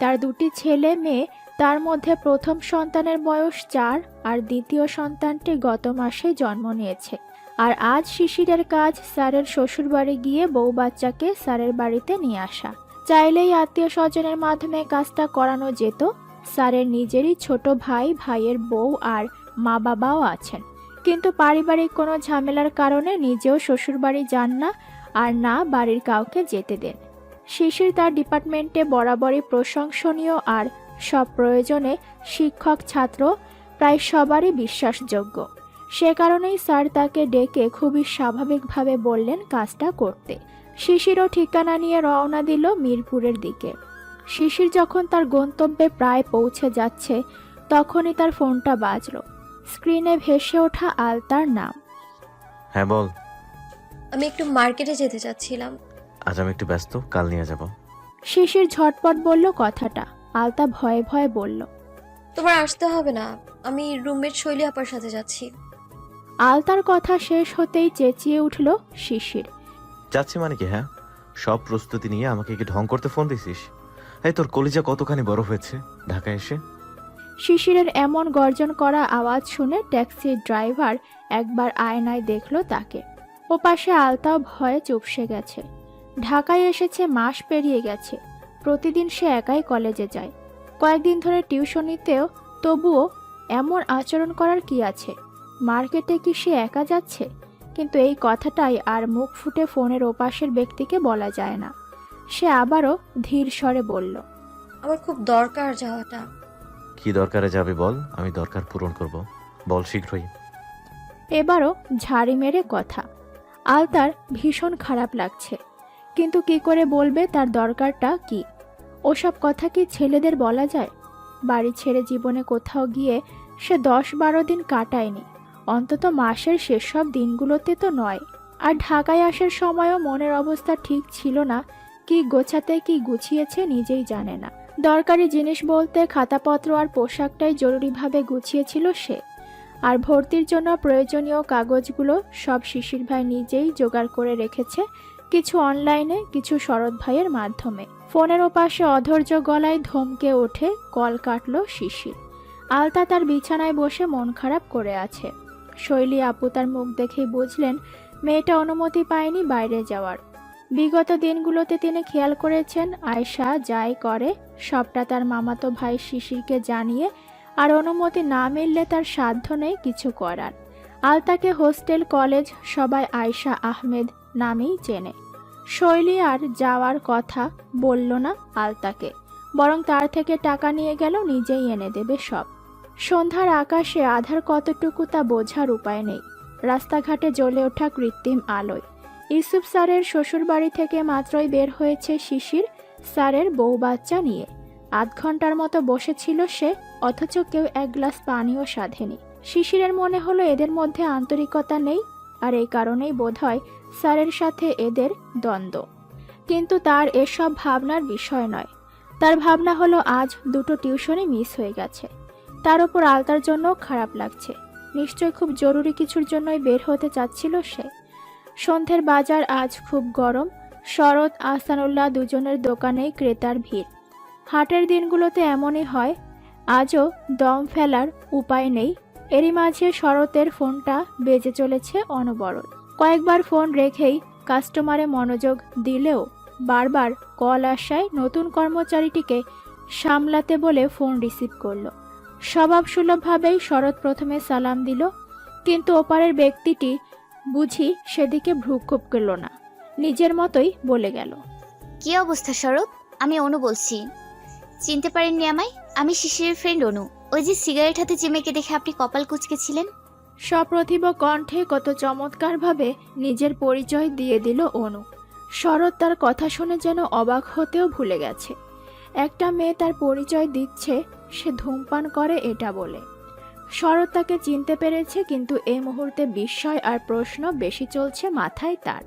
তার দুটি ছেলে মেয়ে, তার মধ্যে প্রথম সন্তানের বয়স 4 আর দ্বিতীয় সন্তানটি গত মাসে জন্ম নিয়েছে। আর আজ শিশিরের কাজ স্যারের শ্বশুরবাড়ি গিয়ে বউ বাচ্চাকে স্যারের বাড়িতে নিয়ে আসা। চাইলেই আত্মীয় স্বজনের মাধ্যমে কাজটা করানো যেত। স্যারের নিজেরই ছোট ভাই, ভাইয়ের বউ আর মা বাবাও আছেন, কিন্তু পারিবারিক কোনো ঝামেলার কারণে নিজেও শ্বশুরবাড়ি যান না, আর না বাড়ির কাউকে যেতে দেন। শিশির তার ডিপার্টমেন্টে বরাবরই প্রশংসনীয়, আর সব প্রয়োজনে শিক্ষক ছাত্র প্রায় সবারই বিশ্বাসযোগ্য। সে কারণেই স্যার তাকে ডেকে খুবই স্বাভাবিকভাবে বললেন কাজটা করতে। শিশিরও ঠিকানা নিয়ে রওনা দিল মিরপুরের দিকে। শিশির যখন তার গন্তব্যে প্রায় পৌঁছে যাচ্ছে, তখনই তার ফোনটা বাজলো। স্ক্রিনে ভেসে ওঠা আলতার নাম। হ্যাঁ বল। আমি একটু মার্কেটে যেতে চাচ্ছিলাম। আজ আমি একটু ব্যস্ত, কাল নিয়ে যাব। শিশির ঝটপট বলল কথাটা। আলতা ভয়ে ভয়ে বলল, তোমার আসতে হবে না, আমি রুমমেট শৈলী আপার সাথে যাচ্ছি। আলতার কথা শেষ হতেই চেঁচিয়ে উঠল শিশির। যাচ্ছি মানে কি? হ্যাঁ, সব প্রস্তুতি নিয়ে আমাকে কি ঢং করতে ফোন দিছিস? এই তোর কলিজা কতখানি বড় হয়েছে ঢাকায় এসে। শিশিরের এমন গর্জন করা আওয়াজ শুনে ট্যাক্সির ড্রাইভার একবার আয়নায় দেখল তাকে। ওপাশে আলতাও ভয়ে চুপসে গেছে। ঢাকায় এসেছে মাস পেরিয়ে গেছে। প্রতিদিন সে একাই কলেজে যায়, কয়েকদিন ধরে টিউশনিতেও। তবুও এমন আচরণ করার কি আছে? মার্কেটে কি সে একা যাচ্ছে? কিন্তু এই কথাটাই আর মুখ ফুটে ফোনের ওপাশের ব্যক্তিকে বলা যায় না। সে আবারও ধীর স্বরে বলল, আমার খুব দরকার যাওয়াটা। কি দরকারে যাবে বল, আমি দরকার পূরণ করব। বল শীঘ্রই। এবারও ঝাড়ি মেরে কথা। আলতার ভীষণ খারাপ লাগছে, কিন্তু কি করে বলবে তার দরকারটা কি? ওসব কথা কি ছেলেদের বলা যায়? বাড়ি ছেড়ে জীবনে কোথাও গিয়ে সে 10-12 দিন কাটায়নি, অন্তত মাসের শেষ সব দিনগুলোতে তো নয়। আর ঢাকায় আসার সময়ও মনের অবস্থা ঠিক ছিল না। কি গোছাতে কি গুছিয়েছে নিজেই জানে না। দরকারি জিনিস বলতে খাতাপত্র আর পোশাকটাই জরুরিভাবে গুছিয়েছিল সে। আর ভর্তির জন্য প্রয়োজনীয় কাগজগুলো সব শিশির ভাই নিজেই জোগাড় করে রেখেছে, কিছু অনলাইনে, কিছু শরৎ ভাইয়ের মাধ্যমে। ফোনের ওপাশে অধৈর্য গলায় ধমকে ওঠে কল কাটল শিশির। আলতা তার বিছানায় বসে মন খারাপ করে আছে। শৈলী আপু তার মুখ দেখেই বুঝলেন মেয়েটা অনুমতি পায়নি বাইরে যাওয়ার। বিগত দিনগুলোতে তিনি খেয়াল করেছেন আয়শা যাই করে সবটা তার মামাতো ভাই শিশিরকে জানিয়ে, আর অনুমতি না মিললে তার সাধ্য নেই কিছু করার। আলতাকে হোস্টেল, কলেজ সবাই আয়শা আহমেদ নামেই চেনে। শৈলী আর যাওয়ার কথা বলল না আলতাকে, বরং তার থেকে টাকা নিয়ে গেল নিজেই এনে দেবে সব। সন্ধ্যার আকাশে আধার কতটুকু তা বোঝার উপায় নেই। রাস্তাঘাটে জ্বলে ওঠা কৃত্রিম আলোয়। ইউসুফ স্যারের শ্বশুরবাড়ি থেকে মাত্রই বের হয়েছে শিশির স্যারের বউ বাচ্চা নিয়ে। আধ ঘন্টার মতো বসেছিল সে, অথচ কেউ এক গ্লাস পানিও সাধেনি। শিশিরের মনে হলো এদের মধ্যে আন্তরিকতা নেই, আর এই কারণেই বোধহয় স্যারের সাথে এদের দ্বন্দ্ব। কিন্তু তার এসব ভাবনার বিষয় নয়। তার ভাবনা হলো আজ দুটো টিউশনই মিস হয়ে গেছে। তার উপর আলতার জন্য খারাপ লাগছে। নিশ্চয় খুব জরুরি কিছুর জন্যই বের হতে চাচ্ছিল সে। সন্ধ্যের বাজার আজ খুব গরম। শরৎ, আহসানুল্লাহ দুজনের দোকানেই ক্রেতার ভিড়। হাটের দিনগুলোতে এমনই হয়। আজও দম ফেলার উপায় নেই। এরই মাঝে শরতের ফোনটা বেজে চলেছে অনবরত। কয়েকবার ফোন রেখেই কাস্টমারে মনোযোগ দিলেও বারবার কল আসায় নতুন কর্মচারীটিকে সামলাতে বলে ফোন রিসিভ করলো। স্বভাবসুলভভাবেই শরৎ প্রথমে সালাম দিল, কিন্তু ওপারের ব্যক্তিটি বুঝি সেদিকে ভ্রুক্ষেপ করল না, নিজের মতোই বলে গেল, কি অবস্থা শরৎ? আমি অনু বলছি। চিনতে পারেননি আমায়? আমি শিশিরের ফ্রেন্ড অনু। ওই যে সিগারেট হাতে যে মেয়েকে দেখে আপনি কপাল কুঁচকেছিলেন। সপ্রতিভ কণ্ঠে কত চমৎকারভাবে নিজের পরিচয় দিয়ে দিল অনু। শরৎ তার কথা শুনে যেন অবাক হতেও ভুলে গেছে। একটা মেয়ে তার পরিচয় দিচ্ছে সে ধূমপান করে এটা বলে। শরৎ তাকে চিনতে পেরেছে, কিন্তু এই মুহূর্তে বিস্ময় আর প্রশ্ন বেশি চলছে মাথায় তার।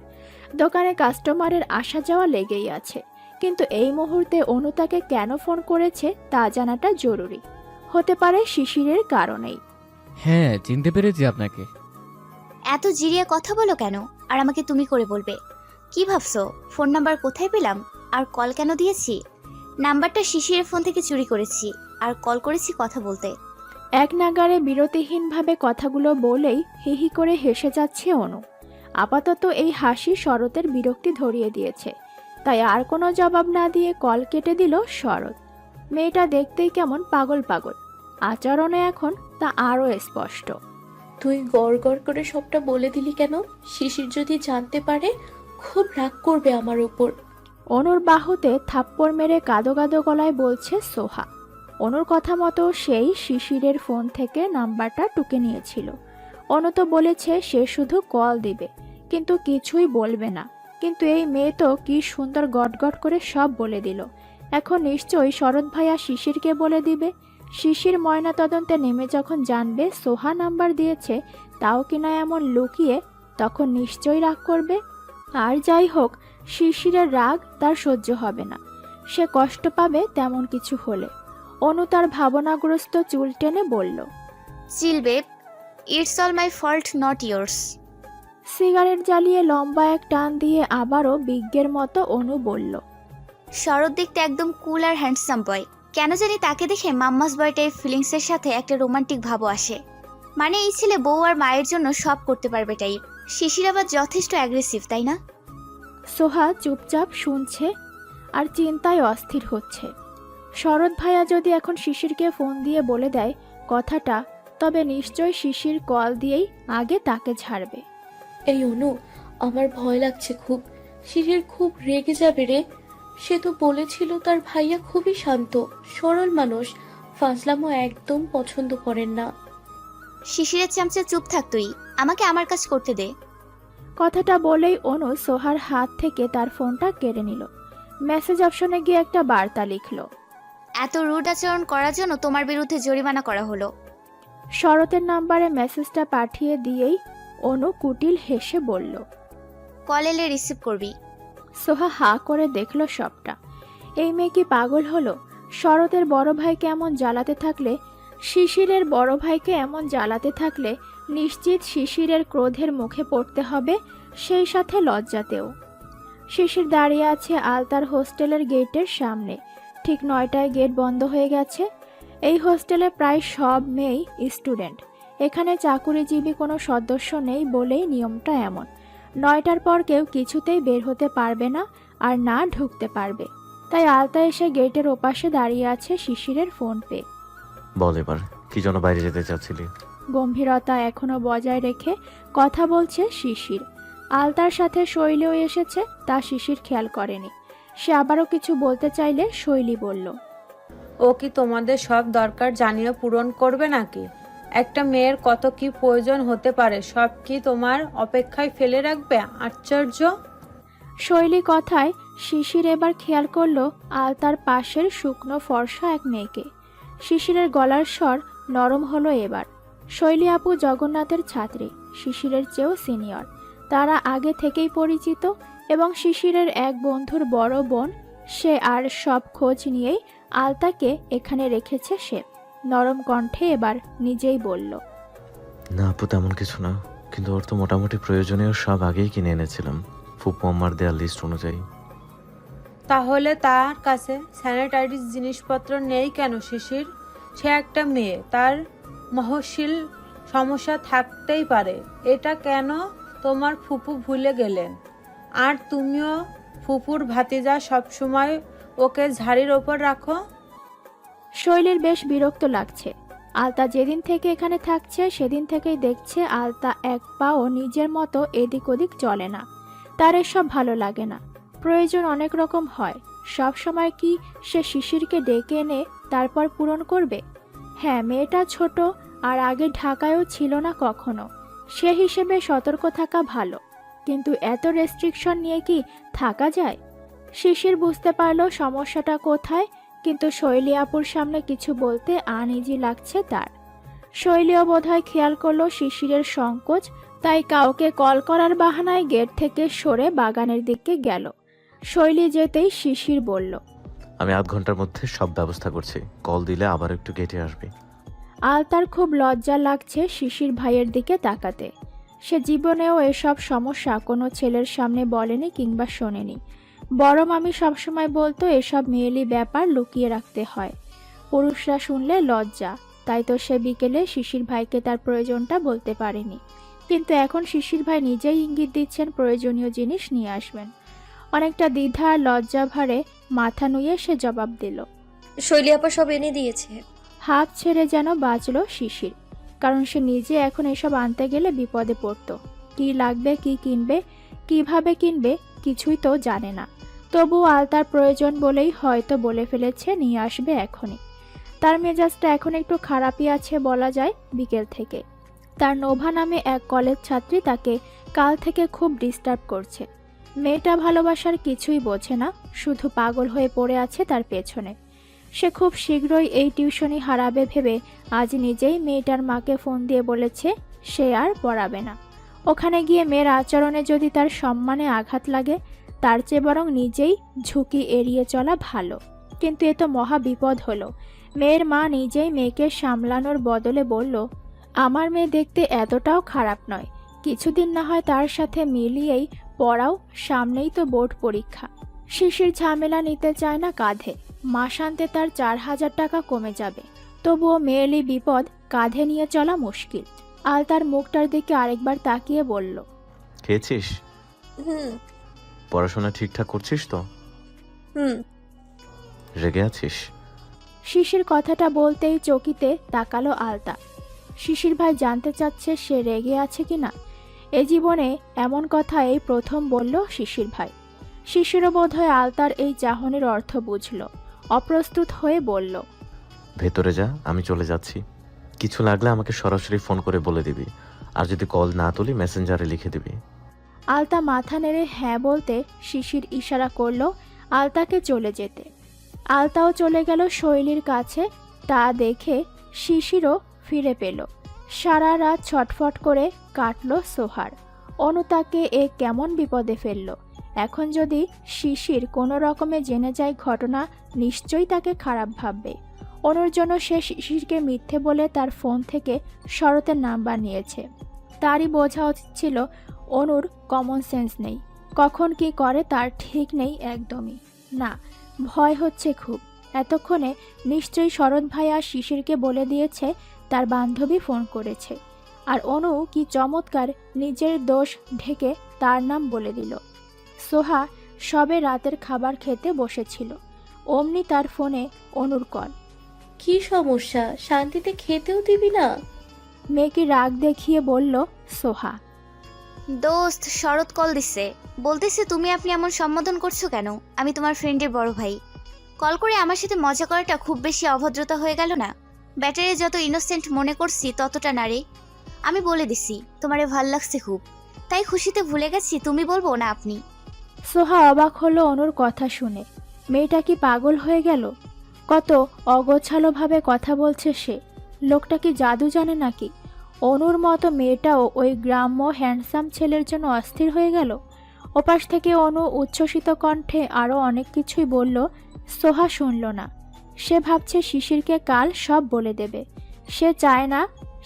দোকানে কাস্টমারের আসা যাওয়া লেগেই আছে, কিন্তু এই মুহূর্তে অনু তাকে কেন ফোন করেছে তা জানাটা জরুরি। হতে পারে শিশিরের কারণেই। হ্যাঁ, চিনতে পেরেছি আপনাকে। এত জিরিয়া কথা বলো কেন? আর আমাকে তুমি করে বলবে? কি ভাবছো? ফোন নাম্বার কোথায় পেলাম? আর কল কেন দিয়েছি? নাম্বারটা শিশিরের ফোন থেকে চুরি করেছি আর কল করেছি কথা বলতে। এক নাগারে বিরতিহীনভাবে কথাগুলো বলেই হিহি করে হেসে যাচ্ছে অনু। আপাতত এই হাসি শরতের বিরক্তি ধরিয়ে দিয়েছে, তাই আর কোনো জবাব না দিয়ে কল কেটে দিল শরৎ। মেয়েটা দেখতেই কেমন পাগল পাগল, আচরণে এখন তা আরও স্পষ্ট। তুই গড় গড় করে সবটা বলে দিলি কেন? শিশির যদি জানতে পারে খুব রাগ করবে আমার উপর। অনুর বাহুতে থাপ্পড় মেরে কাঁদো কাঁদো গলায় বলছে সোহা। অনুর কথা মতো সেই শিশিরের ফোন থেকে নাম্বারটা টুকে নিয়েছিল। অনু তো বলেছে সে শুধু কল দিবে, কিন্তু কিছুই বলবে না। কিন্তু এই মেয়ে তো কি সুন্দর গটগট করে সব বলে দিল। এখন নিশ্চয়ই শরৎ ভাইয়া শিশিরকে বলে দিবে। শিশির ময়না তদন্তে নেমে যখন জানবে সোহা নাম্বার দিয়েছে, তাও কিনা এমন লুকিয়ে, তখন নিশ্চয়ই রাগ করবে। আর যাই হোক, শিশিরের রাগ তার সহ্য হবে না, সে কষ্ট পাবে তেমন কিছু হলে। অনু তার ভাবনাগ্রস্ত চুল টেনে বলল, chill babe, it's all my fault not yours. Cigarette জ্বালিয়ে লম্বা এক টান দিয়ে আবারও বিজ্ঞের মতো অনু বলল, শরৎ দেখতে একদম কুল আর হ্যান্ডসাম বয়। কেন জানি তাকে দেখে মাম্মাস বয় টাইপ ফিলিংসের সাথে একটা রোমান্টিক ভাবও আসে। মানে এই ছেলে বউ আর মায়ের জন্য সব করতে পারবে টাইপ। শিশির আবার যথেষ্ট অ্যাগ্রেসিভ, তাই না? সোহা চুপচাপ শুনছে আর চিন্তায় অস্থির হচ্ছে। শরৎ ভাইয়া যদি এখন শিশিরকে ফোন দিয়ে বলে দেয় কথাটা, তবে নিশ্চয় শিশির কল দিয়েই আগে তাকে ঝাড়বে। এই অনু, আমার ভয় লাগছে খুব। শিশির খুব রেগে যাবে রে। সে তো বলেছিল তার ভাইয়া খুবই শান্ত সরল মানুষ, ফাজলামো একদম পছন্দ করেন না। শিশিরের চামচা চুপ থাক তুই, আমাকে আমার কাজ করতে দে। কথাটা বলেই অনু সোহার হাত থেকে তার ফোনটা কেড়ে নিল। মেসেজ অপশনে গিয়ে একটা বার্তা লিখল, এত রুড আচরণ করার জন্য তোমার বিরুদ্ধে জরিমানা করা হলো। শরতের নাম্বারে মেসেজটা পাঠিয়ে দিয়েই অনু কুটিল হেসে বলল, কল এলে রিসিভ করবি। সোহা হা করে দেখল সবটা। এই মেয়ে কি পাগল হলো? শরতের বড় ভাইকে এমন জ্বালাতে থাকলে, শিশিরের বড় ভাইকে এমন জ্বালাতে থাকলে নিশ্চিত শিশিরের ক্রোধের মুখে পড়তে হবে, সেই সাথে লজ্জাতেও। শিশির দাঁড়িয়ে আছে আলতার হোস্টেলের গেটের সামনে। ঠিক 9টায় গেট বন্ধ হয়ে গেছে। এই হোস্টেলে প্রায় সব মেয়েই স্টুডেন্ট। এখানে চাকুরিজীবী কোনো সদস্য নেই বলেই নিয়মটা এমন। 9টার পর কেউ কিছুতেই বের হতে পারবে না, আর না ঢুকতে পারবে। তাই আলতা এসে গেটের ওপাশে দাঁড়িয়ে আছে শিশিরের ফোন পেয়ে। বল এবার, কি জন্য বাইরে যেতে চাচ্ছিলি? গম্ভীরতা এখনো বজায় রেখে কথা বলছে শিশির। আলতার সাথে শৈলীও এসেছে, তা শিশির খেয়াল করেনি। সে আবারও কিছু বলতে চাইলে শৈলী বলল, ও কি তোমাদের সব দরকার জানিয়ে পূরণ করবে নাকি? একটা মেয়ের কত কি প্রয়োজন হতে পারে, সব কি তোমার অপেক্ষায় ফেলে রাখবে? আশ্চর্য। শৈলী কথায় শিশির এবার খেয়াল করলো আলতার পাশের শুকনো ফর্সা এক মেয়েকে। শিশিরের গলার স্বর নরম হলো এবার। শৈলী আপু জগন্নাথের ছাত্রী, শিশিরের চেয়েও সিনিয়র। তারা আগে থেকেই পরিচিত এবং শিশিরের এক বন্ধুর বড় বোন সে, আর সব খোঁজ নিয়েই আলতাকে এখানে রেখেছে সে। নরম কণ্ঠে এবার নিজেই বলল, না আপু, তেমন কিছু না, কিন্তু ওর তো মোটামুটি প্রয়োজনীয় সব আগেই কিনে এনেছিলাম, ফুপু আম্মার দেওয়ার লিস্ট অনুযায়ী। তাহলে তার কাছে স্যানিটারি জিনিসপত্র নেই কেন শিশির? সে একটা মেয়ে, তার মহশীল সমস্যা থাকতেই পারে। এটা কেন তোমার ফুপু ভুলে গেলেন? আর তুমিও ফুপুর ভাতিজা, সবসময় ওকে ঝাড়ির ওপর রাখো। শৈলীর বেশ বিরক্ত লাগছে। আলতা যেদিন থেকে এখানে থাকছে সেদিন থেকেই দেখছে আলতা এক পাও নিজের মতো এদিক ওদিক চলে না। তার এসব ভালো লাগে না। প্রয়োজন অনেক রকম হয়, সব সময় কি সে শিশিরকে ডেকে এনে তারপর পূরণ করবে? হ্যাঁ, মেয়েটা ছোট আর আগে ঢাকায়ও ছিল না কখনো, সে হিসেবে সতর্ক থাকা ভালো। কিন্তু এত রেস্ট্রিকশন নিয়ে কি থাকা যায়? শিশির বুঝতে পারলো সমস্যাটা কোথায়, কিন্তু শৈলী আপুর সামনে কিছু বলতে আনইজি লাগছে তার। শৈলীও বোধহয় খেয়াল করলো শিশিরের সংকোচ, তাই কাউকে কল করার বাহানায় গেট থেকে সরে বাগানের দিকে গেল। শৈলী যেতেই শিশির বলল, আমি আধ ঘন্টার মধ্যে সব ব্যবস্থা করছি, কল দিলে আবার একটু গেটে আসবি। আলতার খুব লজ্জা লাগছে শিশির ভাইয়ের দিকে তাকাতে। সে জীবনেও এসব সমস্যা কোনো ছেলের সামনে বলেনি কিংবা শোনেনি। বড় মামি সবসময় বলতো এসব মেয়েলি ব্যাপার লুকিয়ে রাখতে হয়, পুরুষরা শুনলে লজ্জা। তাই তো সে বিকেলে শিশির ভাইকে তার প্রয়োজনটা বলতে পারেনি। কিন্তু এখন শিশির ভাই নিজেই ইঙ্গিত দিচ্ছেন প্রয়োজনীয় জিনিস নিয়ে আসবেন। অনেকটা দ্বিধা আর লজ্জা ভারে মাথা নুয়ে সে জবাব দিল। শৈলী আপা সব এনে দিয়েছে। হাফ ছেড়ে যেন বাঁচল শিশির, কারণ সে নিজে এখন এসব আনতে গেলে বিপদে পড়তো। কি লাগবে, কি কিনবে, কিভাবে কিনবে কিছুই তো জানে না। তবু আলতার প্রয়োজন বলেই হয়তো বলে ফেলেছে নিয়ে আসবে এখনই। তার মেজাজটা এখন একটু খারাপই আছে বলা যায় বিকেল থেকে। তার নোভা নামে এক কলেজ ছাত্রী তাকে কাল থেকে খুব ডিস্টার্ব করছে। মেয়েটা ভালোবাসার কিছুই বোঝে না, শুধু পাগল হয়ে পড়ে আছে তার পেছনে। সে খুব শীঘ্রই এই টিউশনি হারাবে ভেবে আজ নিজেই মেয়েটার মাকে ফোন দিয়ে বলেছে সে আর পড়াবে না। ওখানে গিয়ে মেয়ের আচরণে যদি তার সম্মানে আঘাত লাগে, তার চেয়ে বরং নিজেই ঝুঁকি এড়িয়ে চলা ভালো। কিন্তু এ তো মহা বিপদ হলো। মেয়ের মা নিজেই মেয়েকে সামলানোর বদলে বলল, আমার মেয়ে দেখতে এতটাও খারাপ নয়, কিছুদিন না হয় তার সাথে মিলিয়েই পড়াও, সামনেই তো বোর্ড পরীক্ষা। শিশির ঝামেলা নিতে চায় না কাঁধে, মাসান্তে তার 4,000 টাকা কমে যাবে। তবুও মেয়েলি বিপদ কাঁধে নিয়ে চলা মুশকিল। আলতার মুখটার দিকে আরেকবার তাকিয়ে বলল, খেয়েছিস? হুম পড়াশোনা ঠিকঠাক করছিস তো? হুম রেগে আছিস? শিশির কথাটা বলতেই চকিতে তাকালো আলতা। শিশির ভাই জানতে চাচ্ছে সে রেগে আছে কিনা। এ জীবনে এমন কথা এই প্রথম বলল শিশির ভাই। শিশিরও বোধহয় আলতার এই চাহনির অর্থ বুঝল। অপ্রস্তুত হয়ে বলল, ভেতরে যা, আমি চলে যাচ্ছি। কিছু লাগলে আমাকে সরাসরি ফোন করে বলে দিবি, আর যদি কল না তুলি মেসেঞ্জারে লিখে দিবি। আলতা মাথা নেড়ে হ্যাঁ বলতে শিশির ইশারা করল আলতাকে চলে যেতে। আলতাও চলে গেল শৈলীর কাছে। তা দেখে শিশিরও ফিরে পেল। সারা রাত ছটফট করে কাটল সোহার। অনু তাকে এ কেমন বিপদে ফেলল। এখন যদি শিশির কোনো রকমে জেনে যায় ঘটনা, নিশ্চয়ই তাকে খারাপ ভাববে। অনুর জন্য সে শিশিরকে মিথ্যে বলে তার ফোন থেকে শরতের নাম্বার নিয়েছে। তারই বোঝা উচিত ছিল অনুর কমন সেন্স নেই, কখন কি করে তার ঠিক নেই একদমই। না, ভয় হচ্ছে খুব। এতক্ষণে নিশ্চয়ই শরৎ ভাই আর শিশিরকে বলে দিয়েছে তার বান্ধবী ফোন করেছে। আর অনু কি চমৎকার নিজের দোষ ঢেকে তার নাম বলে দিল। সোহা সবে রাতের খাবার খেতে বসেছিল, অমনি তার ফোনে অনুর কল। কি সমস্যা, শান্তিতে খেতেও দিবি না? মেয়েকে রাগ দেখিয়ে বলল সোহা। দোস্ত শরৎ কল দিছে, বলতেছে তুমি আপনি এমন সম্বোধন করছো কেন? আমি তোমার ফ্রেন্ডের বড় ভাই। কল করে আমার সাথে মজা করাটা খুব বেশি অভদ্রতা হয়ে গেল না? ব্যাটারে যত ইনোসেন্ট মনে করছি ততটা না রে। আমি বলে দিছি তোমারে ভাল লাগছে খুব, তাই খুশিতে ভুলে গেছি তুমি বলবো না আপনি। সোহা অবাক হলো অনুর কথা শুনে। মেয়েটা কি পাগল হয়ে গেল? কত অগোছালোভাবে কথা বলছে সে। লোকটা কি জাদু জানে নাকি? অনুর মতো মেয়েটাও ওই গ্রাম্য হ্যান্ডসাম ছেলের জন্য অস্থির হয়ে গেল। ওপাশ থেকে অনু উচ্ছ্বসিত কণ্ঠে আরও অনেক কিছুই বলল। সোহা শুনল না। সে ভাবছে শিশিরকে কাল সব বলে দেবে। সে চায় না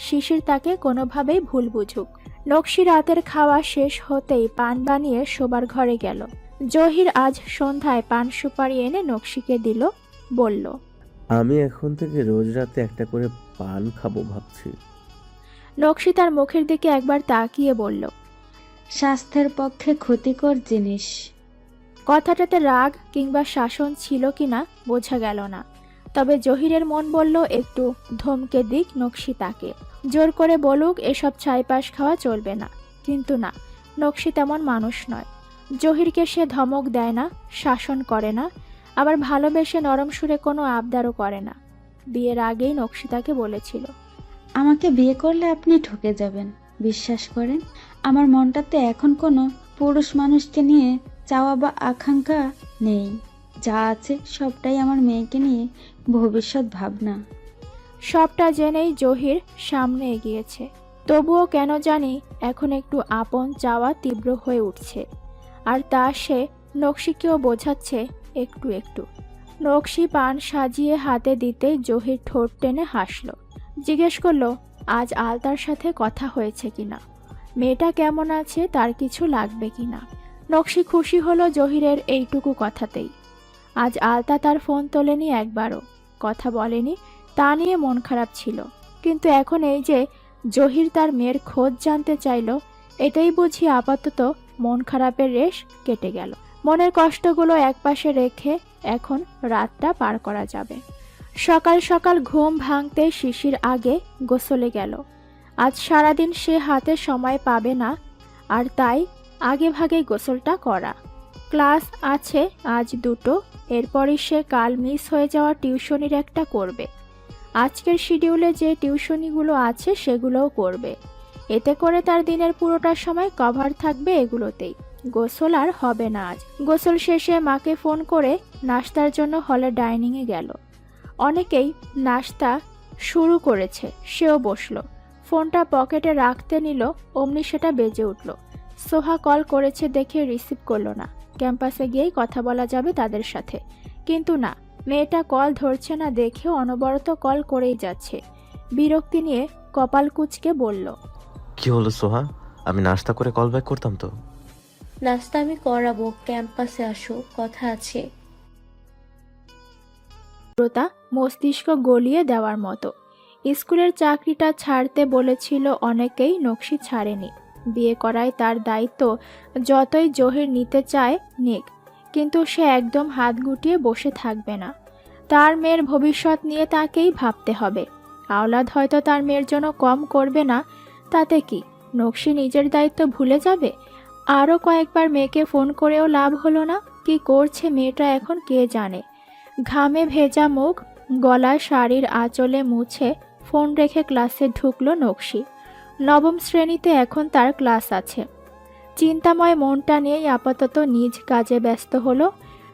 শিশির তাকে কোনোভাবেই ভুল বুঝুক। নকশি রাতের খাওয়া শেষ হতেই পান বানিয়ে শোবার ঘরে গেল। জহির আজ সন্ধ্যায় পান সুপারি এনে নকশিকে দিল, বলল, আমি এখন থেকে রোজ রাতে একটা করে পান খাবো ভাবছি। নকশি তার মুখের দিকে একবার তাকিয়ে বলল, স্বাস্থ্যের পক্ষে ক্ষতিকর জিনিস। কথাটাতে রাগ কিংবা শাসন ছিল কিনা বোঝা গেল না। তবে জহিরের মন বলল একটু ধমকে দিক নকশি তাকে, জোর করে বলুক এসব ছাইপাশ খাওয়া চলবে না। কিন্তু না, নকশি তেমন মানুষ নয়। জহিরকে সে ধমক দেয় না, শাসন করে না, আবার ভালোবেসে নরম সুরে কোনো আবদারও করে না। বিয়ের আগেই নকশি তাকে বলেছিল, আমাকে বিয়ে করলে আপনি ঠকে যাবেন। বিশ্বাস করেন, আমার মনটাতে এখন কোনো পুরুষ মানুষকে নিয়ে চাওয়া বা আকাঙ্ক্ষা নেই। যা আছে সবটাই আমার মেয়েকে নিয়ে ভবিষ্যৎ ভাবনা। সবটা জেনেই জহির সামনে এগিয়েছে। তবুও কেন জানি এখন একটু আপন চাওয়া তীব্র হয়ে উঠছে। আর তা সে নকশিকেও বোঝাচ্ছে একটু একটু। নকশি পান সাজিয়ে হাতে দিতেই জহির ঠোঁট টেনে হাসল। জিজ্ঞেস করলো আজ আলতার সাথে কথা হয়েছে কিনা, মেয়েটা কেমন আছে, তার কিছু লাগবে কিনা। নকশি খুশি হলো জহিরের এইটুকু কথাতেই। আজ আলতা তার ফোন তোলেনি একবারও, কথা বলেনি, তা নিয়ে মন খারাপ ছিল। কিন্তু এখন এই যে জহির তার মেয়ের খোঁজ জানতে চাইল, এটাই বুঝি আপাতত মন খারাপের রেশ কেটে গেল। মনের কষ্টগুলো একপাশে রেখে এখন রাতটা পার করা যাবে। সকাল সকাল ঘুম ভাঙতে শিশির আগে গোসলে গেল। আজ সারাদিন সে হাতে সময় পাবে না, আর তাই আগে ভাগে গোসলটা করা। ক্লাস আছে আজ দুটো, এরপরই সে কাল মিস হয়ে যাওয়া টিউশনির একটা করবে। আজকের শিডিউলে যে টিউশনিগুলো আছে সেগুলোও করবে। এতে করে তার দিনের পুরোটা সময় কভার থাকবে এগুলোতেই। গোসল আর হবে না আজ। গোসল শেষে মাকে ফোন করে নাস্তার জন্য হলে ডাইনিংয়ে গেল। অনেকেই নাস্তা শুরু করেছে, সেও বসলো। ফোনটা পকেটে রাখতে নিল, অমনি সেটা বেজে উঠল। সোহা কল করেছে দেখে রিসিভ করলো না। ক্যাম্পাসে গিয়েই কথা বলা যাবে তাদের সাথে, কিন্তু না, মেয়েটা কল ধরছে না দেখে অনবরত কল করেই যাচ্ছে। বিরক্তি নিয়ে কপাল কুঁচকে বলল, কি হলো সোহা? আমি নাস্তা করে কল ব্যাক করতাম তো। নাস্তা আমি করাবো, ক্যাম্পাসে আসো, কথা আছে। শ্রোতা মস্তিষ্ক গলিয়ে দেওয়ার মতো। স্কুলের চাকরিটা ছাড়তে বলেছিল অনেকেই, নকশি ছাড়েনি। বিয়ে করায় তার দায়িত্ব যতই জহির নিতে চায় নিক, কিন্তু সে একদম হাত গুটিয়ে বসে থাকবে না। তার মেয়ের ভবিষ্যৎ নিয়ে তাকেই ভাবতে হবে। আওলাদ হয়তো তার মেয়ের জন্য কম করবে না, তাতে কি? নকশি নিজের দায়িত্ব ভুলে যাবে? আরও কয়েকবার মেয়েকে ফোন করেও লাভ হলো না। কি করছে মেয়েটা এখন কে জানে। ঘামে ভেজা মুখ গলায় শাড়ির আঁচলে মুছে ফোন রেখে ক্লাসে ঢুকলো নকশি। নবম শ্রেণীতে এখন তার ক্লাস আছে। চিন্তাময় মনটা নিয়েই আপাতত নিজ কাজে ব্যস্ত হলো।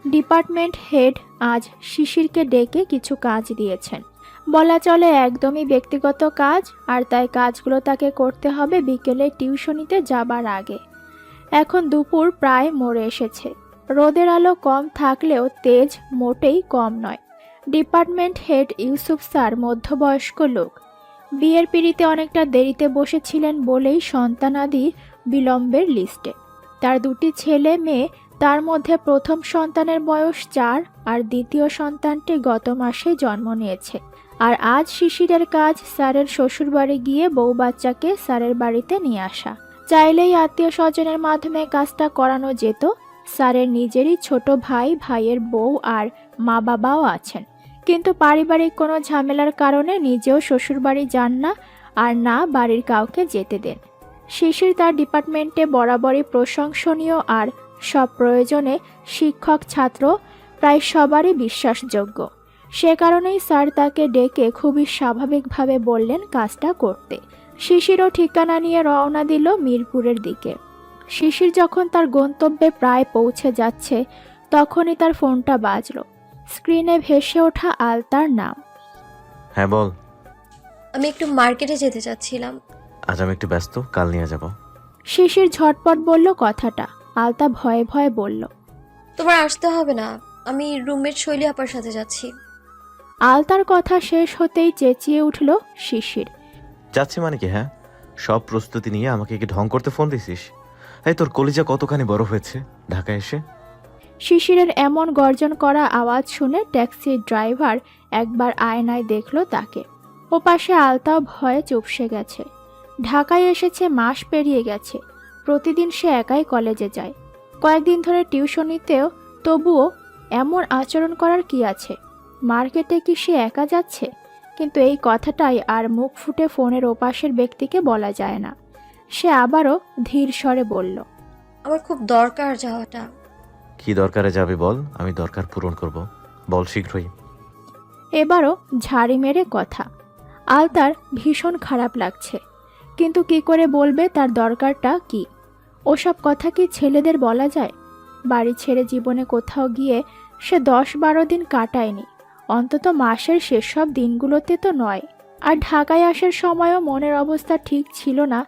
ডিপার্টমেন্ট হেড আজ শিশিরকে ডেকে কিছু কাজ দিয়েছেন, বলা চলে একদমই ব্যক্তিগত কাজ, আর তাই কাজগুলো তাকে করতে হবে বিকেলে টিউশনিতে যাবার আগে। এখন দুপুর প্রায় মরে এসেছে। রোদের আলো কম থাকলেও তেজ মোটেই কম নয়। ডিপার্টমেন্ট হেড ইউসুফ স্যার মধ্যবয়স্ক লোক। বিয়ের পিড়িতে অনেকটা দেরিতে বসেছিলেন বলেই সন্তানাদি বিলম্বের লিস্টে। তার দুটি ছেলে মেয়ে, তার মধ্যে প্রথম সন্তানের বয়স 4 আর দ্বিতীয় সন্তানটি গত মাসে জন্ম নিয়েছে। আর আজ শিশিরের কাজ স্যারের শ্বশুরবাড়ি গিয়ে বউ বাচ্চাকে স্যারের বাড়িতে নিয়ে আসা। চাইলেই আত্মীয় স্বজনের মাধ্যমে কাজটা করানো যেত। স্যারের নিজেরই ছোট ভাই, ভাইয়ের বউ আর মা বাবাও আছেন, কিন্তু পারিবারিক কোনো ঝামেলার কারণে নিজেও শ্বশুরবাড়ি যান না, আর না বাড়ির কাউকে যেতে দেন। শিশির তার ডিপার্টমেন্টে বরাবরই প্রশংসনীয়, আর সব প্রয়োজনে শিক্ষক ছাত্র প্রায় সবারই বিশ্বাসযোগ্য। সে কারণেই স্যার তাকে ডেকে খুবই স্বাভাবিকভাবে বললেন কাজটা করতে। শিশিরও ঠিকানা নিয়ে রওনা দিল মিরপুরের দিকে। শিশির যখন তার গন্তব্যে প্রায় পৌঁছে যাচ্ছে, তখনই তার ফোনটা বাজলো। স্ক্রিনে ভেসে ওঠা আলতার নাম। হ্যাঁ বল। আমি একটু মার্কেটে যেতে চাচ্ছিলাম। আজ আমি একটু ব্যস্ত, কাল নিয়ে যাব। শিশির ঝটপট বলল কথাটা। আলতা ভয়ে ভয়ে বলল, তোমার আসতে হবে না, আমি রুমমেট শৈলী আপার সাথে যাচ্ছি। আলতার কথা শেষ হতেই চেঁচিয়ে উঠল শিশির, যাচ্ছি মানে কি? হ্যাঁ, সব প্রস্তুতি নিয়ে আমাকে কি ঢং করতে ফোন দিছিস? এই তোর কলিজা কতখানি বড় হয়েছে ঢাকায় এসে? শিশিরের এমন গর্জন করা আওয়াজ শুনে ট্যাক্সির ড্রাইভার একবার আয়নায় দেখল তাকে। ওপাশে আলতাও ভয়ে চুপসে গেছে। ঢাকায় এসেছে মাস পেরিয়ে গেছে। প্রতিদিন সে একাই কলেজে যায়, কয়েকদিন ধরে টিউশনিতেও। তবুও এমন আচরণ করার কি আছে? মার্কেটে কি সে একা যাচ্ছে? কিন্তু এই কথাটাই আর মুখ ফুটে ফোনের ওপাশের ব্যক্তিকে বলা যায় না। সে আবারও ধীর স্বরে বলল, আমার খুব দরকার যাওয়াটা। কি দরকারে যাবি বল, আমি দরকার পূরণ করব। বল শীঘ্রই। এবারও ঝাড়ি মেরে কথা। আলতার ভীষণ খারাপ লাগছে, কিন্তু কি করে বলবে তার দরকারটা কি? ওসব কথা কি ছেলেদের বলা যায়? বাড়ি ছেড়ে জীবনে কোথাও গিয়ে সে 10-12 দিন কাটায়নি, অন্তত মাসের শেষ সব দিনগুলোতে তো নয়। আর ঢাকায় আসার সময়ও মনের অবস্থা ঠিক ছিল না।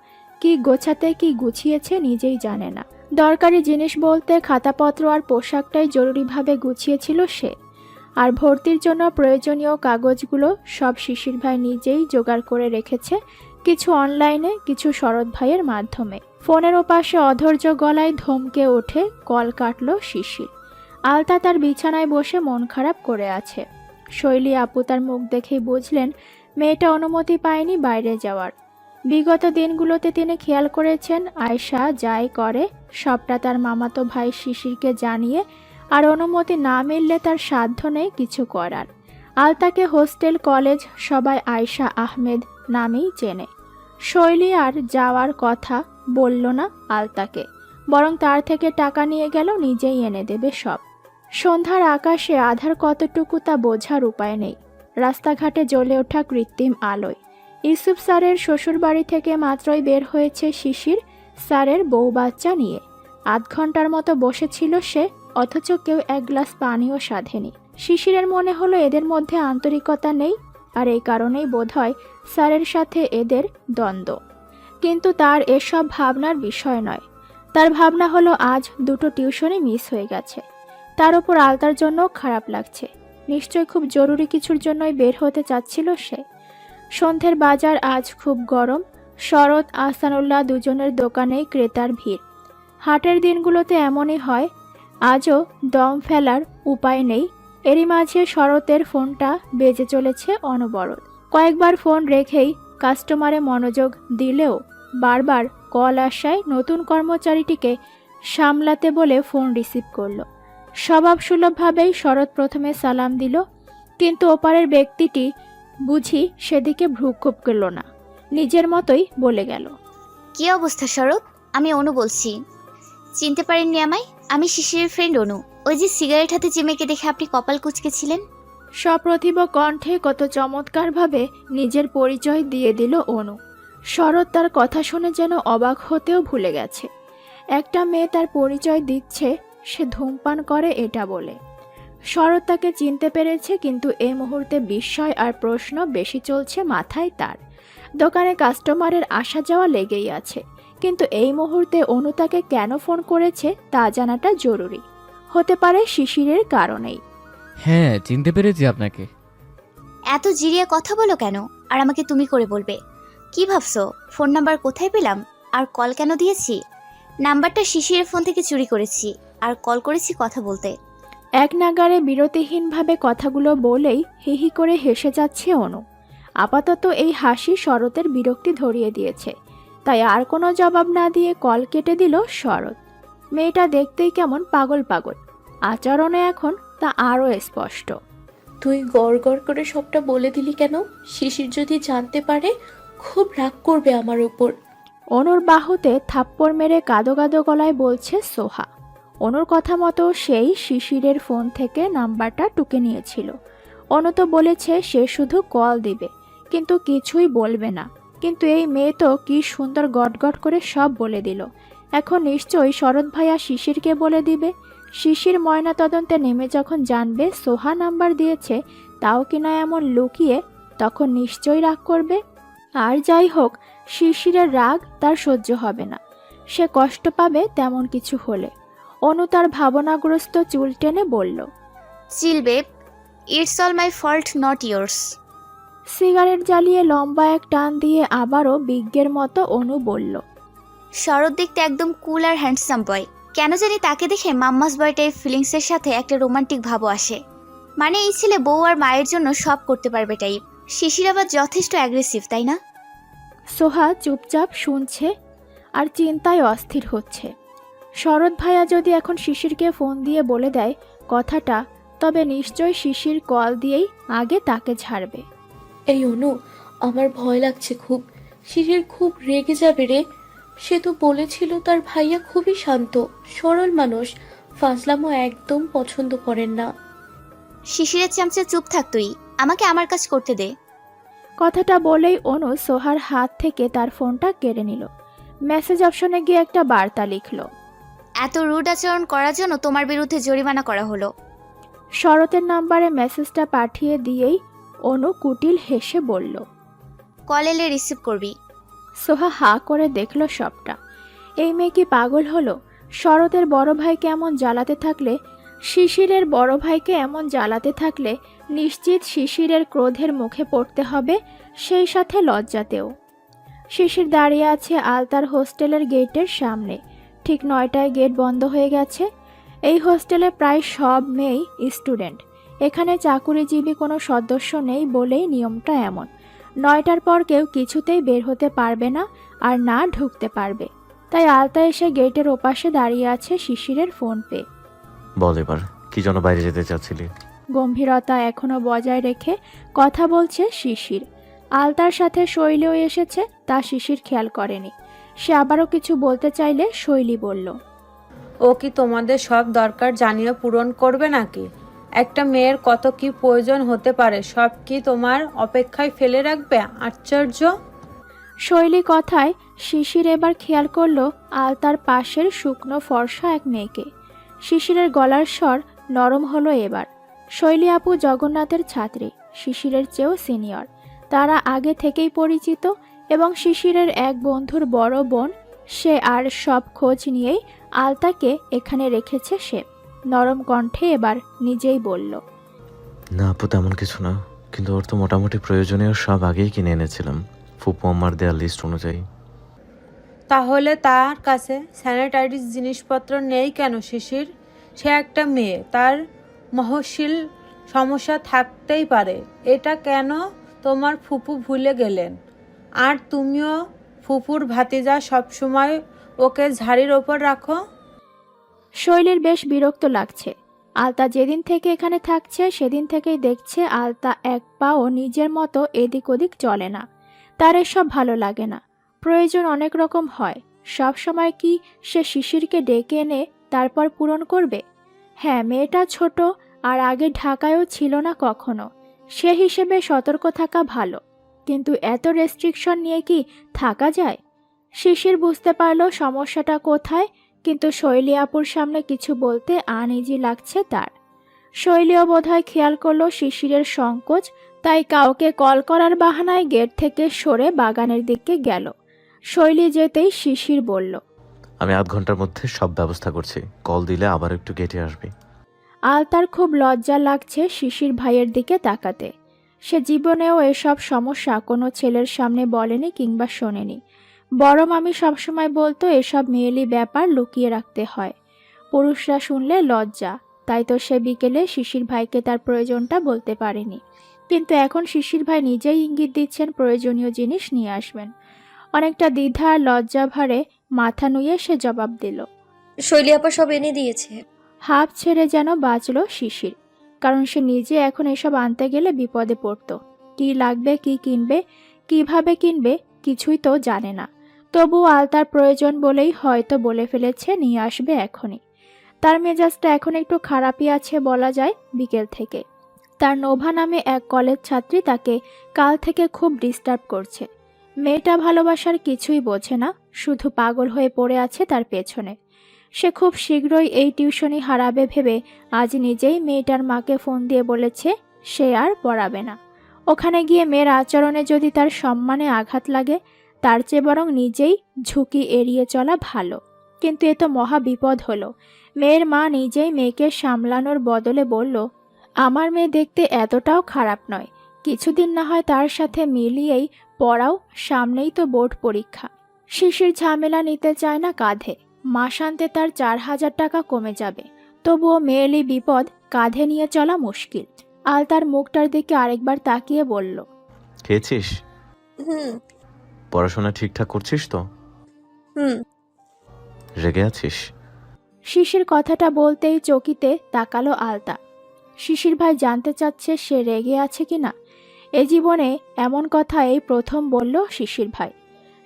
কি গোছাতে কি গুছিয়েছে নিজেই জানে না। দরকারি জিনিস বলতে খাতাপত্র আর পোশাকটাই জরুরিভাবে গুছিয়েছিল সে। আর ভর্তির জন্য প্রয়োজনীয় কাগজগুলো সব শিশির ভাই নিজেই জোগাড় করে রেখেছে, কিছু অনলাইনে, কিছু শরৎ ভাইয়ের মাধ্যমে। ফোনের ওপাশে অধৈর্য গলায় ধমকে ওঠে কল কাটল শিশির। আলতা তার বিছানায় বসে মন খারাপ করে আছে। শৈলী আপু তার মুখ দেখেই বুঝলেন মেয়েটা অনুমতি পায়নি বাইরে যাওয়ার। বিগত দিনগুলোতে তিনি খেয়াল করেছেন আয়শা যাই করে সবটা তার মামাতো ভাই শিশিরকে জানিয়ে, আর অনুমতি না মিললে তার সাধ্য নেই কিছু করার। আলতাকে হোস্টেল কলেজ সবাই আয়শা আহমেদ নামেই চেনে। শৈলী আর যাওয়ার কথা বলল না আলতাকে, বরং তার থেকে টাকা নিয়ে গেল নিজেই এনে দেবে সব। সন্ধ্যার আকাশে আধার কতটুকু তা বোঝার উপায় নেই। রাস্তাঘাটে জ্বলে ওঠা কৃত্রিম আলোয় ইউসুফ স্যারের শ্বশুরবাড়ি থেকে মাত্রই বের হয়েছে শিশির স্যারের বউ বাচ্চা নিয়ে। আধ ঘন্টার মতো বসেছিল সে, অথচ কেউ এক গ্লাস পানিও সাধেনি। শিশিরের মনে হলো এদের মধ্যে আন্তরিকতা নেই, আর এই কারণেই বোধহয় স্যারের সাথে এদের দ্বন্দ্ব। কিন্তু তার এসব ভাবনার বিষয় নয়। তার ভাবনা হলো আজ দুটো টিউশনই মিস হয়ে গেছে। তার ওপর আলতার জন্য খারাপ লাগছে। নিশ্চয় খুব জরুরি কিছুর জন্যই বের হতে চাচ্ছিল সে। সন্ধ্যের বাজার আজ খুব গরম। শরৎ আহসানুল্লাহ দুজনের দোকানেই ক্রেতার ভিড়। হাটের দিনগুলোতে এমনই হয়। আজও দম ফেলার উপায় নেই। এরই মাঝে শরতের ফোনটা বেজে চলেছে অনবরত। কয়েকবার ফোন রেখেই কাস্টমারে মনোযোগ দিলেও বারবার কল আসায় নতুন কর্মচারীটিকে সামলাতে বলে ফোন রিসিভ করলো। স্বভাবসুলভভাবেই শরৎ প্রথমে সালাম দিল, কিন্তু ওপারের ব্যক্তিটি বুঝি সেদিকে ভ্রুক্ষেপ করল না, নিজের মতোই বলে গেল, কি অবস্থা শরৎ? আমি অনু বলছি। চিনতে পারেননি আমায়? আমি শিশিরের ফ্রেন্ড অনু। ওই যে সিগারেট হাতে যে মেয়েকে দেখে আপনি কপাল কুঁচকেছিলেন। সপ্রতিভ কণ্ঠে কত চমৎকারভাবে নিজের পরিচয় দিয়ে দিল অনু। শরৎ তার কথা শুনে যেন অবাক হতেও ভুলে গেছে। একটা মেয়ে তার পরিচয় দিচ্ছে সে ধূমপান করে এটা বলে। শরৎ তাকে চিনতে পেরেছে, কিন্তু এই মুহূর্তে বিস্ময় আর প্রশ্ন বেশি চলছে মাথায় তার। দোকানে কাস্টমারের আসা যাওয়া লেগেই আছে, কিন্তু এই মুহূর্তে অনু তাকে কেন ফোন করেছে তা জানাটা জরুরি। হতে পারে শিশিরের কারণেই। হ্যাঁ, চিনতে পেরেছি আপনাকে। এত জিরিয়া কথা বলো কেন? আর আমাকে তুমি করে বলবে? কি ভাবছো? ফোন নাম্বার কোথায় পেলাম? আর কল কেন দিয়েছি? নাম্বারটা শিশিরের ফোন থেকে চুরি করেছি, আর কল করেছি কথা বলতে। এক নাগারে বিরতিহীনভাবে কথাগুলো বলেই হিহি করে হেসে যাচ্ছে অনু। আপাতত এই হাসি শরতের বিরক্তি ধরিয়ে দিয়েছে, তাই আর কোনো জবাব না দিয়ে কল কেটে দিল শরৎ। মেয়েটা দেখতেই কেমন পাগল পাগল, আচরণে এখন তা আরও স্পষ্ট। তুই গড় গড় করে সবটা বলে দিলি কেন? শিশির যদি জানতে পারে খুব রাগ করবে আমার উপর। অনুর বাহুতে থাপ্পড় মেরে কাঁদো কাঁদো গলায় বলছে সোহা। অনুর কথা মতো সেই শিশিরের ফোন থেকে নাম্বারটা টুকে নিয়েছিল। অনু তো বলেছে সে শুধু কল দিবে, কিন্তু কিছুই বলবে না। কিন্তু এই মেয়ে তো কি সুন্দর গটগট করে সব বলে দিল। এখন নিশ্চয়ই শরৎ ভাইয়া শিশিরকে বলে দিবে। শিশির ময়না তদন্তে নেমে যখন জানবে সোহা নাম্বার দিয়েছে, তাও কিনা এমন লুকিয়ে, তখন নিশ্চয়ই রাগ করবে। আর যাই হোক, শিশিরের রাগ তার সহ্য হবে না। সে কষ্ট পাবে তেমন কিছু হলে। অনু তার ভাবনাগ্রস্ত চুল টেনে বলল, chill babe, it's all my fault, not yours. Cigarette জ্বালিয়ে লম্বা এক টান দিয়ে আবারও বিজ্ঞের মতো অনু বলল, শরৎ দেখতে একদম কুল আর হ্যান্ডসাম বয়। কেন জানি তাকে দেখে মাম্মাস বয় টাইপ ফিলিংসের সাথে একটা রোমান্টিক ভাবও আসে। মানে এই ছেলে বউ আর মায়ের জন্য সব করতে পারবে টাইপ। শিশির আবার যথেষ্ট অ্যাগ্রেসিভ, তাই না? সোহা চুপচাপ শুনছে আর চিন্তায় অস্থির হচ্ছে। শরৎ ভাইয়া যদি এখন শিশিরকে ফোন দিয়ে বলে দেয় কথাটা, তবে নিশ্চয় শিশির কল দিয়েই আগে তাকে ঝাড়বে। এই অনু, আমার ভয় লাগছে খুব। শিশির খুব রেগে যাবে রে। সে তো বলেছিল তার ভাইয়া খুবই শান্ত সরল মানুষ, ফাজলামো একদম পছন্দ করেন না। শিশিরের চামচে চুপ থাক তুই, আমাকে আমার কাজ করতে দে। কথাটা বলেই অনু সোহার হাত থেকে তার ফোনটা কেড়ে নিল। মেসেজ অপশনে গিয়ে একটা বার্তা লিখল, এত রুড আচরণ করার জন্য তোমার বিরুদ্ধে জরিমানা করা হলো। শরতের নাম্বারে মেসেজটা পাঠিয়ে দিয়েই অনু কুটিল হেসে বলল, কল এলে রিসিভ করবি। সোহা হা করে দেখল সবটা। এই মেয়ে কি পাগল হলো? শরতের বড় ভাইকে এমন জ্বালাতে থাকলে, শিশিরের বড় ভাইকে এমন জ্বালাতে থাকলে নিশ্চিত শিশিরের ক্রোধের মুখে পড়তে হবে, সেই সাথে লজ্জাতেও। শিশির দাঁড়িয়ে আছে আলতার হোস্টেলের গেটের সামনে। ঠিক 9টায় গেট বন্ধ হয়ে গেছে। এই হোস্টেলে প্রায় সব মেয়েই স্টুডেন্ট। এখানে চাকুরিজীবী কোনো সদস্য নেই বলেই নিয়মটা এমন। 9টার পর কেউ কিছুতেই বের হতে পারবে না, আর না ঢুকতে পারবে। তাই আলতা এসে গেটের ওপাশে দাঁড়িয়ে আছে শিশিরের ফোন পেয়ে। বল এবার, কি জন্য বাইরে যেতে চাচ্ছিলি? গম্ভীরতা এখনো বজায় রেখে কথা বলছে শিশির। আলতার সাথে শৈলীও এসেছে, তা শিশির খেয়াল করেনি। সে আবারও কিছু বলতে চাইলে শৈলী বলল, ও কি তোমাদের সব দরকার জানিয়ে পূরণ করবে নাকি? একটা মেয়ের কত কি প্রয়োজন হতে পারে, সব কি তোমার অপেক্ষায় ফেলে রাখবে? আশ্চর্য। শৈলী কথায় শিশির এবার খেয়াল করলো আলতার পাশের শুকনো ফর্সা এক মেয়েকে। শিশিরের গলার স্বর নরম হলো এবার। শৈলী আপু জগন্নাথের ছাত্রী, শিশিরের চেয়েও সিনিয়র। তারা আগে থেকেই পরিচিত এবং শিশিরের এক বন্ধুর বড় বোন সে, আর সব খোঁজ নিয়েই আলতাকে এখানে রেখেছে সে। নরম কণ্ঠে এবার নিজেই বলল, না আপু, তেমন কিছু না, কিন্তু ওর তো মোটামুটি প্রয়োজনীয় সব আগেই কিনে এনেছিলাম, ফুপু আমার দেওয়ার লিস্ট অনুযায়ী। তাহলে তার কাছে স্যানিটারি জিনিসপত্র নেই কেন শিশির? সে একটা মেয়ে, তার মহশীল সমস্যা থাকতেই পারে। এটা কেন তোমার ফুপু ভুলে গেলেন? আর তুমিও ফুপুর ভাতিজা, সবসময় ওকে ঝাড়ির ওপর রাখো। শৈলীর বেশ বিরক্ত লাগছে। আলতা যেদিন থেকে এখানে থাকছে সেদিন থেকেই দেখছে আলতা এক পাও নিজের মতো এদিক ওদিক চলে না। তার এসব ভালো লাগে না। প্রয়োজন অনেক রকম হয়, সব সময় কি সে শিশিরকে ডেকে এনে তারপর পূরণ করবে? হ্যাঁ, মেয়েটা ছোট আর আগে ঢাকায়ও ছিল না কখনো, সে হিসেবে সতর্ক থাকা ভালো। কিন্তু এত রেস্ট্রিকশন নিয়ে কি থাকা যায়? শিশির বুঝতে পারলো সমস্যাটা কোথায়, কিন্তু শৈলী আপুর সামনে কিছু বলতে আনইজি লাগছে তার। শৈলীও বোধহয় খেয়াল করলো শিশিরের সংকোচ, তাই কাউকে কল করার বাহানায় গেট থেকে সরে বাগানের দিকে গেল। শৈলী যেতেই শিশির বলল, আমি আধ ঘন্টার মধ্যে সব ব্যবস্থা করছি, কল দিলে আবার একটু গেটে আসবি। আলতার খুব লজ্জা লাগছে শিশির ভাইয়ের দিকে তাকাতে। সে জীবনেও এসব সমস্যা কোনো ছেলের সামনে বলেনি কিংবা শোনেনি। বড় মামি সবসময় বলতো এসব মেয়েলি ব্যাপার লুকিয়ে রাখতে হয়, পুরুষরা শুনলে লজ্জা। তাই তো সে বিকেলে শিশির ভাইকে তার প্রয়োজনটা বলতে পারেনি। কিন্তু এখন শিশির ভাই নিজেই ইঙ্গিত দিচ্ছেন প্রয়োজনীয় জিনিস নিয়ে আসবেন। অনেকটা দ্বিধা আর লজ্জা ভারে মাথা নুয়ে সে জবাব দিল। শৈলী আপা সব এনে দিয়েছে। হাঁপ ছেড়ে যেন বাঁচল শিশির, কারণ সে নিজে এখন এসব আনতে গেলে বিপদে পড়ত। কি লাগবে, কি কিনবে, কিভাবে কিনবে কিছুই তো জানে না। তবু আলতার প্রয়োজন বলেই হয়তো বলে ফেলেছে নিয়ে আসবে এখনই। তার মেজাজটা এখন একটু খারাপই আছে বলা যায় বিকেল থেকে। তার নোভা নামে এক কলেজ ছাত্রী তাকে কাল থেকে খুব ডিস্টার্ব করছে। মেয়েটা ভালোবাসার কিছুই বোঝে না, শুধু পাগল হয়ে পড়ে আছে তার পেছনে। সে খুব শীঘ্রই এই টিউশনি হারাবে ভেবে আজ নিজেই মেয়েটার মাকে ফোন দিয়ে বলেছে সে আর পড়াবে না। ওখানে গিয়ে মেয়ের আচরণে যদি তার সম্মানে আঘাত লাগে, তার চেয়ে বরং নিজেই ঝুঁকি এড়িয়ে চলা ভালো। কিন্তু এ তো মহা বিপদ হলো। মেয়ের মা নিজেই মেয়েকে সামলানোর বদলে বলল, আমার মেয়ে দেখতে এতটাও খারাপ নয়, কিছুদিন না হয় তার সাথে মিলিয়েই পড়াও, সামনেই তো বোর্ড পরীক্ষা। শিশির ঝামেলা নিতে চায় না কাঁধে। মাসান্তে তার 4000 টাকা কমে যাবে, তবুও মেয়েলি বিপদ কাঁধে নিয়ে চলা মুশকিল। আলতার মুখটার দিকে আরেকবার তাকিয়ে বলল, খেয়েছিস? হুম পড়াশোনা ঠিকঠাক করছিস তো? হুম রেগে আছিস? শিশির কথাটা বলতেই চকিতে তাকালো আলতা। শিশির ভাই জানতে চাচ্ছে সে রেগে আছে কিনা। এ জীবনে এমন কথা এই প্রথম বলল শিশির ভাই।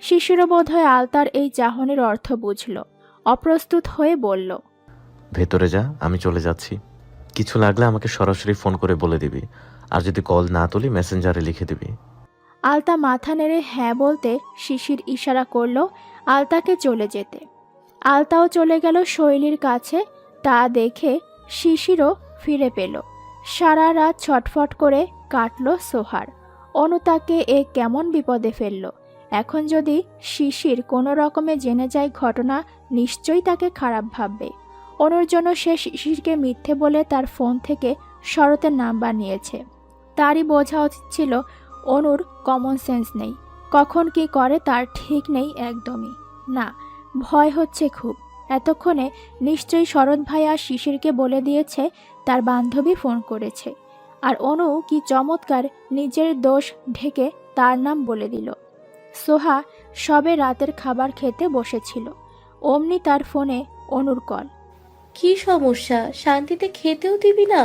শিশিরও বোধহয় আলতার এই চাহনির অর্থ বুঝল। অপ্রস্তুত হয়ে বলল, ভেতরে যা, আমি চলে যাচ্ছি। কিছু লাগলে আমাকে সরাসরি ফোন করে বলে দিবি, আর যদি কল না তুলি মেসেঞ্জারে লিখে দিবি। আলতা মাথা নেড়ে হ্যাঁ বলতে শিশির ইশারা করল আলতাকে চলে যেতে। আলতাও চলে গেল শৈলীর কাছে। তা দেখে শিশিরও ফিরে পেল। সারা রাত ছটফট করে কাটল সোহার। অনু তাকে এ কেমন বিপদে ফেলল। এখন যদি শিশির কোনো রকমে জেনে যায় ঘটনা, নিশ্চয়ই তাকে খারাপ ভাববে। অনুর জন্য সে শিশিরকে মিথ্যে বলে তার ফোন থেকে শরতের নাম্বার নিয়েছে। তারই বোঝা উচিত ছিল অনুর কমন সেন্স নেই। কখন কি করে তার ঠিক নেই একদমই। না, ভয় হচ্ছে খুব। এতক্ষণে নিশ্চয়ই শরৎ ভাইয়া শিশিরকে বলে দিয়েছে তার বান্ধবী ফোন করেছে, আর অনু কি চমৎকার নিজের দোষ ঢেকে তার নাম বলে দিল। সোহা সবে রাতের খাবার খেতে বসেছিল, অমনি তার ফোনে অনুর কল। কি সমস্যা, শান্তিতে খেতেও দিবি না?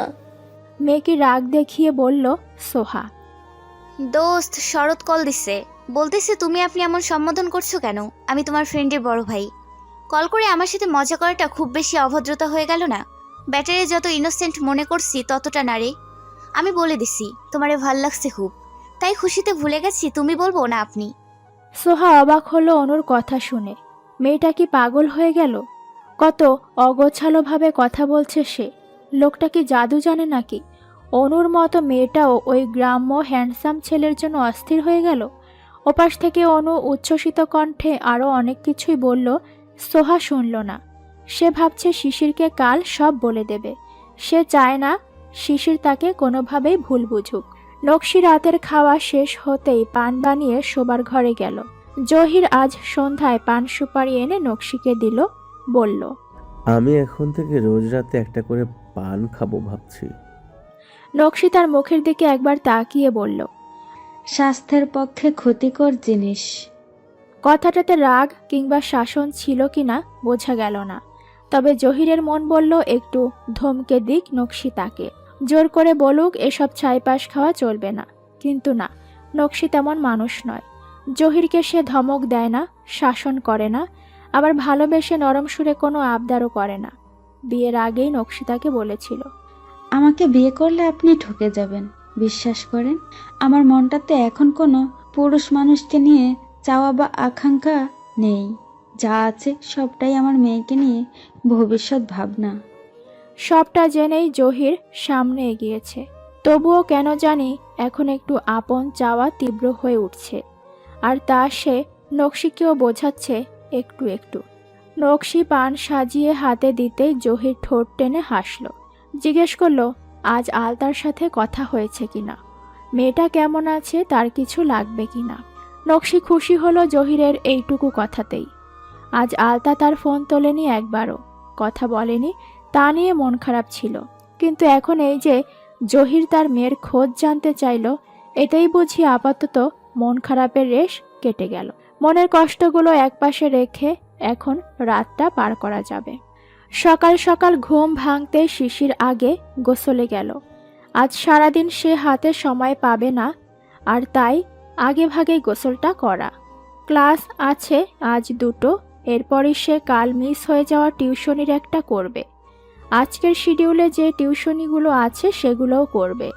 মেয়েকে রাগ দেখিয়ে বলল সোহা। দোস্ত, শরৎ কল দিছে, বলতেছে তুমি আপনি এমন সম্বোধন করছো কেন? আমি তোমার ফ্রেন্ডের বড় ভাই। কল করে আমার সাথে মজা করাটা খুব বেশি অভদ্রতা হয়ে গেল না? ব্যাটারে যত ইনোসেন্ট মনে করছি ততটা না রে। আমি বলে দিছি তোমারে ভাল লাগছে খুব, তাই খুশিতে ভুলে গেছি তুমি বলবো না আপনি। সোহা অবাক হলো অনুর কথা শুনে। মেয়েটা কি পাগল হয়ে গেল? কত অগোছালোভাবে কথা বলছে সে। লোকটা কি জাদু জানে নাকি? অনুর মতো মেয়েটাও ওই গ্রাম্য হ্যান্ডসাম ছেলের জন্য অস্থির হয়ে গেল। ওপাশ থেকে অনু উচ্ছ্বসিত কণ্ঠে আরও অনেক কিছুই বলল, সোহা শুনল না। সে ভাবছে শিশিরকে কাল সব বলে দেবে। সে চায় না শিশির তাকে কোনোভাবেই ভুল বুঝুক। নকশি রাতের খাওয়া শেষ হতেই পান বানিয়ে শোবার ঘরে গেল। জহির আজ সন্ধ্যায় পান সুপারি এনে নকশিকে দিল, বলল, আমি এখন থেকে রোজ রাতে একটা করে পান খাবো ভাবছি। নকশি তার মুখের দিকে একবার তাকিয়ে বলল, স্বাস্থ্যের পক্ষে ক্ষতিকর জিনিস। কথাটাতে রাগ কিংবা শাসন ছিল কিনা বোঝা গেল না। তবে জহিরের মন বলল একটু ধমকে দিক নকশি তাকে, জোর করে বলুক এসব ছাইপাশ খাওয়া চলবে না। কিন্তু না, নকশি তেমন মানুষ নয়। জহিরকে সে ধমক দেয় না, শাসন করে না, আবার ভালোবেসে নরম সুরে কোনো আবদারও করে না। বিয়ের আগেই নকশি তাকে বলেছিল, আমাকে বিয়ে করলে আপনি ঠকে যাবেন। বিশ্বাস করেন, আমার মনটাতে এখন কোনো পুরুষ মানুষকে নিয়ে চাওয়া বা আকাঙ্ক্ষা নেই। যা আছে সবটাই আমার মেয়েকে নিয়ে ভবিষ্যৎ ভাবনা। সবটা জেনেই জহির সামনে এগিয়েছে। তবুও কেন জানি এখন একটু আপন চাওয়া তীব্র হয়ে উঠছে, আর তা সে নকশিকেও বোঝাচ্ছে একটু একটু। নকশি পান সাজিয়ে হাতে দিতেই জহির ঠোঁট টেনে হাসল। জিজ্ঞেস করলো আজ আলতার সাথে কথা হয়েছে কিনা, মেয়েটা কেমন আছে, তার কিছু লাগবে কিনা। নকশি খুশি হলো জহিরের এইটুকু কথাতেই। আজ আলতা তার ফোন তোলেনি, একবারও কথা বলেনি, তা নিয়ে মন খারাপ ছিল। কিন্তু এখন এই যে জহির তার মেয়ের খোঁজ জানতে চাইল, এটাই বুঝি আপাতত মন খারাপের রেশ কেটে গেল। মনের কষ্টগুলো একপাশে রেখে এখন রাতটা পার করা যাবে। সকাল সকাল ঘুম ভাঙতে শিশির আগে গোসলে গেল। আজ সারাদিন সে হাতে সময় পাবে না, আর তাই আগে ভাগেই গোসলটা করা। ক্লাস আছে আজ দুটো, এরপরই সে কাল মিস হয়ে যাওয়া টিউশনির একটা করবে। আজকের শিডিউলে যে টিউশনিগুলো আছে সেগুলোও করবে।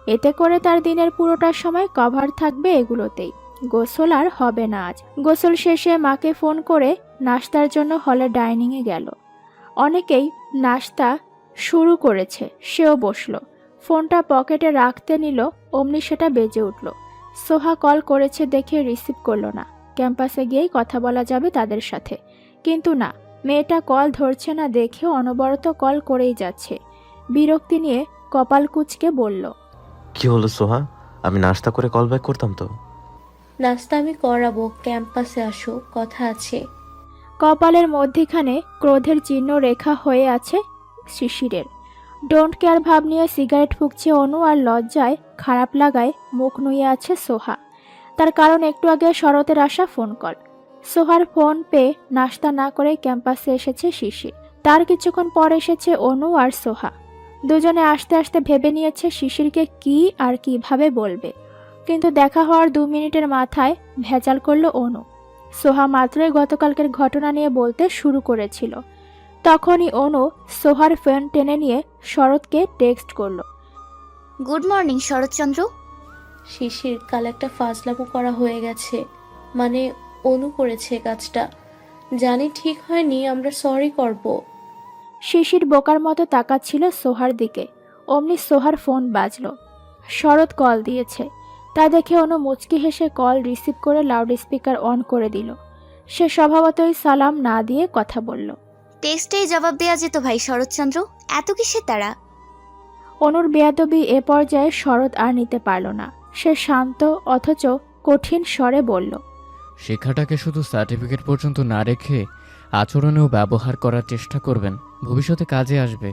এতে করে তার দিনের পুরোটা সময় কভার থাকবে এগুলোতেই। গোসল আর হবে না আজ। গোসল শেষে মাকে ফোন করে নাস্তার জন্য হলে ডাইনিংয়ে গেল। অনেকেই নাস্তা শুরু করেছে, সেও বসলো। ফোনটা পকেটে রাখতে নিল, অমনি সেটা বেজে উঠল। সোহা কল করেছে দেখে রিসিভ করলো না। ক্যাম্পাসে গিয়েই কথা বলা যাবে তাদের সাথে, কিন্তু না, মেয়েটা কল ধরছে না দেখে অনবরত কল করেই যাচ্ছে। বিরক্তি নিয়ে কপাল কুঁচকে বলল, কি হলো সোহা? আমি নাস্তা করে কল ব্যাক করতাম তো। নাস্তা আমি করাবো, ক্যাম্পাসে আসো, কথা আছে। কপালের মধ্যিখানে ক্রোধের চিহ্ন রেখা হয়ে আছে শিশিরের। ডোন্ট কেয়ার ভাব নিয়ে সিগারেট ফুঁকছে অনু, আর লজ্জায় খারাপ লাগায় মুখ নুয়ে আছে সোহা। তার কারণ একটু আগে শরতের আসা ফোন কল। সোহার ফোন পেয়ে নাস্তা না করে ক্যাম্পাসে এসেছে শিশির। তার কিছুক্ষণ পর এসেছে অনু আর সোহা। দুজনে আস্তে আস্তে ভেবে নিয়েছে শিশিরকে কি আর কিভাবে বলবে, কিন্তু দেখা হওয়ার 2 মিনিটের মাথায় ভেজাল করল অনু। সোহা মাত্রই গতকালকের ঘটনা নিয়ে বলতে শুরু করেছিল, তখনই অনু সোহার ফোন টেনে নিয়ে শরৎকে টেক্সট করলো, গুড মর্নিং শরৎচন্দ্র। শিশির, কাল একটা ফাজলামো করা হয়ে গেছে, মানে অনু করেছে কাজটা। জানি ঠিক হয়নি, আমরা সরি করব। শিশির বোকার মতো তাকাচ্ছিল সোহার দিকে। অমনি সোহার ফোন বাজলো। শরৎ কল দিয়েছে। তা দেখে অনু মুচকি হেসে কল রিসিভ করে লাউড স্পিকার অন করে দিল। সে স্বভাবতই সালাম না দিয়ে কথা বলল, টেক্সটেই জবাব দেওয়া যেত ভাই শরৎচন্দ্র, এত কিসের তাড়া? অনুর বেয়াদবি এ পর্যায়ে শরৎ আর নিতে পারল না। সে শান্ত অথচ কঠিন স্বরে বলল, শিক্ষাটাকে শুধু সার্টিফিকেট পর্যন্ত না রেখে আচরণেও ব্যবহার করার চেষ্টা করবেন, ভবিষ্যতে কাজে আসবে।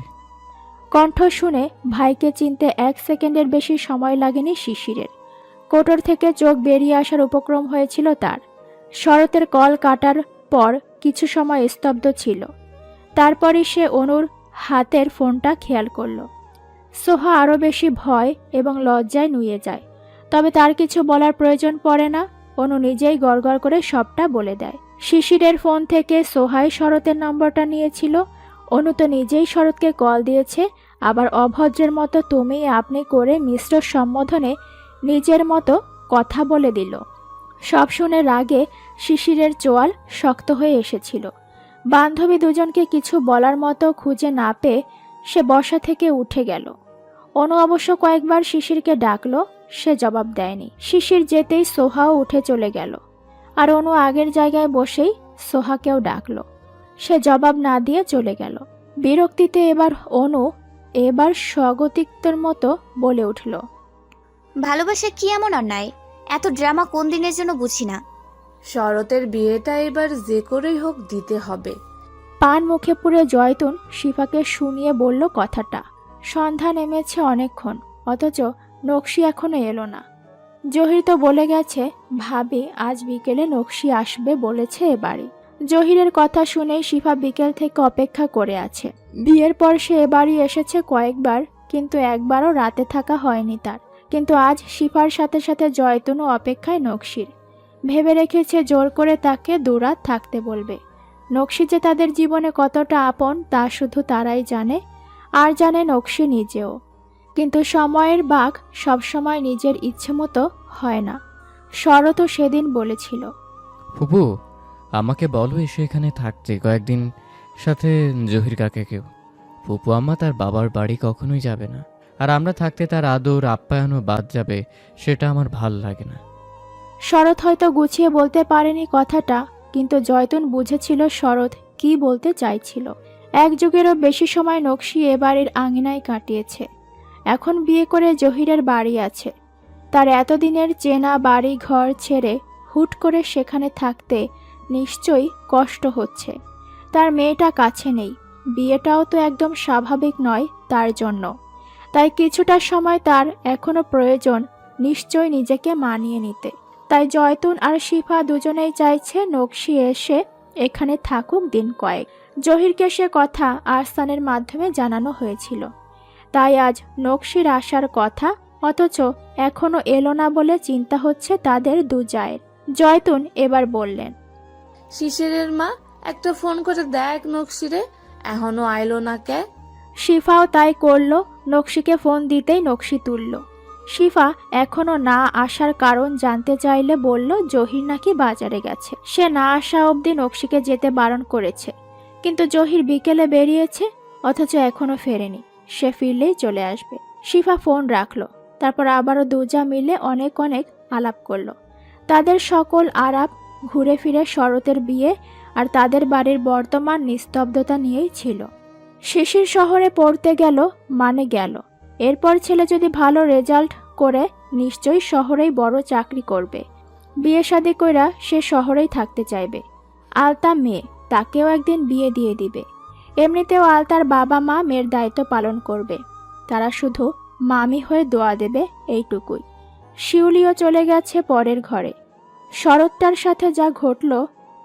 কণ্ঠ শুনে ভাইকে চিনতে 1 সেকেন্ডের বেশি সময় লাগেনি শিশিরের। কোটর থেকে চোখ বেরিয়ে আসার উপক্রম হয়েছিল তার। শরতের কল কাটার পর কিছু সময় স্তব্ধ ছিল। তারপরই সে অনুর হাতের ফোনটা খেয়াল করল। সোহা আরও বেশি ভয় এবং লজ্জায় নুয়ে যায়, তবে তার কিছু বলার প্রয়োজন পড়ে না। অনু নিজেই গড়গড় করে সবটা বলে দেয়। শিশিরের ফোন থেকে সোহাই শরতের নম্বরটা নিয়েছিল। অনু তো নিজেই শরৎকে কল দিয়েছে, আবার অভদ্রের মতো তুমি আপনি করে মিশ্র সম্বোধনে নিজের মতো কথা বলে দিল। সব শুনে রাগে শিশিরের চোয়াল শক্ত হয়ে এসেছিল। বান্ধবী দুজনকে কিছু বলার মতো খুঁজে না পেয়ে সে বসা থেকে উঠে গেল। অনু অবশ্য কয়েকবার শিশিরকে ডাকলো, সে জবাব দেয়নি। শিশির যেতেই সোহাও উঠে চলে গেল, আর অনু আগের জায়গায় বসেই সোহাকেও ডাকলো। সে জবাব না দিয়ে চলে গেল। বিরক্তিতে অনু এবার স্বগতিকদের মতো বলে উঠল, ভালোবাসা কি এমন অন্যায়? এত ড্রামা কোন দিনের জন্য বুঝি না। শরতের বিয়েটা এবার যে করেই হোক দিতে হবে। পান মুখে পুরে জয়তুন শিফাকে শুনিয়ে বলল কথাটা। সন্ধ্যা নেমেছে অনেকক্ষণ, অথচ নকশি এখনো এলো না। জহির তো বলে গেছে ভাবি আজ বিকেলে নকশি আসবে বলেছে এবারে। জহিরের কথা শুনেই শিফা বিকেল থেকে অপেক্ষা করে আছে। বিয়ের পর সে এবারই এসেছে কয়েকবার, কিন্তু একবারও রাতে থাকা হয়নি তার। কিন্তু আজ শিফার সাথে সাথে জয়তুনও অপেক্ষায় নকশির। ভেবে রেখেছে জোর করে তাকে দুরাত থাকতে বলবে। নকশি যে তাদের জীবনে কতটা আপন তা শুধু তারাই জানে, আর জানে নকশি নিজেও। কিন্তু সময়ের বাঘ সবসময় নিজের ইচ্ছে মতো হয় না। শরৎও সেদিন বলেছিল, ফুপু, আমাকে বলো এসে এখানে থাকতে কয়েকদিন, সাথে জহির কাকাকেও। ফুপু আম্মা তার বাবার বাড়ি কখনোই যাবে না, আর আমরা থাকতে তার আদর আপ্যায়নও বাদ যাবে, সেটা আমার ভাল লাগে না। শরৎ হয়তো গুছিয়ে বলতে পারেনি কথাটা, কিন্তু জয়তুন বুঝেছিল শরৎ কি বলতে চাইছিল। এক যুগেরও বেশি সময় নকশি এ বাড়ির আঙিনায় কাটিয়েছে। এখন বিয়ে করে জহিরের বাড়ি আছে। তার এতদিনের চেনা বাড়ি ঘর ছেড়ে হুট করে সেখানে থাকতে নিশ্চয়ই কষ্ট হচ্ছে। তার মেয়েটা কাছে নেই, বিয়েটাও তো একদম স্বাভাবিক নয় তার জন্য। তাই কিছুটা সময় তার এখনো প্রয়োজন নিশ্চয় নিজেকে মানিয়ে নিতে। তাই জয়তুন আর শিফা দুজনেই চাইছে নকশি এসে এখানে থাকুক দিন কয়েক। জহিরকে সে কথা আহসানের মাধ্যমে জানানো হয়েছিল। তাই আজ নকশির আসার কথা, অথচ এখনো এলো না বলে চিন্তা হচ্ছে তাদের দু জায়ের। জয়তুন এবার বললেন, শিশিরের মা, একটা ফোন করে দেখ নকশিরে, এখনো আইলো না কে? শিফাও তাই করল। নকশিকে ফোন দিতেই নকশি তুলল। শিফা এখনো না আসার কারণ জানতে চাইলে বলল জহির নাকি বাজারে গেছে। সে না আসা অবধি নকশিকে যেতে বারণ করেছে, কিন্তু জহির বিকেলে বেরিয়েছে, অথচ এখনো ফেরেনি। সে ফিরলেই চলে আসবে। শিফা ফোন রাখলো, তারপর আবারও দুজা মিলে অনেক আলাপ করলো। তাদের সকল আলাপ ঘুরে ফিরে শরতের বিয়ে আর তাদের বাড়ির বর্তমান নিস্তব্ধতা নিয়েই ছিল। শিশির শহরে পড়তে গেল মানে গেল। এরপর ছেলে যদি ভালো রেজাল্ট করে নিশ্চয়ই শহরেই বড় চাকরি করবে। বিয়ে শাদী কইরা সে শহরেই থাকতে চাইবে। আলতা মেয়ে, তাকেও একদিন বিয়ে দিয়ে দিবে। এমনিতেও আলতার বাবা মা মেয়ের দায়িত্ব পালন করবে, তারা শুধু মামি হয়ে দোয়া দেবে, এইটুকুই। শিউলিও চলে গেছে পরের ঘরে। শরৎটার সাথে যা ঘটল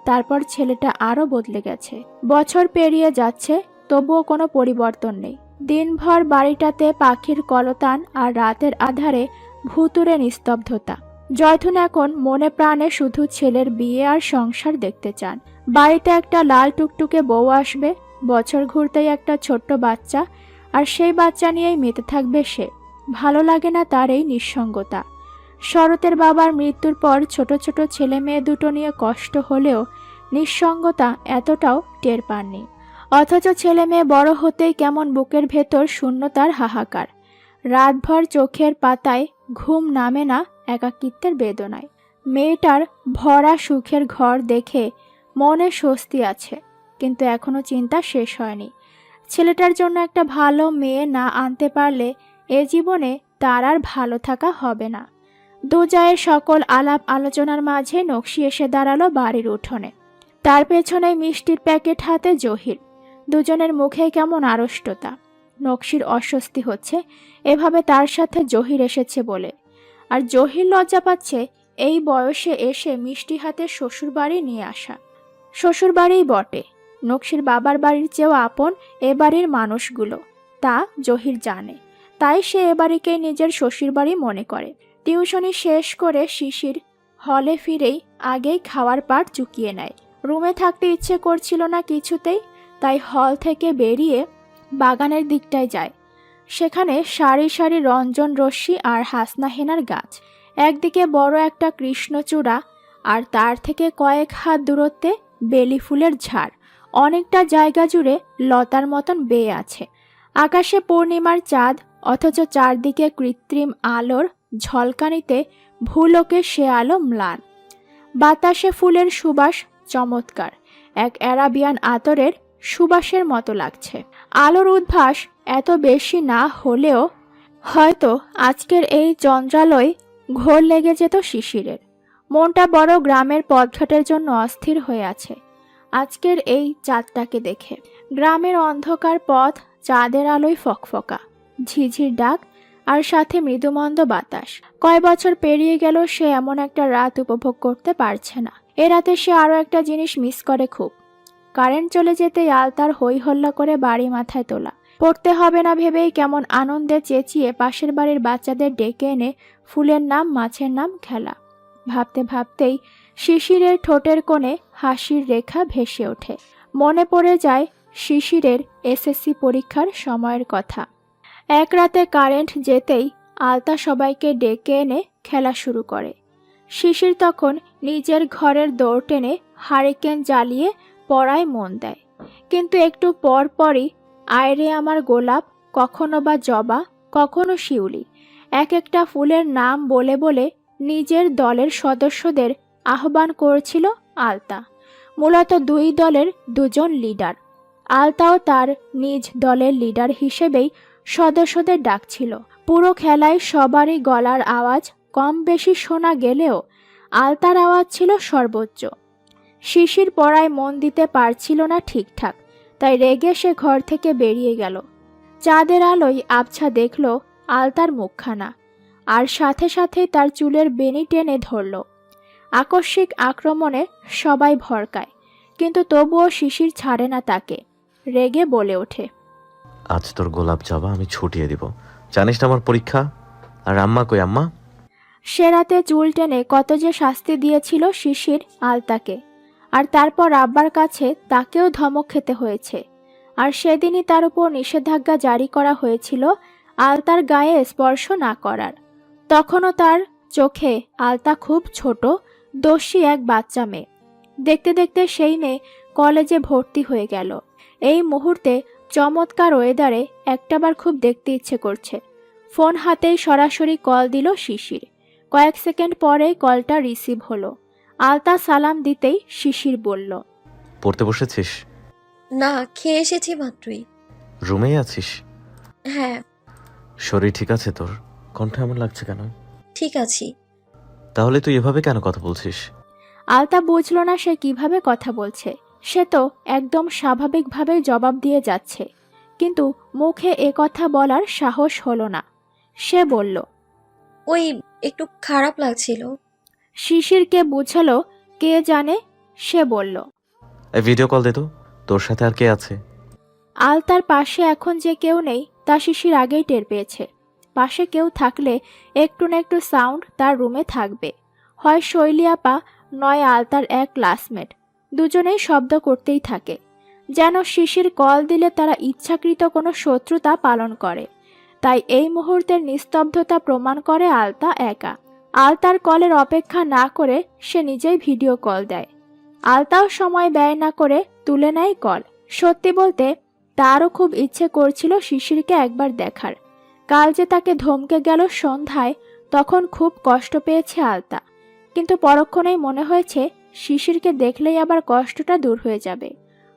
তারপর ছেলেটা আরও বদলে গেছে। বছর পেরিয়ে যাচ্ছে, তবুও কোনো পরিবর্তন নেই। দিনভর বাড়িটাতে পাখির কলতান আর রাতের আধারে ভুতুরে নিস্তব্ধতা। জয়তুন এখন মনে প্রাণে শুধু ছেলের বিয়ে আর সংসার দেখতে চান। বাড়িতে একটা লাল টুকটুকে বউ আসবে, বছর ঘুরতেই একটা ছোট্ট বাচ্চা, আর সেই বাচ্চা নিয়েই মেতে থাকবে সে। ভালো লাগে না তার এই নিঃসঙ্গতা। শরতের বাবার মৃত্যুর পর ছোট ছোট ছেলে মেয়ে দুটো নিয়ে কষ্ট হলেও নিঃসঙ্গতা এতটাও টের পাননি। অথচ ছেলে মেয়ে বড় হতেই কেমন বুকের ভেতর শূন্যতার হাহাকার। রাতভর চোখের পাতায় ঘুম নামে না একাকিত্বের বেদনায়। মেয়েটার ভরা সুখের ঘর দেখে মনে স্বস্তি আছে, কিন্তু এখনো চিন্তা শেষ হয়নি। ছেলেটার জন্য একটা ভালো মেয়ে না আনতে পারলে এ জীবনে তার আর ভালো থাকা হবে না। দুজায়ের সকল আলাপ আলোচনার মাঝে নকশি এসে দাঁড়ালো বাড়ির উঠোনে। তার পেছনে মিষ্টির প্যাকেট হাতে জহির। দুজনের মুখে কেমন আড়ষ্টতা। নকশির অস্বস্তি হচ্ছে এভাবে তার সাথে জহির এসেছে বলে, আর জহির লজ্জা পাচ্ছে এই বয়সে এসে মিষ্টি হাতে শ্বশুরবাড়ি নিয়ে আসা। শ্বশুরবাড়িই বটে, নকশির বাবার বাড়ির চেয়েও আপন এ বাড়ির মানুষগুলো, তা জহির জানে। তাই সে এ বাড়িকেই নিজের শ্বশুরবাড়ি মনে করে। টিউশনি শেষ করে শিশির হলে ফিরেই আগেই খাওয়ার পাট চুকিয়ে নেয়। রুমে থাকতে ইচ্ছে করছিল না কিছুতেই, তাই হল থেকে বেরিয়ে বাগানের দিকটায় যায়। সেখানে সারি সারি রঞ্জন রশ্মি আর হাসনা হেনার গাছ, একদিকে বড় একটা কৃষ্ণচূড়া, আর তার থেকে কয়েক হাত দূরত্বে বেলি ফুলের ঝাড় অনেকটা জায়গা জুড়ে লতার মতন বেয়ে আছে। আকাশে পূর্ণিমার চাঁদ, অথচ চারদিকে কৃত্রিম আলোর ঝলকানিতে ভূলোকে সে আলো ম্লান। বাতাসে ফুলের সুবাস চমৎকার, এক অ্যারাবিয়ান আতরের সুবাসের মতো লাগছে। আলোর উদ্ভাস এত বেশি না হলেও হয়তো আজকের এই চন্দ্রালয় ঘোর লেগে যেত শিশিরের। মনটা বড় গ্রামের পথঘাটের জন্য অস্থির হয়ে আছে আজকের এই চাঁদটাকে দেখে। গ্রামের অন্ধকার পথ চাঁদের আলোয় ফকফকা, ঝিঝির ডাক আর সাথে মৃদুমন্দ বাতাস। কয় বছর পেরিয়ে গেল সে এমন একটা রাত উপভোগ করতে পারছে না। এ রাতে সে আরও একটা জিনিস মিস করে খুব। কারেন্ট চলে যেতেই আলতার হই হল্লা করে বাড়ি মাথায় তোলা। পড়তে হবে না ভেবেই কেমন আনন্দে চেঁচিয়ে পাশের বাড়ির বাচ্চাদের ডেকে এনে ফুলের নাম মাছের নাম খেলা। ভাবতে ভাবতেই শিশিরের ঠোঁটের কোণে হাসির রেখা ভেসে ওঠে। মনে পড়ে যায় শিশিরের এসএসসি পরীক্ষার সময়ের কথা। এক রাতে কারেন্ট যেতেই আলতা সবাইকে ডেকে এনে খেলা শুরু করে। শিশির তখন নিজের ঘরের দৌড় টেনে হারিকেন জ্বালিয়ে পড়ায় মন দেয়। কিন্তু একটু পর পরই আয়রে আমার গোলাপ, কখনো বা জবা, কখনো শিউলি, এক একটা ফুলের নাম বলে বলে নিজের দলের সদস্যদের আহ্বান করেছিল আলতা। মূলত দুই দলের দুজন লিডার। আলতাও তার নিজ দলের লিডার হিসেবেই সদস্যদের ডাকছিল। পুরো খেলায় সবারই গলার আওয়াজ কম বেশি শোনা গেলেও আলতার আওয়াজ ছিল সর্বোচ্চ। শিশির পড়ায় মন দিতে পারছিল না ঠিকঠাক, তাই রেগে সে ঘর থেকে বেরিয়ে গেল। চাঁদের আলোয় আবছা দেখল আলতার মুখখানা, আর সাথে সাথেই তার চুলের বেনি টেনে ধরল। আকস্মিক আক্রমণে সবাই ভরকায়, কিন্তু তবুও শিশির ছাড়ে না তাকে। রেগে বলে ওঠে, আজ তোর গোলাপ জবা আমি ছুটিয়ে দিব। জানিস না আমার পরীক্ষা? আর আম্মা কই আম্মা? সে রাতে চুল টেনে কত যে শাস্তি দিয়েছিল শিশির আলতাকে, আর তারপর আব্বার কাছে তাকেও ধমক খেতে হয়েছে। আর সেদিনই তার উপর নিষেধাজ্ঞা জারি করা হয়েছিল আলতার গায়ে স্পর্শ না করার। তখনও তার চোখে আলতা খুব ছোট, দোষী এক বাচ্চা মেয়ে। দেখতে দেখতে সেই মেয়ে কলেজে ভর্তি হয়ে গেল। এই মুহূর্তে চমৎকার ওয়েদারে একটাবার খুব দেখতে ইচ্ছে করছে। ফোন হাতেই সরাসরি কল দিল শিশির। কয়েক সেকেন্ড পরেই কলটা রিসিভ হলো। আলতা সালাম দিতেই শিশির বলল, পড়তে বসেছিস? না, খেয়ে এসেছি মাত্রই। রুমেই আছিস? হ্যাঁ, শরীর ঠিক আছে তোর? কণ্ঠ এমন লাগছে কেন? ঠিক আছি। তাহলে তুই এভাবে কেন কথা বলছিস? আলতা বুঝল না সে কিভাবে কথা বলছে। সে তো একদম স্বাভাবিকভাবেই জবাব দিয়ে যাচ্ছে, কিন্তু মুখে এ কথা বলার সাহস হলো না। সে বলল, ওই একটু খারাপ লাগছিল। শিশিরকে বুঝালো কে জানে। সে বলল, এই ভিডিও কল দে তো, তোর সাথে আর কে আছে? আলতার পাশে এখন যে কেউ নেই তা শিশির আগেই টের পেয়েছে। পাশে কেউ থাকলে একটু না একটু সাউন্ড তার রুমে থাকবে। হয় শৈলী আপা, নয় আলতার এক ক্লাসমেট। দুজনেই শব্দ করতেই থাকে, যেন শিশির কল দিলে তারা ইচ্ছাকৃত কোনো শত্রুতা পালন করে। তাই এই মুহূর্তের নিস্তব্ধতা প্রমাণ করে আলতা একা। আলতার কলের অপেক্ষা না করে সে নিজেই ভিডিও কল দেয়। আলতাও সময় ব্যয় না করে তুলে নেয় কল। সত্যি বলতে তারও খুব ইচ্ছে করছিল শিশিরকে একবার দেখার। কাল যে তাকে ধমকে গেল সন্ধ্যায়, তখন খুব কষ্ট পেয়েছে আলতা। কিন্তু পরক্ষণেই মনে হয়েছে শিশিরকে দেখলেই আবার কষ্টটা দূর হয়ে যাবে।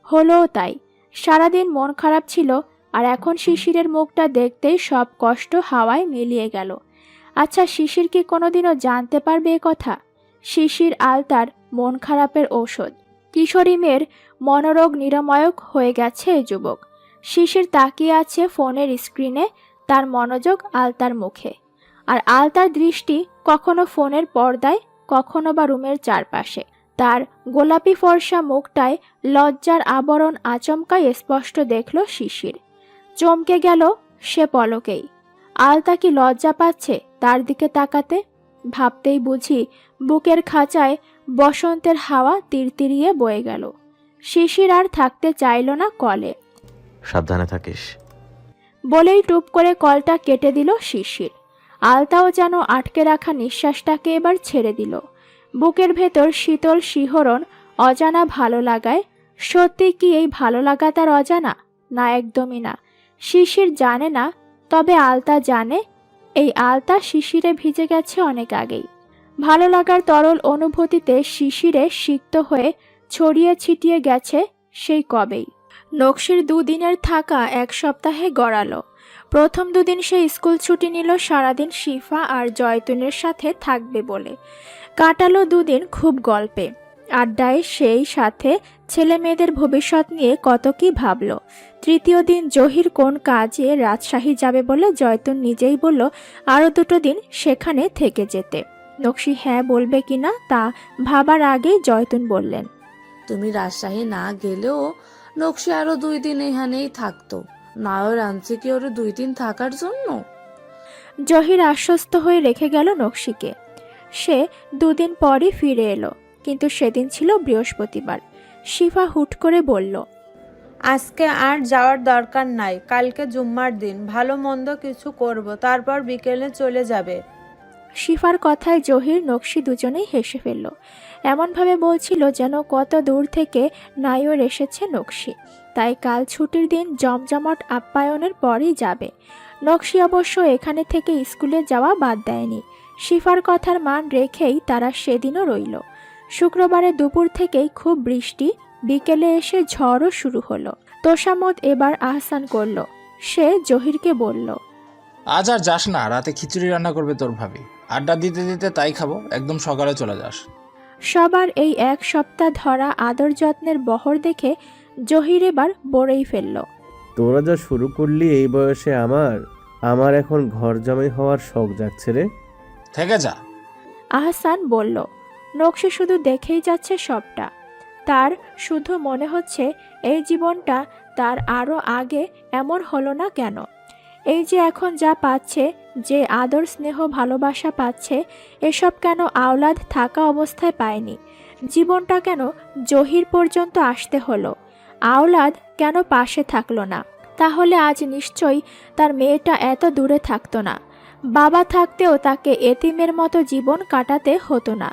হলোও তাই। সারাদিন মন খারাপ ছিল, আর এখন শিশিরের মুখটা দেখতেই সব কষ্ট হাওয়ায় মিলিয়ে গেল। আচ্ছা, শিশির কি কোনোদিনও জানতে পারবে এ কথা? শিশির আলতার মন খারাপের ঔষধ। কিশোরী মেয়ের মনোরোগ নিরাময়ক হয়ে গেছে এই যুবক। শিশির তাকিয়ে আছে ফোনের স্ক্রিনে, তার মনোযোগ আলতার মুখে। আর আলতার দৃষ্টি কখনো ফোনের পর্দায়, কখনো বা রুমের চারপাশে। তার গোলাপি ফর্সা মুখটায় লজ্জার আবরণ আচমকাই স্পষ্ট দেখল শিশির। চমকে গেল সে পলকেই। আলতা কি লজ্জা পাচ্ছে তার দিকে তাকাতে? ভাবতেই বুঝি বুকের খাঁচায় বসন্তের হাওয়া তিরতিরিয়ে বয়ে গেল। শিশির আর থাকতে চাইল না কলে। সাবধানে থাকিস। বলেই টুপ করে কলটা কেটে দিল শিশির। আলতাও যেন আটকে রাখা নিঃশ্বাসটাকে এবার ছেড়ে দিল। বুকের ভেতর শীতল শিহরণ, অজানা ভালো লাগায়। সত্যি কি এই ভালো লাগা তার অজানা? না, একদমই না। শিশির জানে না, তবে আলতা জানে। এই আলতা শিশিরে ভিজে গেছে অনেক আগেই। ভালো লাগার তরল অনুভূতিতে শিশিরে সিক্ত হয়ে ছড়িয়ে ছিটিয়ে গেছে সেই কবেই। নকশির দুদিনের থাকা এক সপ্তাহে গড়ালো। প্রথম দুদিন সে স্কুল ছুটি নিল সারাদিন শিফা আর জয়তুনের সাথে থাকবে বলে। কাটালো দুদিন খুব গল্পে, আড্ডায়, সেই সাথে ছেলে মেয়েদের ভবিষ্যৎ নিয়ে কত কি ভাবল। তৃতীয় দিন জহির কোন কাজে রাজশাহী যাবে বলে জয়তুন নিজেই বলল আরও 2 দিন সেখানে থেকে যেতে। নকশি হ্যাঁ বলবে কিনা তা ভাবার আগেই জয়তুন বললেন, তুমি রাজশাহী না গেলেও নকশি আরো 2 দিন এখানেই থাকতো। নায়র আনছে কি ওর 2 দিন থাকার জন্য? জহির আশ্বস্ত হয়ে রেখে গেল নকশিকে। সে 2 দিন পরই ফিরে এলো, কিন্তু সেদিন ছিল বৃহস্পতিবার। শিফা হুট করে বলল, আজকে আর যাওয়ার দরকার নাই, কালকে জুম্মার দিন ভালো মন্দ কিছু করব, তারপর বিকেলে চলে যাবে। শিফার কথায় জহির নকশি দুজনেই হেসে ফেলল। এমনভাবে বলছিল যেন কত দূর থেকে নায়র এসেছে নকশি, তাই কাল ছুটির দিন জমজমাট আপ্যায়নের পরই যাবে। নকশি অবশ্য এখানে থেকে স্কুলে যাওয়া বাদ দেয়নি। শিফার কথার মান রেখেই তারা সেদিনও রইল। শুক্রবারে দুপুর থেকেই খুব বৃষ্টি, বিকেলে এসে ঝড়ও শুরু হলো। তোষামত এবার আহসান করল। সে জহিরকে বলল, আজ আর যাস না, রাতে খিচুড়ি রান্না করবে তোর ভাবি। আড্ডা দিতে দিতে তাই খাবো, একদম সকালে চলে যাস। সবার এই 1 সপ্তাহ ধরা আদর যত্নের বহর দেখে জহির এবার বড়েই ফেলল। তোরা যা শুরু করলি এই বয়সে আমার এখন ঘর জামাই হওয়ার শখ জাগছে রে। থেকে যা। আহসান বলল। নকশি শুধু দেখেই যাচ্ছে সবটা। তার শুধু মনে হচ্ছে এই জীবনটা তার আরও আগে এমন হলো না কেন। এই যে এখন যা পাচ্ছে, যে আদর স্নেহ ভালোবাসা পাচ্ছে, এসব কেন আওলাদ থাকা অবস্থায় পায়নি? জীবনটা কেন জহির পর্যন্ত আসতে হলো? আওলাদ কেন পাশে থাকলো না? তাহলে আজ নিশ্চয়ই তার মেয়েটা এত দূরে থাকতো না। বাবা থাকতেও তাকে এতিমের মতো জীবন কাটাতে হতো না।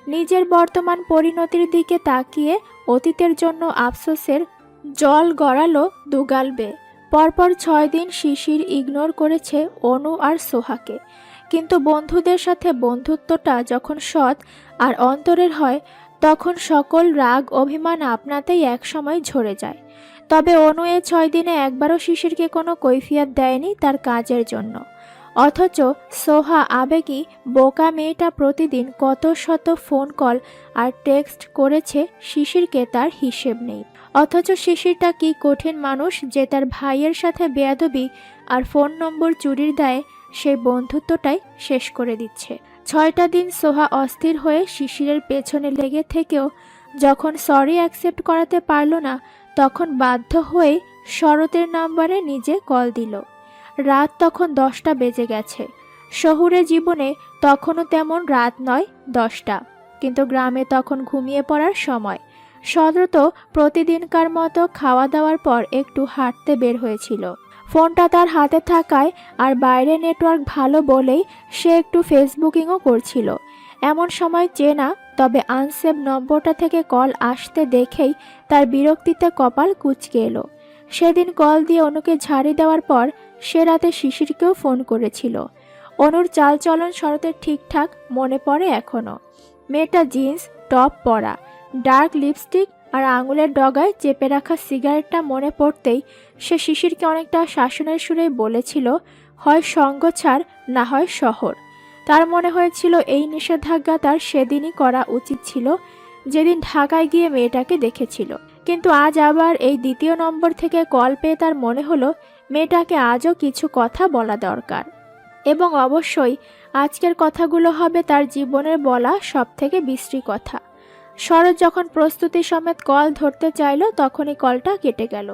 নিজের বর্তমান পরিণতির দিকে তাকিয়ে অতীতের জন্য আফসোসের জল গড়ালো দুগাল বেয়ে। পরপর 6 দিন শিশির ইগনোর করেছে অনু আর সোহাকে, কিন্তু বন্ধুদের সাথে বন্ধুত্বটা যখন সৎ আর অন্তরের হয়, তখন সকল রাগ অভিমান আপনাতেই একসময় ঝরে যায়। তবে অনু এ 6 দিনে একবারও শিশিরকে কোনো কৈফিয়ত দেয়নি তার কাজের জন্য। অথচ সোহা আবেগী বোকা মেয়েটা প্রতিদিন কত শত ফোন কল আর টেক্সট করেছে শিশিরকে, তার হিসেব নেই। অথচ শিশিরটা কি কঠিন মানুষ যে তার ভাইয়ের সাথে বেয়াদবি আর ফোন নম্বর চুরির দায়ে সেই বন্ধুত্বটাই শেষ করে দিচ্ছে। 6টা দিন সোহা অস্থির হয়ে শিশিরের পেছনে লেগে থেকেও যখন সরি অ্যাকসেপ্ট করাতে পারল না, তখন বাধ্য হয়ে শরতের নাম্বারে নিজে কল দিল। রাত তখন 10টা বেজে গেছে। শহুরে জীবনে তখনও তেমন রাত নয়, 10টা, কিন্তু গ্রামে তখন ঘুমিয়ে পড়ার সময়। সদরত প্রতিদিনকার মতো খাওয়া দাওয়ার পর একটু হাঁটতে বের হয়েছিল। ফোনটা তার হাতে থাকায় আর বাইরে নেটওয়ার্ক ভালো বলেই সে একটু ফেসবুকিংও করছিল। এমন সময় চেনা তবে আনসেভ নম্বরটা থেকে কল আসতে দেখেই তার বিরক্তিতে কপাল কুঁচকে এলো। সেদিন কল দিয়ে অনুকে ঝাড়ি দেওয়ার পর সে রাতে শিশিরকেও ফোন করেছিল। অনুর চালচলন শরতের ঠিকঠাক মনে পড়ে এখনও। মেয়েটা জিন্স টপ পরা, ডার্ক লিপস্টিক আর আঙুলের ডগায় চেপে রাখা সিগারেটটা মনে পড়তেই সে শিশিরকে অনেকটা শাসনের সুরেই বলেছিল, হয় সঙ্গ ছাড়, না হয় শহর। তার মনে হয়েছিল এই নিষেধাজ্ঞা তার সেদিনই করা উচিত ছিল, যেদিন ঢাকায় গিয়ে মেয়েটাকে দেখেছিল। কিন্তু আজ আবার এই দ্বিতীয় নম্বর থেকে কল পেয়ে তার মনে হলো মেয়েটাকে আজও কিছু কথা বলা দরকার, এবং অবশ্যই আজকের কথাগুলো হবে তার জীবনের বলা সবথেকে বিশ্রী কথা। শরৎ যখন প্রস্তুতি সমেত কল ধরতে চাইল তখনই কলটা কেটে গেল,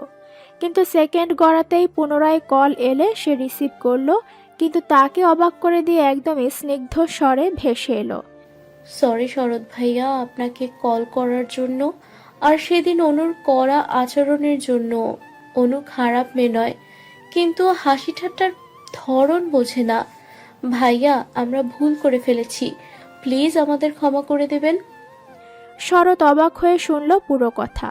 কিন্তু সেকেন্ড গড়াতেই পুনরায় কল এলে সে রিসিভ করলো, কিন্তু তাকে অবাক করে দিয়ে একদম স্নিগ্ধ স্বরে ভেসে এলো, সরি শরৎ ভাইয়া আপনাকে কল করার জন্য, আর সেদিন অনুর কড়া আচরণের জন্য। অনু খারাপ মেয়ে নয়, কিন্তু হাসি ঠাট্টার ধরন বোঝে না। ভাইয়া আমরা ভুল করে ফেলেছি, প্লিজ আমাদের ক্ষমা করে দেবেন। শরৎ অবাক হয়ে শুনল পুরো কথা।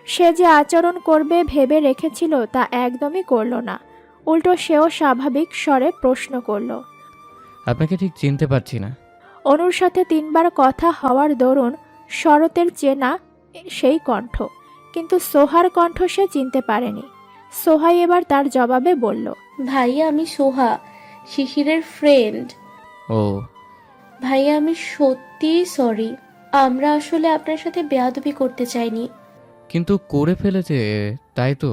সে যে আচরণ করবে ভেবে রেখেছিল তা একদমই করল না, উল্টো সেও স্বাভাবিক স্বরে প্রশ্ন করল। আপনাকে ঠিক চিনতে পারছি না। অনুর সাথে 3 বার কথা হওয়ার দরুন শরতের চেনা সেই কণ্ঠ, কিন্তু সোহার কণ্ঠ সে চিনতে পারেনি। সোহাই এবার তার জবাবে বলল, ভাইয়া আমি সোহা, শিশিরের ফ্রেন্ড। ও ভাইয়া আমি সত্যি সরি, আমরা আসলে আপনার সাথে বেয়াদবি করতে চাইনি। কিন্তু করে ফেলেছে তাই তো।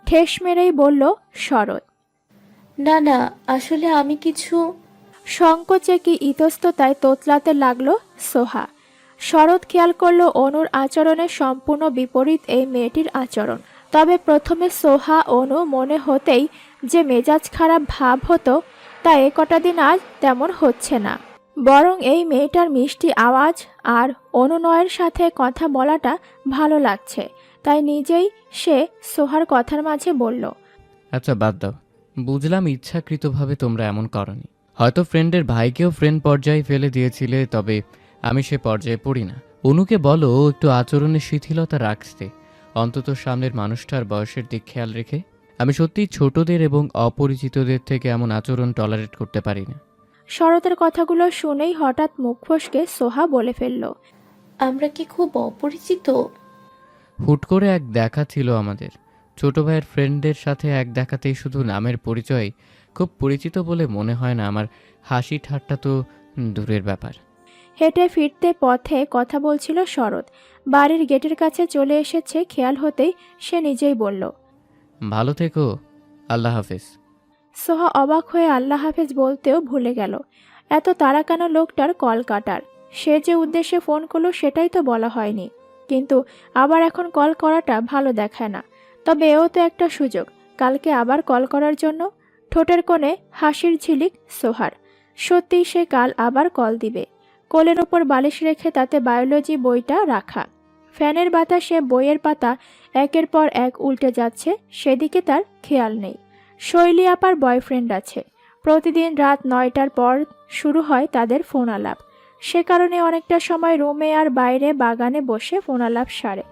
ঠেস মেরেই বলল শরৎ। না না, আসলে আমি কিছু। সংকোচে কি ইতস্ততায় তোতলাতে লাগলো সোহা। শরৎ খেয়াল করলো অনুর আচরণের সম্পূর্ণ বিপরীত এই মেয়েটির আচরণ। তবে প্রথমে সোহা অনু মনে হতেই যে মেজাজ খারাপ ভাব হতো, তা এ কটা দিন আজ তেমন হচ্ছে না, বরং এই মেয়েটার মিষ্টি আওয়াজ আর অনুনয়ের সাথে কথা বলাটা ভালো লাগছে। তাই নিজেই সে সোহার কথার মাঝে বলল, আচ্ছা বাদ দাও, বুঝলাম ইচ্ছাকৃতভাবে তোমরা এমন করনি। হয়তো ফ্রেন্ডের ভাইকেও ফ্রেন্ড পর্যায়ে ফেলে দিয়েছিলে, তবে আমি সে পর্যায়ে পড়ি না। অনুকে বলো একটু আচরণের শিথিলতা রাখতে, অন্তত সামনের মানুষটার বয়সের দিক খেয়াল রেখে। আমি সত্যি ছোটদের এবং অপরিচিতদের থেকে এমন আচরণ টলারেট করতে পারি না। শরতের কথাগুলো শুনেই হঠাৎ মুখ ফসকে সোহা বলে ফেলল, আমরা কি খুব অপরিচিত? হুট করে এক দেখা ছিল আমাদের, ছোট ভাইয়ের ফ্রেন্ডের সাথে এক দেখাতেই শুধু নামের পরিচয় খুব পরিচিত বলে মনে হয় না আমার। হাসি ঠাট্টা তো দূরের ব্যাপার। হেঁটে ফিরতে পথে কথা বলছিল শরৎ। বাড়ির গেটের কাছে চলে এসেছে খেয়াল হতেই সে নিজেই বলল, ভালো থেকো, আল্লাহ হাফেজ। সোহা অবাক হয়ে আল্লাহ হাফেজ বলতেও ভুলে গেল। এত তাড়া কেন লোকটার কল কাটার? সে যে উদ্দেশ্যে ফোন করলো সেটাই তো বলা হয়নি, কিন্তু আবার এখন কল করাটা ভালো দেখায় না। তবে এও তো একটা সুযোগ, কালকে আবার কল করার জন্য। ঠোঁটের কোণে হাসির ঝিলিক সোহার। সত্যিই সে কাল আবার কল দিবে। কোলের ওপর বালিশ রেখে তাতে বায়োলজি বইটা রাখা। ফ্যানের বাতাসে বইয়ের পাতা একের পর এক উল্টে যাচ্ছে, সেদিকে তার খেয়াল নেই। শৈলী আপার বয়ফ্রেন্ড আছে। প্রতিদিন রাত 9টার পর শুরু হয় তাদের ফোন আলাপ। সে কারণে অনেকটা সময় রুমে আর বাইরে বাগানে বসে ফোন আলাপ সারে।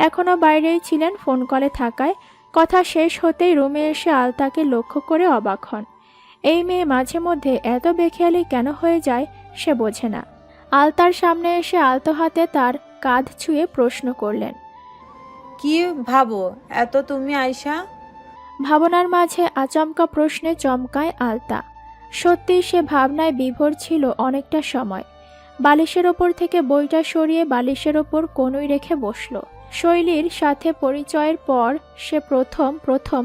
এখনও বাইরেই ছিলেন ফোন কলে থাকায় কথা শেষ হতেই রুমে এসে আলতাকে লক্ষ্য করে অবাক হন। এই মেয়ে মাঝে মধ্যে এত বেখেয়ালি কেন হয়ে যায় সে বোঝে না। আলতার সামনে এসে আলতো হাতে তার কাঁধ ছুঁয়ে প্রশ্ন করলেন, কি ভাবো এত তুমি আয়শা? ভাবনার মাঝে আচমকা প্রশ্নে চমকায় আলতা। সত্যিই সে ভাবনায় বিভোর ছিল অনেকটা সময়। বালিশের ওপর থেকে বইটা সরিয়ে বালিশের ওপর কনুই রেখে বসল। শৈলীর সাথে পরিচয়ের পর সে প্রথম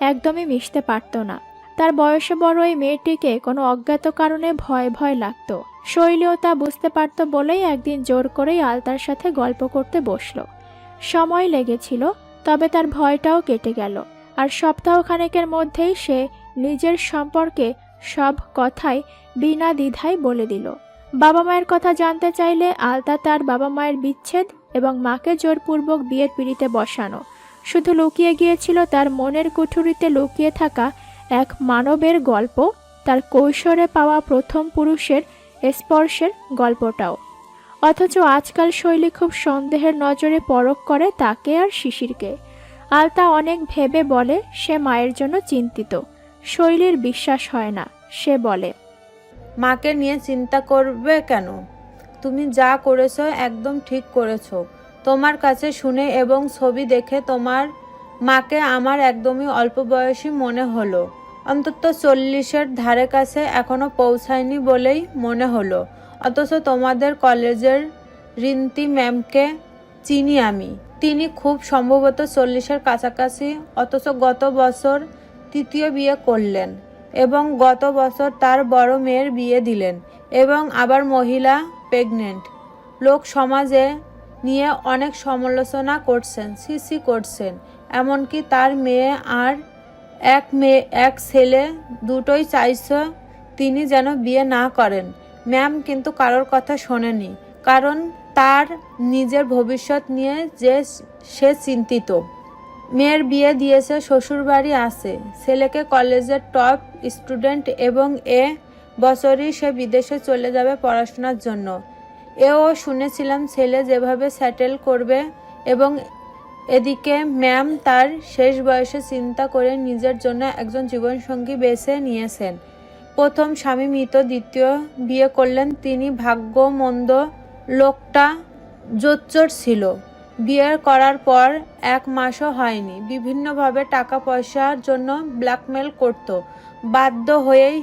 একদমই মিশতে পারত না। তার বয়সে বড় এই মেয়েটিকে কোনো অজ্ঞাত কারণে ভয় ভয় লাগত। শৈলীও তা বুঝতে পারত বলেই একদিন জোর করেই আলতার সাথে গল্প করতে বসল। সময় লেগেছিল, তবে তার ভয়টাও কেটে গেল। আর সপ্তাহখানেকের মধ্যেই সে নিজের সম্পর্কে সব কথাই বিনা দ্বিধায় বলে দিল। বাবা মায়ের কথা জানতে চাইলে আলতা তার বাবা মায়ের বিচ্ছেদ এবং মাকে জোরপূর্বক বিয়ের পিঁড়িতে বসানো। শুধু লুকিয়ে গিয়েছিল তার মনের কুঠুরিতে লুকিয়ে থাকা এক মানবের গল্প, তার কৈশোরে পাওয়া প্রথম পুরুষের স্পর্শের গল্পটাও। অথচ আজকাল শৈলী খুব সন্দেহের নজরে পরখ করে তাকে আর শিশিরকে। আলতা অনেক ভেবে বলে সে মায়ের জন্য চিন্তিত। শৈলীর বিশ্বাস হয় না। সে বলে, মাকে নিয়ে চিন্তা করবে কেন? তুমি যা করেছো একদম ঠিক করেছো। তোমার কাছে শুনে এবং ছবি দেখে তোমার মাকে আমার একদমই অল্প বয়সী মনে হলো। অন্তত 40-এর ধারে কাছে এখনো পৌঁছায়নি বলেই মনে হলো। অথচ তোমাদের কলেজের রিন্তি ম্যামকে চিনি আমি। তিনি খুব সম্ভবত 40-এর কাছাকাছি, অথচ গত বছর তৃতীয় বিয়ে করলেন এবং গত বছর তার বড় মেয়ের বিয়ে দিলেন এবং আবার মহিলা প্রেগনেন্ট। লোক সমাজে নিয়ে অনেক সমালোচনা করছেন, ছিছি করছেন। এমনকি তার মেয়ে আর এক ছেলে দুটোই চাইছে তিনি যেন বিয়ে না করেন। ম্যাম কিন্তু কারোর কথা শোনেনি, কারণ তার নিজের ভবিষ্যৎ নিয়ে যে সে চিন্তিত। মেয়ের বিয়ে দিয়েছে, শ্বশুরবাড়ি আছে, ছেলেকে কলেজের টপ স্টুডেন্ট এবং বছরই সে বিদেশে চলে যাবে পড়াশোনার জন্য। এও শুনেছিলাম ছেলে যেভাবে সেটেল করবে। এবং এদিকে ম্যাম তার শেষ বয়সে চিন্তা করে নিজের জন্য একজন জীবনসঙ্গী বেছে নিয়েছেন। প্রথম স্বামী মৃত, দ্বিতীয় বিয়ে করলেন তিনি। ভাগ্যমন্দ লোকটা জোচ্চোর ছিল। বিয়ে করার পর 1 মাসও হয়নি বিভিন্নভাবে টাকা পয়সার জন্য ব্ল্যাকমেল করত। বাধ্য হয়েই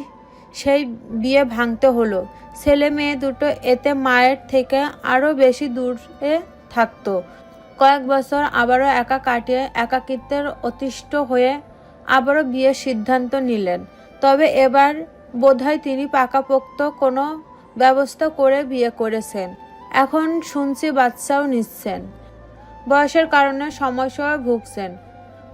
সেই বিয়ে ভাঙতে হলো। ছেলে মেয়ে দুটো এতে মায়ের থেকে আরও বেশি দূরে থাকতো। কয়েক বছর আবারও একা কাটিয়ে একাকিত্বের অতিষ্ঠ হয়ে আবারও বিয়ের সিদ্ধান্ত নিলেন। তবে এবার বোধহয় তিনি পাকাপোক্ত কোনো ব্যবস্থা করে বিয়ে করেছেন। এখন শুনছি বাচ্চাও নিচ্ছেন। বয়সের কারণে সমস্যায় ভুগছেন,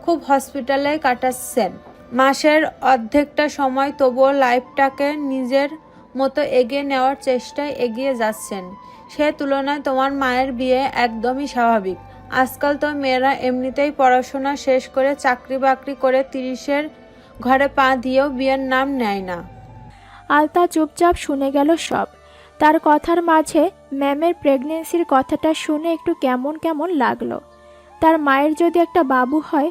খুব হসপিটালে কাটাচ্ছেন মাসের অর্ধেকটা সময়। তবুও লাইফটাকে নিজের মতো এগিয়ে নেওয়ার চেষ্টায় এগিয়ে যাচ্ছেন। সে তুলনায় তোমার মায়ের বিয়ে একদমই স্বাভাবিক। আজকাল তো মেয়েরা এমনিতেই পড়াশোনা শেষ করে চাকরি বাকরি করে 30-এর ঘরে পা দিয়েও বিয়ের নাম নেয় না। আলতা চুপচাপ শুনে গেল সব। তার কথার মাঝে ম্যামের প্রেগনেন্সির কথাটা শুনে একটু কেমন কেমন লাগলো। তার মায়ের যদি একটা বাবু হয়,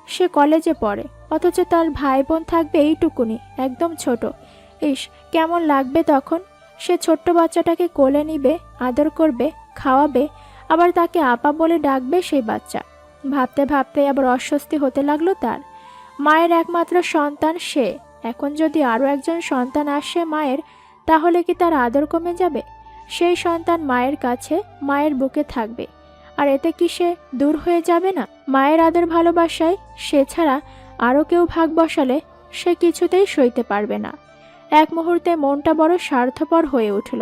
সে কলেজে পড়ে, অথচ তার ভাই বোন থাকবে এইটুকুনি, একদম ছোট। ইস, কেমন লাগবে তখন। সে ছোট্ট বাচ্চাটাকে কোলে নিবে, আদর করবে, খাওয়াবে, আবার তাকে আপা বলে ডাকবে সেই বাচ্চা। ভাবতে ভাবতে আবার অস্বস্তি হতে লাগলো তার। মায়ের একমাত্র সন্তান সে, এখন যদি আরও একজন সন্তান আসে মায়ের, তাহলে কি তার আদর কমে যাবে? সেই সন্তান মায়ের কাছে, মায়ের বুকে থাকবে, আর এতে কি সে দূর হয়ে যাবে না? মায়ের আদর ভালোবাসায় সে ছাড়া আরও কেউ ভাগ বসালে সে কিছুতেই সইতে পারবে না। এক মুহূর্তে মনটা বড় স্বার্থপর হয়ে উঠল।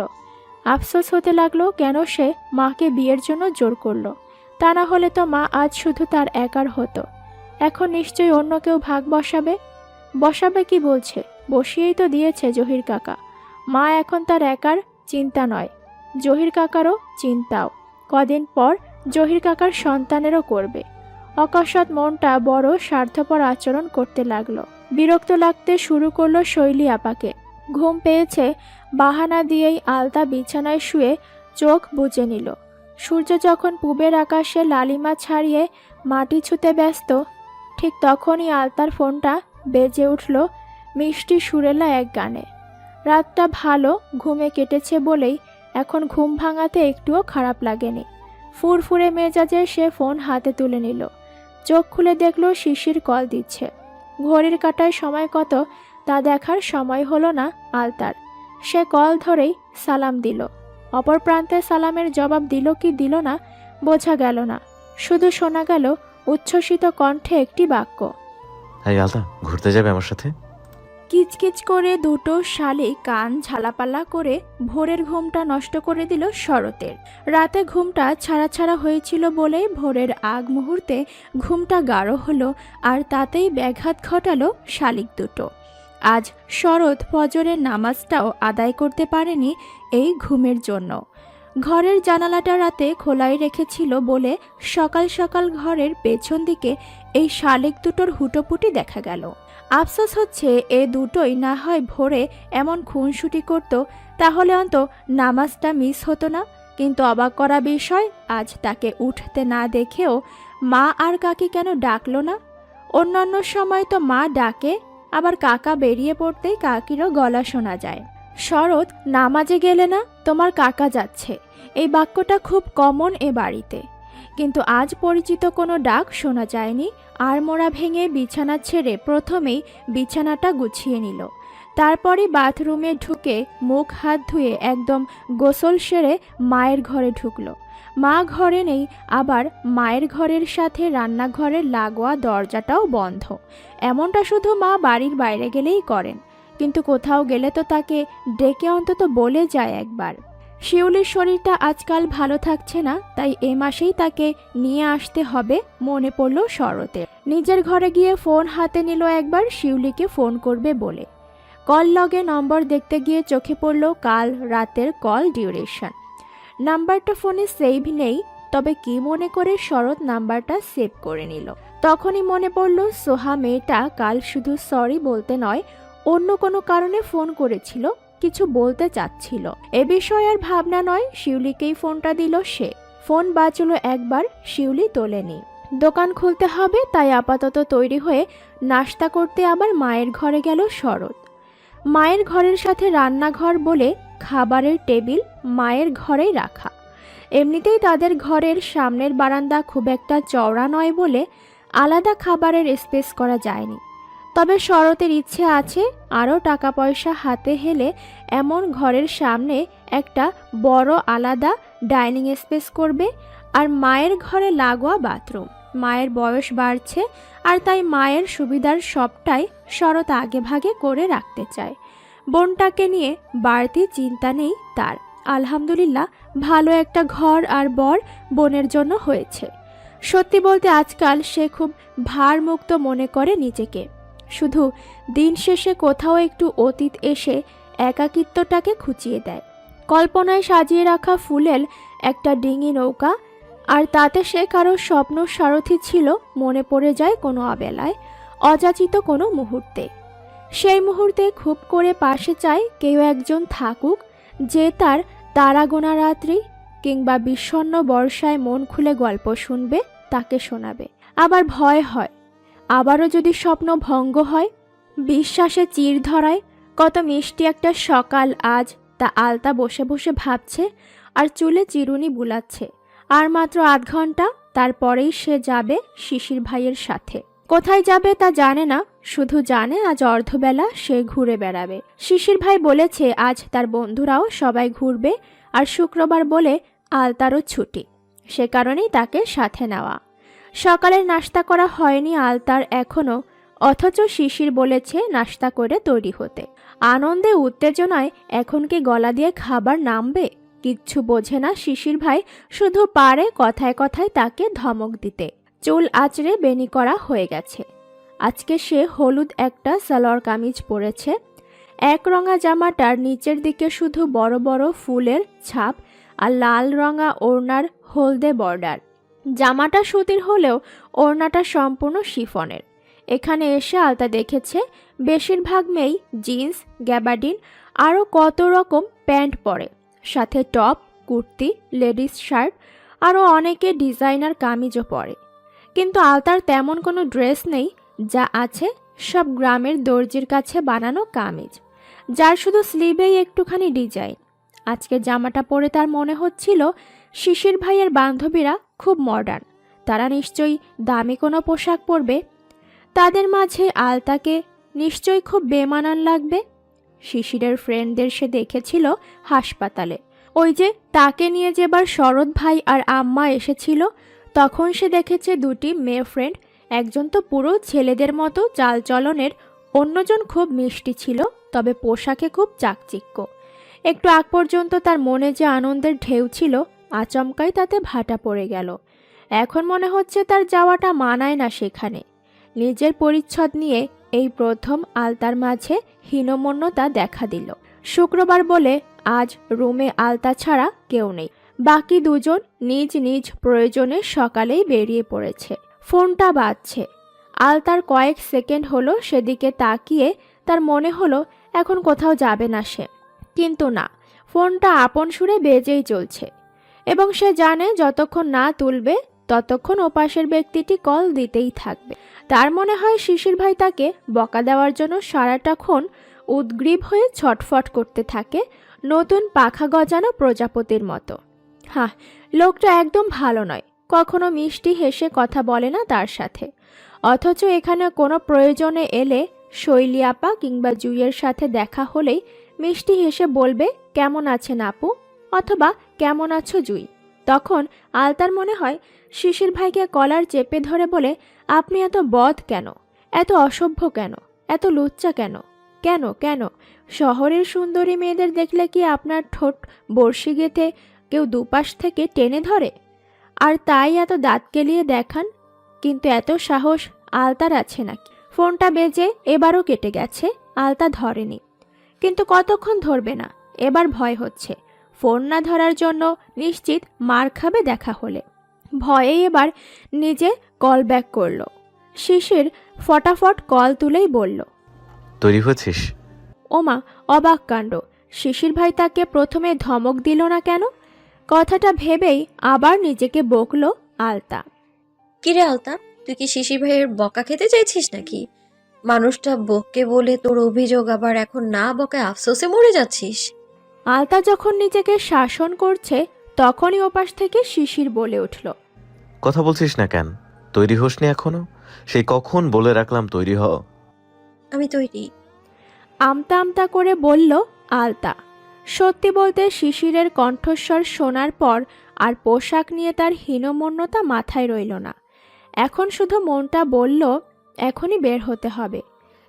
আফসোস হতে লাগলো কেন সে মাকে বিয়ের জন্য জোর করলো। তা না হলে তো মা আজ শুধু তার একার হতো। এখন নিশ্চয়ই অন্য কেউ ভাগ বসাবে। বসাবে কি বলছে, বসিয়েই তো দিয়েছে জহির কাকা। মা এখন তার একার চিন্তা নয়, জহির কাকারও চিন্তাও। কদিন পর জহির কাকার সন্তানেরও করবে। অকস্মাৎ মনটা বড় স্বার্থপর আচরণ করতে লাগলো। বিরক্ত লাগতে শুরু করলো শৈলী আপাকে। ঘুম পেয়েছে বাহানা দিয়েই আলতা বিছানায় শুয়ে চোখ বুজে নিল। সূর্য যখন পূবের আকাশে লালিমা ছাড়িয়ে মাটি ছুঁতে ব্যস্ত, ঠিক তখনই আলতার ফোনটা বেজে উঠল মিষ্টি সুরেলা এক গানে। রাতটা ভালো ঘুমে কেটেছে বলেই এখন ঘুম ভাঙাতে একটুও খারাপ লাগেনি। ফুরফুরে মেজাজে সে ফোন হাতে তুলে নিল। চোখ খুলে দেখল শিশির কল দিচ্ছে। ঘড়ির কাঁটায় সময় কত তা দেখার সময় হলো না আলতার। সে কল ধরেই সালাম দিল। অপর প্রান্তে সালামের জবাব দিল কি দিল না বোঝা গেল না। শুধু শোনা গেল উচ্ছ্বসিত কণ্ঠে একটি বাক্য, এই আলতা, ঘুরতে যাবে আমার সাথে? কিচকিচ করে দুটো শালিক কান ঝালাপালা করে ভোরের ঘুমটা নষ্ট করে দিল শরতের। রাতে ঘুমটা ছাড়া ছাড়া হয়েছিল বলে ভোরের আগ মুহূর্তে ঘুমটা গাঢ় হলো, আর তাতেই ব্যাঘাত ঘটালো শালিক দুটো। আজ শরৎ ফজরের নামাজটাও আদায় করতে পারেনি এই ঘুমের জন্য। ঘরের জানালাটা রাতে খোলাই রেখেছিল বলে সকাল সকাল ঘরের পেছন দিকে এই শালিক দুটোর হুটোপুটি দেখা গেল। আফসোস হচ্ছে এ দুটোই না হয় ভোরে এমন খুনসুটি করত, তাহলে অন্ত নামাজটা মিস হতো না। কিন্তু অবাক করা বিষয়, আজ তাকে উঠতে না দেখেও মা আর কাকি কেন ডাকলো না? অন্যান্য সময় তো মা ডাকে, আবার কাকা বেরিয়ে পড়তেই কাকিরও গলা শোনা যায়। শরৎ, নামাজে গেলে না? তোমার কাকা যাচ্ছে। এই বাক্যটা খুব কমন এ বাড়িতে। কিন্তু আজ পরিচিত কোনো ডাক শোনা যায়নি। আড়মোড়া ভেঙে বিছানা ছেড়ে প্রথমেই বিছানাটা গুছিয়ে নিল। তারপরে বাথরুমে ঢুকে মুখ হাত ধুয়ে একদম গোসল সেরে মায়ের ঘরে ঢুকলো। মা ঘরে নেই, আবার মায়ের ঘরের সাথে রান্নাঘরের লাগোয়া দরজাটাও বন্ধ। এমনটা শুধু মা বাড়ির বাইরে গেলেই করেন, কিন্তু কোথাও গেলে তো তাকে ডেকে অন্তত বলে যায় একবার। শিউলির শরীরটা আজকাল ভালো থাকছে না, তাই এ মাসেই তাকে নিয়ে আসতে হবে মনে পড়ল শরতের। নিজের ঘরে গিয়ে ফোন হাতে নিল একবার শিউলিকে ফোন করবে বলে। কল লগে নম্বর দেখতে গিয়ে চোখে পড়ল কাল রাতের কল ডিউরেশন। নাম্বারটা ফোনে সেভ নেই, তবে কি মনে করে শরৎ নাম্বারটা সেভ করে নিল। তখনই মনে পড়ল সোহা মেয়েটা কাল শুধু সরি বলতে নয়, অন্য কোনো কারণে ফোন করেছিল, কিছু বলতে চাচ্ছিল। এ বিষয়ে আর ভাবনা নয়, শিউলিকেই ফোনটা দিল সে। ফোন বাজলো একবার, শিউলি তোলেনি। দোকান খুলতে হবে, তাই আপাতত তৈরি হয়ে নাস্তা করতে আবার মায়ের ঘরে গেল শরৎ। মায়ের ঘরের সাথে রান্নাঘর বলে খাবারের টেবিল মায়ের ঘরেই রাখা। এমনিতেই তাদের ঘরের সামনের বারান্দা খুব একটা চওড়া নয় বলে আলাদা খাবারের স্পেস করা যায়নি। তবে শরতের ইচ্ছে আছে আরও টাকা পয়সা হাতে হেলে এমন ঘরের সামনে একটা বড় আলাদা ডাইনিং স্পেস করবে, আর মায়ের ঘরে লাগোয়া বাথরুম। মায়ের বয়স বাড়ছে, আর তাই মায়ের সুবিধার সবটাই শরৎ আগে ভাগে করে রাখতে চায়। বোনটাকে নিয়ে বাড়তি চিন্তা নেই তার। আলহামদুলিল্লাহ, ভালো একটা ঘর আর বর বোনের জন্য হয়েছে। সত্যি বলতে আজকাল সে খুব ভারমুক্ত মনে করে নিজেকে। শুধু দিন শেষে কোথাও একটু অতীত এসে একাকিত্বটাকে খুঁচিয়ে দেয়। কল্পনায় সাজিয়ে রাখা ফুলেল একটা ডিঙি নৌকা, আর তাতে সে কারো স্বপ্ন সারথি ছিল মনে পড়ে যায় কোনো অবেলায়, অযাচিত কোনো মুহূর্তে। সেই মুহূর্তে খুব করে পাশে চায় কেউ একজন থাকুক, যে তার তারাগোনা রাত্রি কিংবা বিষণ্ণ বর্ষায় মন খুলে গল্প শুনবে, তাকে শোনাবে। আবার ভয় হয়, আবারও যদি স্বপ্ন ভঙ্গ হয়। বিশ্বাসে চির ধরায় কত মিষ্টি একটা সকাল আজ, তা আলতা বসে বসে ভাবছে আর চুলে চিরুনি বুলাচ্ছে। আর মাত্র ৮ ঘন্টা, তারপরেই সে যাবে শিশির ভাইয়ের সাথে। কোথায় যাবে তা জানে না, শুধু জানে আজ অর্ধবেলা সে ঘুরে বেড়াবে। শিশির ভাই বলেছে আজ তার বন্ধুরাও সবাই ঘুরবে, আর শুক্রবার বলে আলতারও ছুটি, সে কারণেই তাকে সাথে নেওয়া। সকালের নাস্তা করা হয়নি আলতার এখনো, অথচ শিশির বলেছে নাস্তা করে তৈরি হতে। আনন্দে উত্তেজনায় এখন কি গলা দিয়ে খাবার নামবে? কিচ্ছু বোঝে না শিশির ভাই, শুধু পারে কথায় কথায় তাকে ধমক দিতে। চুল আঁচড়ে বেনি করা হয়ে গেছে। আজকে সে হলুদ একটা সালোয়ার কামিজ পরেছে। একরঙা জামাটার নিচের দিকে শুধু বড় বড় ফুলের ছাপ, আর লাল রঙা ওড়নার হলদে বর্ডার। জামাটা সুতির হলেও ওড়নাটা সম্পূর্ণ শিফনের। এখানে এসে আলতা দেখেছে বেশিরভাগ মেয়েই জিন্স, গ্যাবার্ডিন আরও কত রকম প্যান্ট পরে, সাথে টপ, কুর্তি, লেডিস শার্ট, আরও অনেকে ডিজাইনার কামিজও পরে। কিন্তু আলতার তেমন কোনো ড্রেস নেই, যা আছে সব গ্রামের দর্জির কাছে বানানো কামিজ, যার শুধু স্লিভেই একটুখানি ডিজাইন। আজকে জামাটা পরে তার মনে হচ্ছিল শিশির ভাইয়ের বান্ধবীরা খুব মডার্ন, তারা নিশ্চয়ই দামি কোনো পোশাক পরবে। তাদের মাঝে আলতাকে নিশ্চয়ই খুব বেমানান লাগবে। শিশিরের ফ্রেন্ডদের সে দেখেছিল হাসপাতালে, ওই যে তাকে নিয়ে যেবার শরৎ ভাই আর আম্মা এসেছিল, তখন সে দেখেছে দুটি মেয়ে ফ্রেন্ড। একজন তো পুরো ছেলেদের মতো চালচলনের, অন্যজন খুব মিষ্টি ছিল, তবে পোশাকে খুব চাকচিক্য। একটু আগ পর্যন্ত তার মনে যে আনন্দের ঢেউ ছিল, আচমকাই তাতে ভাটা পড়ে গেল। এখন মনে হচ্ছে তার যাওয়াটা মানায় না সেখানে। নিজের পরিচ্ছদ নিয়ে এই প্রথম আলতার মাঝে হীনমন্যতা দেখা দিল। শুক্রবার বলে আজ রুমে আলতা ছাড়া কেউ নেই। বাকি দুজন নিজ নিজ প্রয়োজনে সকালেই বেরিয়ে পড়েছে। ফোনটা বাজছে। আলতার কয়েক সেকেন্ড হলো সেদিকে তাকিয়ে তার মনে হলো এখন কোথাও যাবে না সে, কিন্তু না, ফোনটা আপন সুরে বেজেই চলছে এবং সে জানে যতক্ষণ না তুলবে ততক্ষণ ওপাশের ব্যক্তিটি কল দিতেই থাকবে। তার মনে হয় শিশির ভাই তাকে বকা দেওয়ার জন্য সারাটাক্ষণ উদ্গ্রীব হয়ে ছটফট করতে থাকে, নতুন পাখা গজানো প্রজাপতির মতো। হ্যাঁ, লোকটা একদম ভালো নয়, কখনো মিষ্টি হেসে কথা বলে না তার সাথে, অথচ এখানে কোনো প্রয়োজনে এলে শৈলী আপা কিংবা জুইয়ের সাথে দেখা হলেই মিষ্টি হেসে বলবে কেমন আছেন আপু, অথবা কেমন আছো জুই। তখন আলতার মনে হয় শিশির ভাইকে কলার চেপে ধরে বলে, আপনি এত বদ কেন, এত অসভ্য কেন, এত লুচ্চা কেন, কেন কেন শহরের সুন্দরী মেয়েদের দেখলে কি আপনার ঠোঁট বর্ষি গেঁথে কেউ দুপাশ থেকে টেনে ধরে? আর তাই এত দাঁত কেলিয়ে দেখান? কিন্তু এত সাহস আলতার আছে নাকি? ফোনটা বেজে এবারও কেটে গেছে, আলতা ধরেনি। কিন্তু কতক্ষণ ধরবে না, এবার ভয় হচ্ছে ফোন না ধরার জন্য নিশ্চিত মার খাবে দেখা হলে। ভয়ে এবার নিজে কল ব্যাক করলো। শিশির ফটাফট কল তুলেই বলল, তৈরি হয়েছিস? ওমা, অবাক কাণ্ড! শিশির ভাই তাকে প্রথমে ধমক দিল না কেন? কথাটা ভেবেই আবার নিজেকে বকলো আলতা। কিরে আলতা, তুই কি শিশির ভাইয়ের বকা খেতে চাইছিস নাকি? মানুষটা বককে বলে তোর অভিযোগ আবার এখন না বকায় আফসোসে মরে যাচ্ছিস? আলতা যখন নিজেকে শাসন করছে তখনই ওপাশ থেকে শিশির বলে উঠল, কথা বলছিস না কেন? তৈরি হোসনি এখনো? সেই কখন বলে রাখলাম তৈরি হ। আমি তৈরি। আমতা আমতা করে বলল আলতা। সত্যি বলতে শিশিরের কণ্ঠস্বর শোনার পর আর পোশাক নিয়ে তার হীনমন্যতা মাথায় রইল না। এখন শুধু মনটা বলল এখনই বের হতে হবে।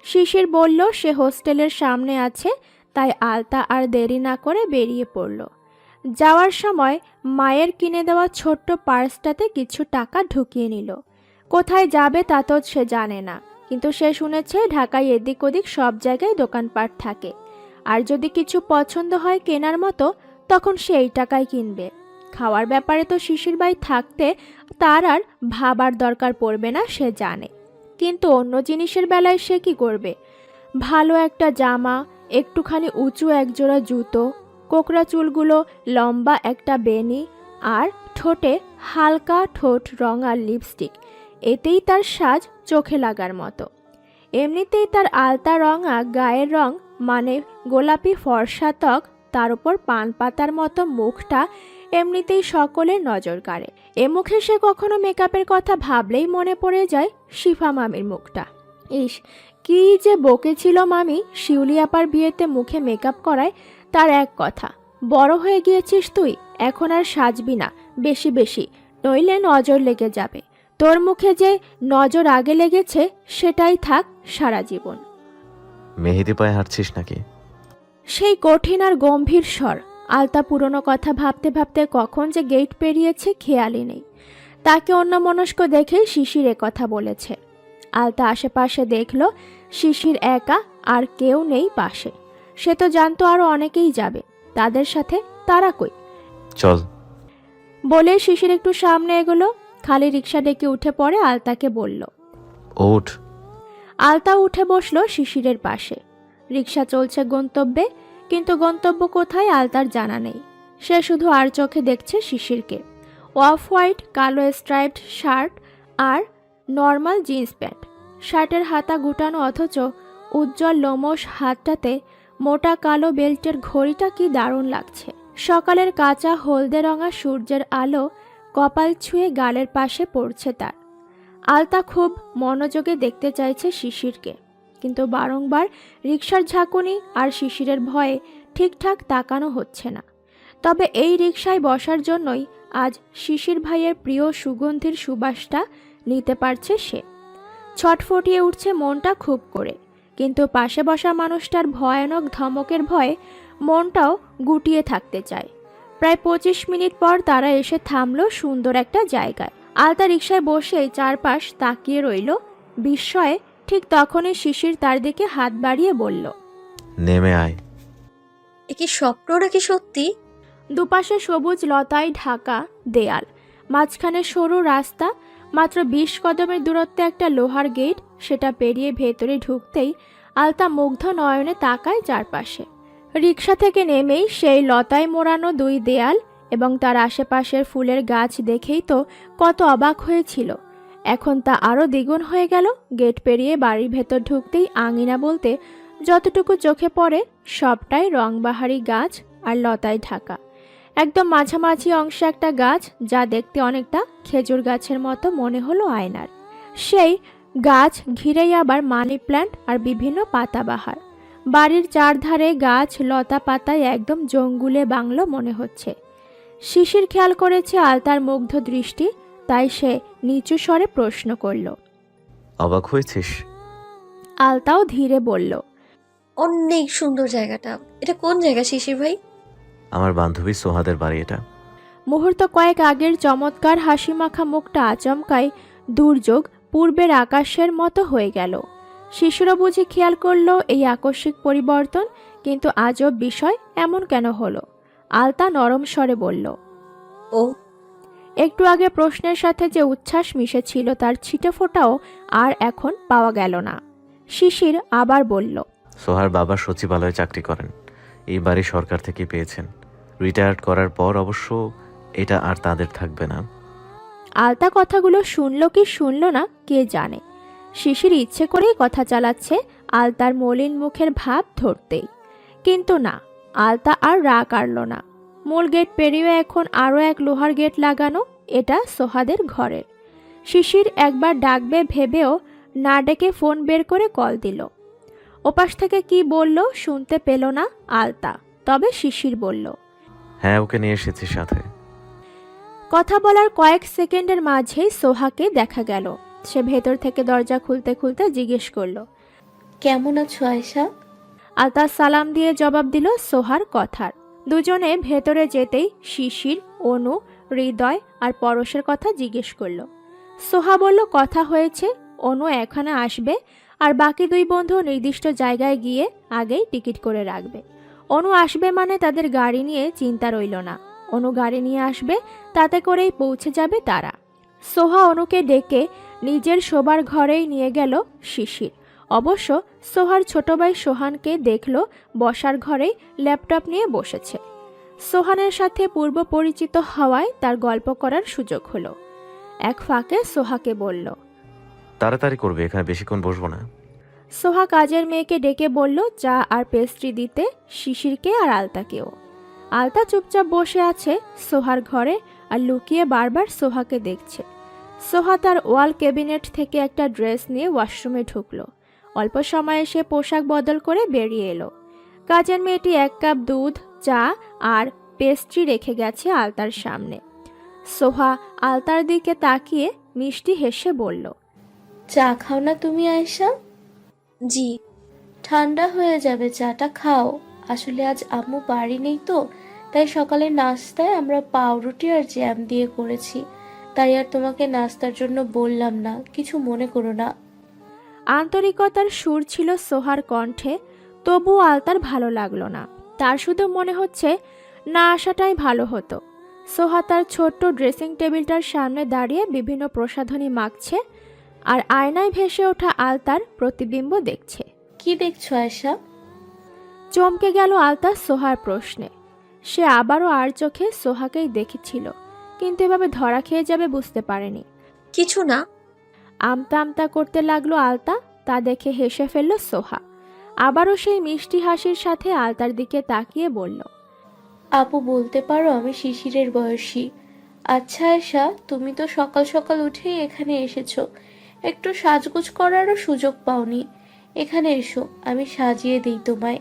শিশির বলল সে হোস্টেলের সামনে আছে, তাই আলতা আর দেরি না করে বেরিয়ে পড়ল। যাওয়ার সময় মায়ের কিনে দেওয়া ছোট্ট পার্সটাতে কিছু টাকা ঢুকিয়ে নিল। কোথায় যাবে তা তো সে জানে না, কিন্তু সে শুনেছে ঢাকায় এদিক ওদিক সব জায়গায় দোকানপাট থাকে, আর যদি কিছু পছন্দ হয় কেনার মতো তখন সে এই টাকায় কিনবে। খাওয়ার ব্যাপারে তো শিশির ভাই থাকতে তার আর ভাবার দরকার পড়বে না, সে জানে। কিন্তু অন্য জিনিসের বেলায় সে কি করবে? ভালো একটা জামা, একটুখানি উঁচু একজোড়া জুতো, কোকড়া চুলগুলো লম্বা একটা বেনি, আর ঠোঁটে হালকা ঠোঁট রঙা লিপস্টিক, এতেই তার সাজ চোখে লাগার মতো। এমনিতেই তার আলতা রঙা গায়ের রং, মানে গোলাপি ফর্সা ত্বক, তার উপর পান পাতার মতো মুখটা এমনিতেই সকলের নজর কাড়ে। এ মুখে সে কখনো মেকআপের কথা ভাবলেই মনে পড়ে যায় শিফা মামির মুখটা। ইস, কি যে বকেছিল মামি শিউলি আপার বিয়েতে মুখে মেকআপ করায়। তার এক কথা, বড় হয়ে গিয়েছিস তুই, এখন আর সাজবি না বেশি বেশি, নইলে নজর লেগে যাবে। তোর মুখে যে নজর আগে লেগেছে সেটাই থাক সারা জীবন। মেহেদি পায়ে হাঁটছিস নাকি? সেই কঠিন আর গম্ভীর স্বর। আলতা পুরনো কথা ভাবতে ভাবতে কখন যে গেট পেরিয়েছে খেয়ালই নেই। তাকে অন্যমনস্ক দেখেই শিশির কথা বলেছে। আলতা আশেপাশে দেখল শিশির একা, আর কেউ নেই পাশে। সে তো জানতো আরো অনেকেই যাবে, তাদের সাথে তারা কই? চল বলে শিশির একটু সামনে এগোলো। খালি রিক্সা ডেকে উঠে পড়ে আলতাকে বলল, ওঠ। আলতা উঠে বসলো শিশিরের পাশে। রিক্সা চলছে গন্তব্যে, কিন্তু গন্তব্য কোথায় আলতার জানা নেই। সে শুধু আর চোখে দেখছে শিশিরকে। অফ হোয়াইট কালো স্ট্রাইপড শার্ট আর নর্মাল জিন্স প্যান্ট, শার্টের হাতা গুটানো, অথচ উজ্জ্বল লোমশ হাতটাতে মোটা কালো বেল্টের ঘড়িটা কি দারুণ লাগছে। সকালের কাঁচা হলদে রঙা সূর্যের আলো কপাল ছুঁয়ে গালের পাশে পড়ছে তার। আলতা খুব মনোযোগে দেখতে চাইছে শিশিরকে, কিন্তু বারংবার রিকশার ঝাঁকুনি আর শিশিরের ভয়ে ঠিকঠাক তাকানো হচ্ছে না। তবে এই রিকশায় বসার জন্যই আজ শিশির ভাইয়ের প্রিয় সুগন্ধির সুবাসটা নিতে পারছে সে। ছটফটিয়ে উঠছে মনটা খুব করে, কিন্তু পাশে বসা মানুষটার ভয়ানক ধমকের ভয়ে মনটাও গুটিয়ে থাকতে চায়। প্রায় 25 মিনিট পর তারা এসে থামলো সুন্দর একটা জায়গায়। আলতা রিকশায় বসেই চারপাশ তাকিয়ে রইল বিস্ময়ে। ঠিক তখনই শিশির তার দিকে হাত বাড়িয়ে বলল, নেমে আয়। এ কি স্বপ্ন নাকি সত্যি? দুপাশে সবুজ লতায় ঢাকা দেয়াল, মাঝখানে সরু রাস্তা, মাত্র 20 কদমের দূরত্বে একটা লোহার গেট। সেটা পেরিয়ে ভেতরে ঢুকতেই আলতা মুগ্ধ নয়নে তাকায় চারপাশে। রিকশা থেকে নেমেই সেই লতায় মোড়ানো 2 দেয়াল এবং তার আশেপাশের ফুলের গাছ দেখেই তো কত অবাক হয়েছিল, এখন তা আরও দ্বিগুণ হয়ে গেল। গেট পেরিয়ে বাড়ির ভেতর ঢুকতেই আঙিনা বলতে যতটুকু চোখে পড়ে সবটাই রংবাহারি গাছ আর লতায় ঢাকা। একদম মাঝামাঝি অংশে একটা গাছ, যা দেখতে অনেকটা খেজুর গাছের মতো মনে হলো আয়নার। সেই গাছ ঘিরেই আবার মানি প্ল্যান্ট আর বিভিন্ন পাতাবাহার। বাড়ির চারধারে গাছ লতা পাতায় একদম জঙ্গুলে বাংলো মনে হচ্ছে। শিশির খেয়াল করেছে আলতার মুগ্ধ দৃষ্টি, তাই সে নিচু স্বরে প্রশ্ন করল। অবাক হয়েছিস? আলতাও ধীরে বলল, অনেক সুন্দর জায়গাটা। এটা কোন জায়গা শিশির ভাই? আমার বান্ধবী সোহাদের বাড়ি এটা। মুহূর্ত কয়েক আগের চমৎকার হাসিমাখা মুখটা আচমকাই দুর্যোগ পূর্বের আকাশের মতো হয়ে গেল। শিশুরা বুঝি খেয়াল করলো এই আকস্মিক পরিবর্তন, কিন্তু আজব বিষয় এমন কেন হলো? আলতা নরম স্বরে বলল, ও একটু আগে প্রশ্নের সাথে যে উচ্ছ্বাস মিশেছিল তার ছিটে ফোঁটাও আর এখন পাওয়া গেল না। শিশির আবার বলল, সোহার বাবা সচিবালয়ে চাকরি করেন, এই বাড়ি সরকার থেকে পেয়েছেন। রিটায়ার্ড করার পর অবশ্য এটা আর তাদের থাকবে না। আলতা কথাগুলো শুনলো কি শুনলো না কে জানে। শিশির ইচ্ছে করেই কথা চালাচ্ছে আলতার মলিন মুখের ভাব ধরতেই। কিন্তু না, আলতা আর রাগ আড়ল না। মূল গেট পেরিয়ে এখন আরও এক লোহার গেট লাগানো, এটা সোহাদের ঘরের। শিশির একবার ডাকবে ভেবেও না ডেকে ফোন বের করে কল দিল। ওপাশ থেকে কি বলল শুনতে পেল না আলতা, তবে শিশির বলল, হ্যাঁ, ওকে নিয়ে এসেছি সাথে। কথা বলার কয়েক সেকেন্ডের মাঝেই সোহাকে দেখা গেল। সে ভেতর থেকে দরজা খুলতে খুলতে জিজ্ঞেস করলো, কেমন আছো আয়েশা? আলতা সালাম দিয়ে জবাব দিল সোহার কথার। দুজনে ভেতরে যেতেই শিশির, অনু, হৃদয় আর পরশের কথা জিজ্ঞেস করলো। সোহা বলল কথা হয়েছে, অনু এখানে আসবে আর বাকি দুই বন্ধু নির্দিষ্ট জায়গায় গিয়ে আগেই টিকিট করে রাখবে। অনু আসবে মানে তাদের গাড়ি নিয়ে চিন্তা রইল না। অনু গাড়ি নিয়ে আসবে, তাতে করেই পৌঁছে যাবে তারা। সোহা অনুকে ডেকে নিজের শোবার ঘরেই নিয়ে গেল শিশির। অবশ্য সোহার ছোট ভাই সোহানকে দেখল বসার ঘরেই ল্যাপটপ নিয়ে বসেছে। সোহানের সাথে পূর্ব পরিচিত হওয়ায় তার গল্প করার সুযোগ হলো। এক ফাঁকে সোহাকে বলল, তাড়াতাড়ি করবে, এখানে বেশিক্ষণ বসবো না। সোহা কাজের মেয়েকে ডেকে বলল চা আর পেস্ট্রি দিতে শিশিরকে আর আলতাকেও। আলতা চুপচাপ বসে আছে সোহার ঘরে আর লুকিয়ে বারবার সোহাকে দেখছে। সোহা তার ওয়াল ক্যাবিনেট থেকে একটা ড্রেস নিয়ে ওয়াশরুমে ঢুকলো। অল্প সময়ে সে পোশাক বদল করে বেরিয়ে এলো। কাজের মেয়েটি 1 কাপ দুধ, চা আর পেস্ট্রি রেখে গেছে আলতার সামনে। সোহা আলতার দিকে তাকিয়ে মিষ্টি হেসে বলল, চা খাও না তুমি আয়েশা? জি। ঠান্ডা হয়ে যাবে, চাটা খাও। আসলে আজ আম্মু বাড়ি নেই তো, তাই সকালে নাস্তায় আমরা পাউরুটি আর জ্যাম দিয়ে করেছি। তাই আর তোমাকে নাস্তার জন্য বললাম না, কিছু মনে করো না। আন্তরিকতার সুর ছিল সোহার কণ্ঠে, তবু আলতার ভালো লাগলো না। তার শুধু মনে হচ্ছে না আসাটাই ভালো হতো। সোহা তার ছোট্ট ড্রেসিং টেবিলটার সামনে দাঁড়িয়ে বিভিন্ন প্রসাধনী মাখছে আর আয়নায় ভেসে ওঠা আলতার প্রতিবিম্ব দেখছে। কি দেখছো আয়েশা? চমকে গেল আলতা সোহার প্রশ্নে। সে আবারও আর চোখে সোহাকেই দেখেছিল, কিন্তু এভাবে ধরা খেয়ে যাবে বুঝতে পারেনি। কিছু না। আমতা আমতা করতে লাগলো আলতা, তা দেখে হেসে ফেলল সোহা। আবারও সেই মিষ্টি হাসির সাথে আলতার দিকে তাকিয়ে বলল, আপু বলতে পারো আমি শিশিরের বয়সী। আচ্ছা আয়েশা, তুমি তো সকাল সকাল উঠেই এখানে এসেছো, একটু সাজগোজ করারও সুযোগ পাওনি। এখানে এসো, আমি সাজিয়ে দিই তোমায়।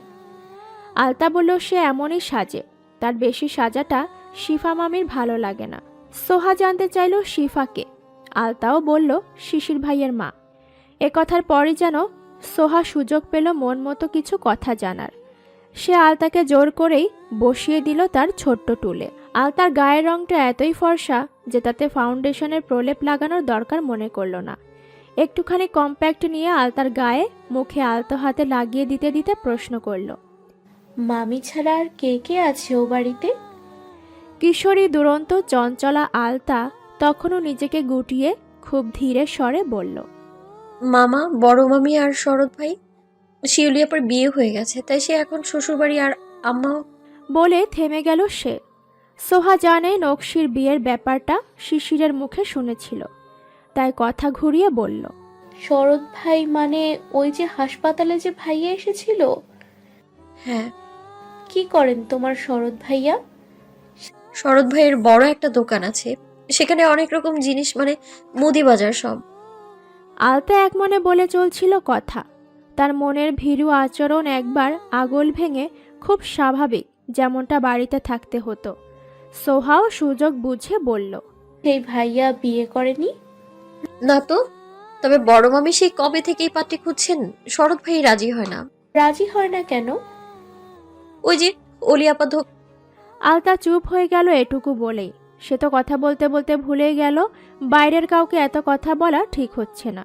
আলতা বলল সে এমনই সাজে, তার বেশি সাজাটা শিফা মামির ভালো লাগে না। সোহা জানতে চাইল শিফাকে। আলতাও বলল শিশির ভাইয়ের মা। এ কথার পরই যেন সোহা সুযোগ পেল মন মতো কিছু কথা জানার। সে আলতাকে জোর করেই বসিয়ে দিল তার ছোট্ট টুলে। আলতার গায়ের রংটা এতই ফর্সা যে তাতে ফাউন্ডেশনের প্রলেপ লাগানোর দরকার মনে করল না। একটুখানি কম্প্যাক্ট নিয়ে আলতার গায়ে মুখে আলতো হাতে লাগিয়ে দিতে দিতে প্রশ্ন করল, মামি ছাড়া আর কে কে আছে ও বাড়িতে? কিশোরী দুরন্ত চঞ্চলা আলতা তখনও নিজেকে গুটিয়ে খুব ধীরে স্বরে বলল, মামা, বড় মামি আর শরৎ ভাই। শিউলিয়াপার বিয়ে হয়ে গেছে, তাই সে এখন শ্বশুরবাড়ি। আর আম্মাও। বলে থেমে গেল সে। সোহা জানে নকশির বিয়ের ব্যাপারটা শিশিরের মুখে শুনেছিল, তাই কথা ঘুরিয়ে বলল, শরৎ ভাই মানে ওই যে হাসপাতালে যে ভাইয়া এসেছিল? হ্যাঁ। কি করেন তোমার শরৎ ভাইয়া? শরৎ ভাইয়ের বড় একটা দোকান আছে, সেখানে অনেক রকম জিনিস, মানে মুদি বাজার সব। আলতা এক মনে বলে চলছিল কথা। তার মনের ভীরু আচরণ একবার আগল ভেঙে খুব স্বাভাবিক, যেমনটা বাড়িতে থাকতে হতো। সোহাও সুযোগ বুঝে বলল, সেই ভাইয়া বিয়ে করেনি? না তো, তবে বড় মামি সেই কবে থেকেই পাত্রী খুঁজছেন, শরৎ ভাই রাজি হয় না। রাজি হয় না কেন? ওই যে অলি আপা আলতা চুপ হয়ে গেল এটুকু বলেই। সে তো কথা বলতে বলতে ভুলে গেল বাইরের কাউকে এত কথা বলা ঠিক হচ্ছে না।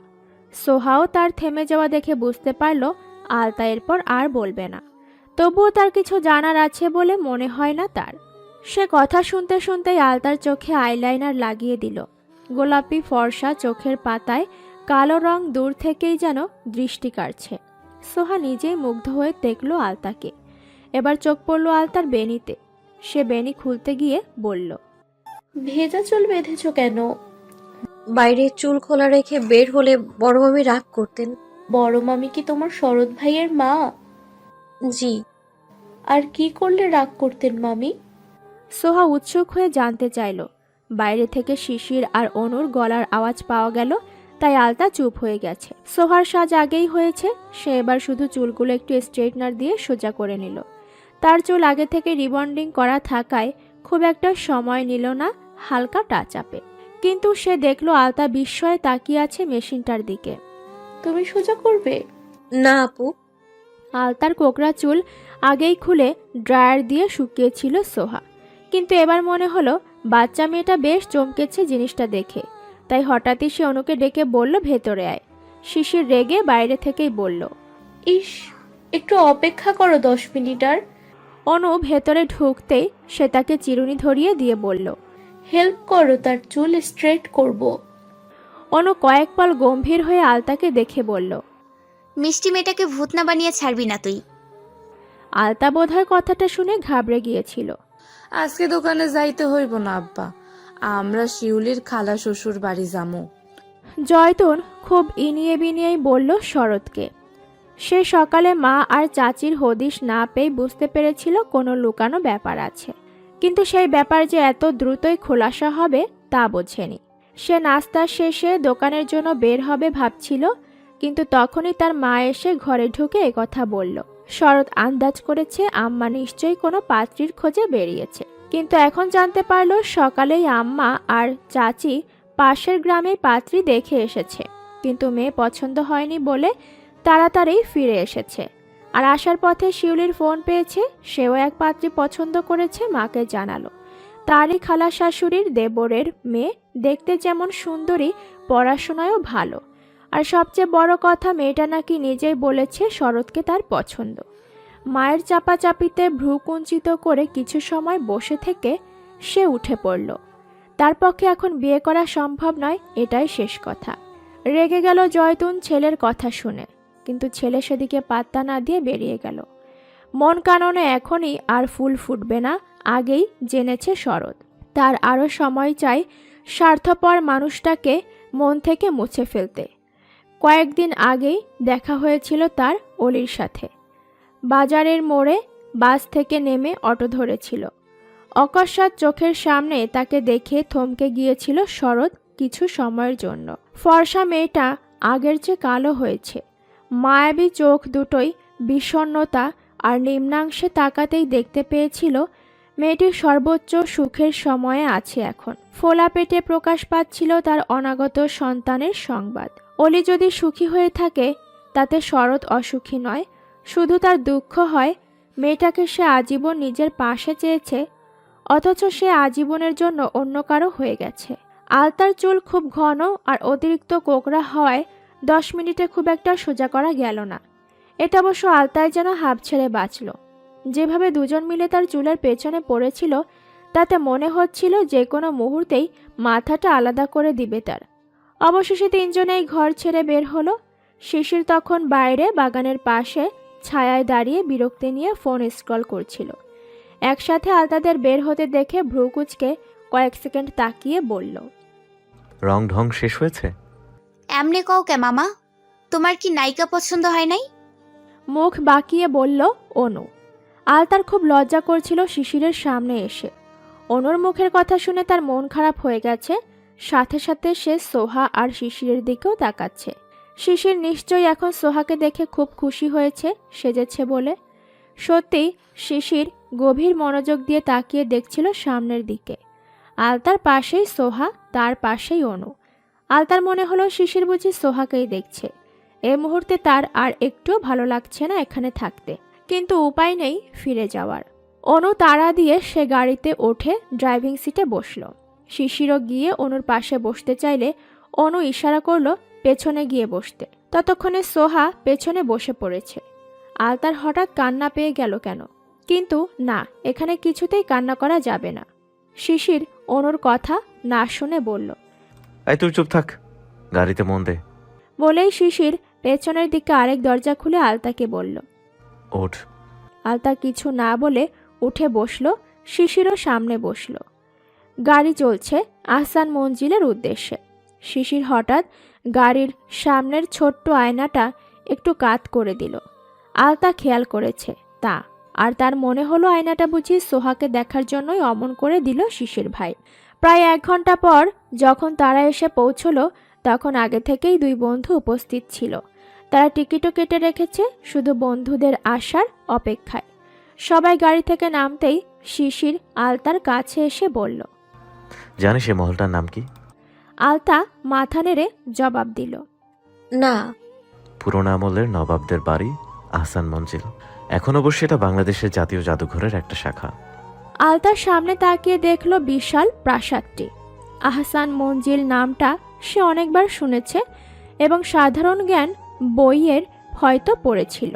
সোহাও তার থেমে যাওয়া দেখে বুঝতে পারল আলতা এরপর আর বলবে না। তবুও তার কিছু জানার আছে বলে মনে হয় না তার। সে কথা শুনতে শুনতেই আলতার চোখে আইলাইনার লাগিয়ে দিল। গোলাপি ফর্সা চোখের পাতায় কালো রং দূর থেকেই যেন দৃষ্টি কাড়ছে। সোহা নিজেই মুগ্ধ হয়ে দেখল আলতাকে। এবার চোখ পড়ল আলতার বেনিতে। সে বেনি খুলতে গিয়ে বলল, ভেজা চুল বেঁধেছো কেন? বাইরে চুল খোলা রেখে বের হলে বড় মামি রাগ করতেন। বড় মামি কি তোমার শরৎ ভাইয়ের মা? জি। আর কি করলে রাগ করতেন মামি? সোহা উৎসুক হয়ে জানতে চাইল। বাইরে থেকে শিশির আর অনুর গলার আওয়াজ পাওয়া গেল, তাই আলতা চুপ হয়ে গেছে। সোহার সাজ আগেই হয়েছে, সে এবার শুধু চুলগুলো একটু স্ট্রেটনার দিয়ে সোজা করে নিল। তার চুল আগে থেকে রিবন্ডিং করা থাকায় খুব একটা সময় নিল না হালকা টাচ আপে। কিন্তু সে দেখল আলতা বিস্ময়ে তাকিয়ে আছে মেশিনটার দিকে। তুমি সোজা করবে? না আপু। আলতার কোকড়া চুল আগেই খুলে ড্রায়ার দিয়ে শুকিয়েছিল সোহা, কিন্তু এবার মনে হলো বাচ্চা মেয়েটা বেশ চমকেছে জিনিসটা দেখে। তাই হঠাৎই সে অনুকে ডেকে বলল, ভেতরে আয়। শিশির রেগে বাইরে থেকেই বলল, ইস, একটু অপেক্ষা করো 10 মিনিট আর। অনু ভেতরে ঢুকতেই সে তাকে চিরুনি ধরিয়ে দিয়ে বলল, হেল্প করো, তার চুল স্ট্রেট করব। অনু কয়েক পাল গম্ভীর হয়ে আলতাকে দেখে বলল, মিষ্টি মেয়েটাকে ভূত না বানিয়ে ছাড়বি না তুই। আলতা বোধহয় কথাটা শুনে ঘাবড়ে গিয়েছিল। আজকে দোকানে যাইতে হইব না আব্বা, আমরা শিউলির খালা শ্বশুর বাড়ি যামু। জয়তুন খুব ইনিয়ে বিনিয়েই বলল শরৎকে। সে সকালে মা আর চাচির হদিশ না পেয়ে বুঝতে পেরেছিল কোনো লুকানো ব্যাপার আছে, কিন্তু সেই ব্যাপার যে এত দ্রুতই খোলাসা হবে তা বোঝেনি। সে নাস্তা শেষে দোকানের জন্য বের হবে ভাবছিল, কিন্তু তখনই তার মা এসে ঘরে ঢুকে একথা বলল। শরৎ আন্দাজ করেছে আম্মা নিশ্চয়ই কোনো পাত্রীর খোঁজে বেরিয়েছে, কিন্তু এখন জানতে পারল সকালেই আম্মা আর চাচি পাশের গ্রামে পাত্রী দেখে এসেছে, কিন্তু মেয়ে পছন্দ হয়নি বলে তাড়াতাড়ি ফিরে এসেছে। আর আসার পথে শিউলির ফোন পেয়েছে, সেও এক পাত্রী পছন্দ করেছে, মাকে জানালো। তারই খালা শাশুড়ির দেবরের মেয়ে, দেখতে যেমন সুন্দরী, পড়াশোনায়ও ভালো। আর সবচেয়ে বড় কথা, মেয়েটা নাকি নিজেই বলেছে শরৎকে তার পছন্দ। মায়ের চাপাচাপিতে ভ্রু কুঞ্চিত করে কিছু সময় বসে থেকে সে উঠে পড়ল। তার পক্ষে এখন বিয়ে করা সম্ভব নয়, এটাই শেষ কথা। রেগে গেল জয়তুন ছেলের কথা শুনে, কিন্তু ছেলে সেদিকে পাত্তা না দিয়ে বেরিয়ে গেল। মন কাননে এখনই আর ফুল ফুটবে না, আগেই জেনেছে শরৎ। তার আরও সময় চাই স্বার্থপর মানুষটাকে মন থেকে মুছে ফেলতে। কয়েকদিন আগেই দেখা হয়েছিল তার অলির সাথে। বাজারের মোড়ে বাস থেকে নেমে অটো ধরেছিল। অকস্মাৎ চোখের সামনে তাকে দেখে থমকে গিয়েছিল শরৎ কিছু সময়ের জন্য। ফর্সা মেয়েটা আগের চেয়ে কালো হয়েছে। মায়াবী চোখ দুটোই বিষণ্ণতা আর নিম্নাংশে তাকাতেই দেখতে পেয়েছিল মেয়েটির সর্বোচ্চ সুখের সময়ে আছে এখন। ফোলা পেটে প্রকাশ পাচ্ছিল তার অনাগত সন্তানের সংবাদ। অলি যদি সুখী হয়ে থাকে তাতে শরৎ অসুখী নয়, শুধু তার দুঃখ হয় মেয়েটাকে সে আজীবন নিজের পাশে চেয়েছে, অথচ সে আজীবনের জন্য অন্য কারো হয়ে গেছে। আলতার চুল খুব ঘন আর অতিরিক্ত কোকড়া হওয়ায় 10 মিনিটে খুব একটা সোজা করা গেল না। এটা অবশ্য আলতায় যেন হাঁপ ছেড়ে বাঁচল। যেভাবে দুজন মিলে তার চুলের পেছনে পড়েছিল তাতে মনে হচ্ছিল যে কোনো মুহূর্তেই মাথাটা আলাদা করে দিবে তার। অবশেষে তিনজনেই ঘর ছেড়ে বের হলো। শিশির তখন বাইরে বাগানের পাশে ছায়ায় দাঁড়িয়ে বিরক্তি নিয়ে ফোন স্ক্রল করছিল। একসাথে আলতাদের বের হতে দেখে ভ্রু কুঁচকে কয়েক সেকেন্ড তাকিয়ে বলল, রং ঢং শেষ হয়েছে? এমনি কও কে মামা, তোমার কি নায়িকা পছন্দ হয় নাই? মুখ বাঁকিয়ে বলল অনু। আলতার খুব লজ্জা করছিল শিশিরের সামনে এসে। অনুর মুখের কথা শুনে তার মন খারাপ হয়ে গেছে। সাথে সাথে সে সোহা আর শিশিরের দিকেও তাকাচ্ছে। শিশির নিশ্চয়ই এখন সোহাকে দেখে খুব খুশি হয়েছে, সেজেছে বলে। সত্যি শিশির গভীর মনোযোগ দিয়ে তাকিয়ে দেখছিল সামনের দিকে। আলতার পাশেই সোহা, তার পাশেই অনু। আলতার মনে হলো শিশির বুঝি সোহাকেই দেখছে। এ মুহূর্তে তার আর একটুও ভালো লাগছে না এখানে থাকতে, কিন্তু উপায় নেই ফিরে যাওয়ার। অনু তাড়া দিয়ে সে গাড়িতে ওঠে ড্রাইভিং সিটে বসল। শিশিরও গিয়ে অনুর পাশে বসতে চাইলে অনু ইশারা করলো পেছনে গিয়ে বসতে। ততক্ষণে সোহা পেছনে বসে পড়েছে। আলতার হঠাৎ কান্না পেয়ে গেল কেন, কিন্তু না, এখানে কিছুতেই কান্না করা যাবে না। শিশির অনুর কথা না শুনে বলল, এই তুই চুপ থাক, গাড়িতে মন দে। বলেই শিশির পেছনের দিকে আরেক দরজা খুলে আলতাকে বলল, ওঠ। আলতা কিছু না বলে উঠে বসলো। শিশিরও সামনে বসলো। গাড়ি চলছে আহসান মঞ্জিলের উদ্দেশ্যে। শিশির হঠাৎ গাড়ির সামনের ছোট্ট আয়নাটা একটু কাত করে দিল। আলতা খেয়াল করেছে তা, আর তার মনে হলো আয়নাটা বুঝি সোহাকে দেখার জন্যই অমন করে দিল শিশির ভাই। প্রায় 1 ঘন্টা পর যখন তারা এসে পৌঁছলো, তখন আগে থেকেই 2 বন্ধু উপস্থিত ছিল। তারা টিকিটও কেটে রেখেছে, শুধু বন্ধুদের আসার অপেক্ষায়। সবাই গাড়ি থেকে নামতেই শিশির আলতার কাছে এসে বলল, জানিস এই মহলটার নাম কি? আলতা মাথা নেড়ে জবাব দিল, না। পুরোনো আমলের নবাবদের বাড়ি আহসান মঞ্জিল। এখন অবশ্য এটা বাংলাদেশের জাতীয় জাদুঘরের একটা শাখা। আলতার সামনে তাকিয়ে দেখল বিশাল প্রাসাদটি। আহসান মঞ্জিল নামটা সে অনেকবার শুনেছে এবং সাধারণ জ্ঞান বইয়ের হয়তো পড়েছিল,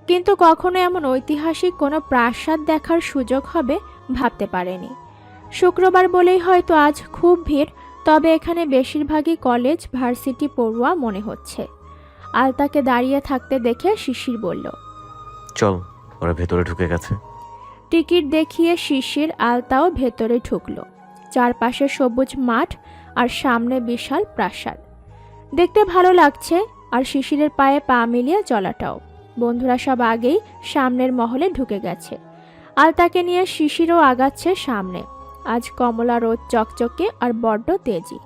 কিন্তু কখনো এমন ঐতিহাসিক কোনো প্রাসাদ দেখার সুযোগ হবে ভাবতে পারেনি। শুক্রবার বলেই হয়তো আজ খুব ভিড়, তবে এখানে বেশিরভাগই কলেজ ভার্সিটি পড়ুয়া মনে হচ্ছে। আলতাকে দাঁড়িয়ে থাকতে দেখে শিশির বলল, চল, ওরা ভেতরে ঢুকে গেছে। টিকিট দেখিয়ে শিশির আলতাও ভেতরে ঢুকলো। চারপাশে সবুজ মাঠ আর সামনে বিশাল প্রাসাদ। দেখতে ভালো লাগছে, আর শিশিরের পায়ে পা মিলিয়ে চলাটাও। বন্ধুরা সব আগেই সামনের মহলে ঢুকে গেছে। আলতাকে নিয়ে শিশিরও আগাচ্ছে সামনে। আজ কমলা রোদ চকচকে আর বড্ড তেজি।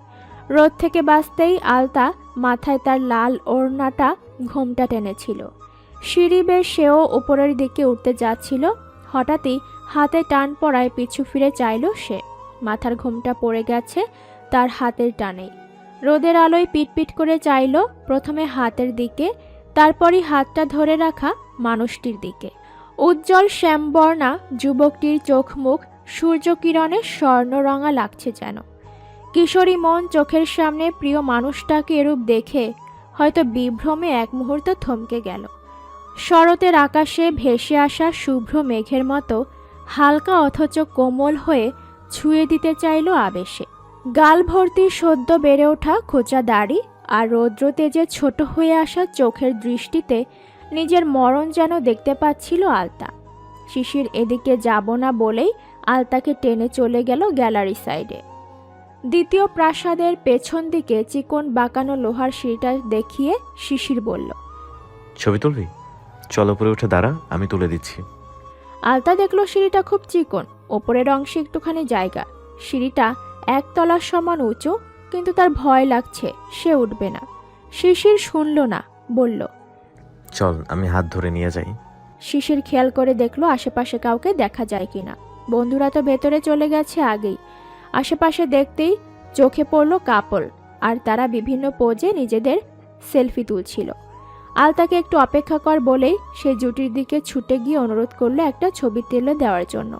রোদ থেকে বাঁচতেই আলতা মাথায় তার লাল ওড়নাটা ঘোমটা টেনেছিল। সিঁড়ি বেয়ে সেও উপরের দিকে উঠতে যাচ্ছিল। হঠাৎই হাতে টান পড়ায় পিছু ফিরে চাইল সে। মাথার ঘোমটা পড়ে গেছে তার হাতের টানেই। রোদের আলোয় পিটপিট করে চাইল প্রথমে হাতের দিকে, তারপরই হাতটা ধরে রাখা মানুষটির দিকে। উজ্জ্বল শ্যামবর্ণা যুবকটির চোখ মুখ সূর্যকিরণে স্বর্ণরঙা লাগছে যেন। কিশোরী মন চোখের সামনে প্রিয় মানুষটাকে এরূপ দেখে হয়তো বিভ্রমে এক মুহূর্ত থমকে গেল। শরতের আকাশে ভেসে আসা শুভ্র মেঘের মতো হালকা অথচ কোমল হয়ে ছুঁয়ে দিতে চাইল আবেশে। গাল ভর্তি সদ্য বেড়ে ওঠা খোঁচা দাড়ি আর রৌদ্র তেজে ছোট হয়ে আসা চোখের দৃষ্টিতে নিজের মরণ যেন দেখতে পাচ্ছিল আলতা। শিশির এদিকে যাব না বলেই আলতাকে টেনে চলে গেল গ্যালারি সাইডে। দ্বিতীয় প্রাসাদের পেছন দিকে চিকন বাঁকানো লোহার সিঁড়িটা দেখিয়ে শিশির বলল, ছবি তুলবি? চল উপরে উঠে দাঁড়া, আমি তুলে দিচ্ছি। আলতা দেখলো সিঁড়িটা খুব চিকন, ওপরের অংশে একটুখানি জায়গা। সিঁড়িটা 1 তলার সমান উঁচু, কিন্তু তার ভয় লাগছে, সে উঠবে না। শিশির শুনল না, বলল, চল, আমি হাত ধরে নিয়ে যাই। শিশির খেয়াল করে দেখলো আশেপাশে কাউকে দেখা যায় কিনা। বন্ধুরা তো ভেতরে চলে গেছে আগেই। আশেপাশে দেখতেই চোখে পড়ল কাপল, আর তারা বিভিন্ন পোজে নিজেদের সেলফি তুলছিল। আলতাকে একটু অপেক্ষা কর বলেই সে জুটির দিকে ছুটে গিয়ে অনুরোধ করলো একটা ছবি তুলে দেওয়ার জন্য।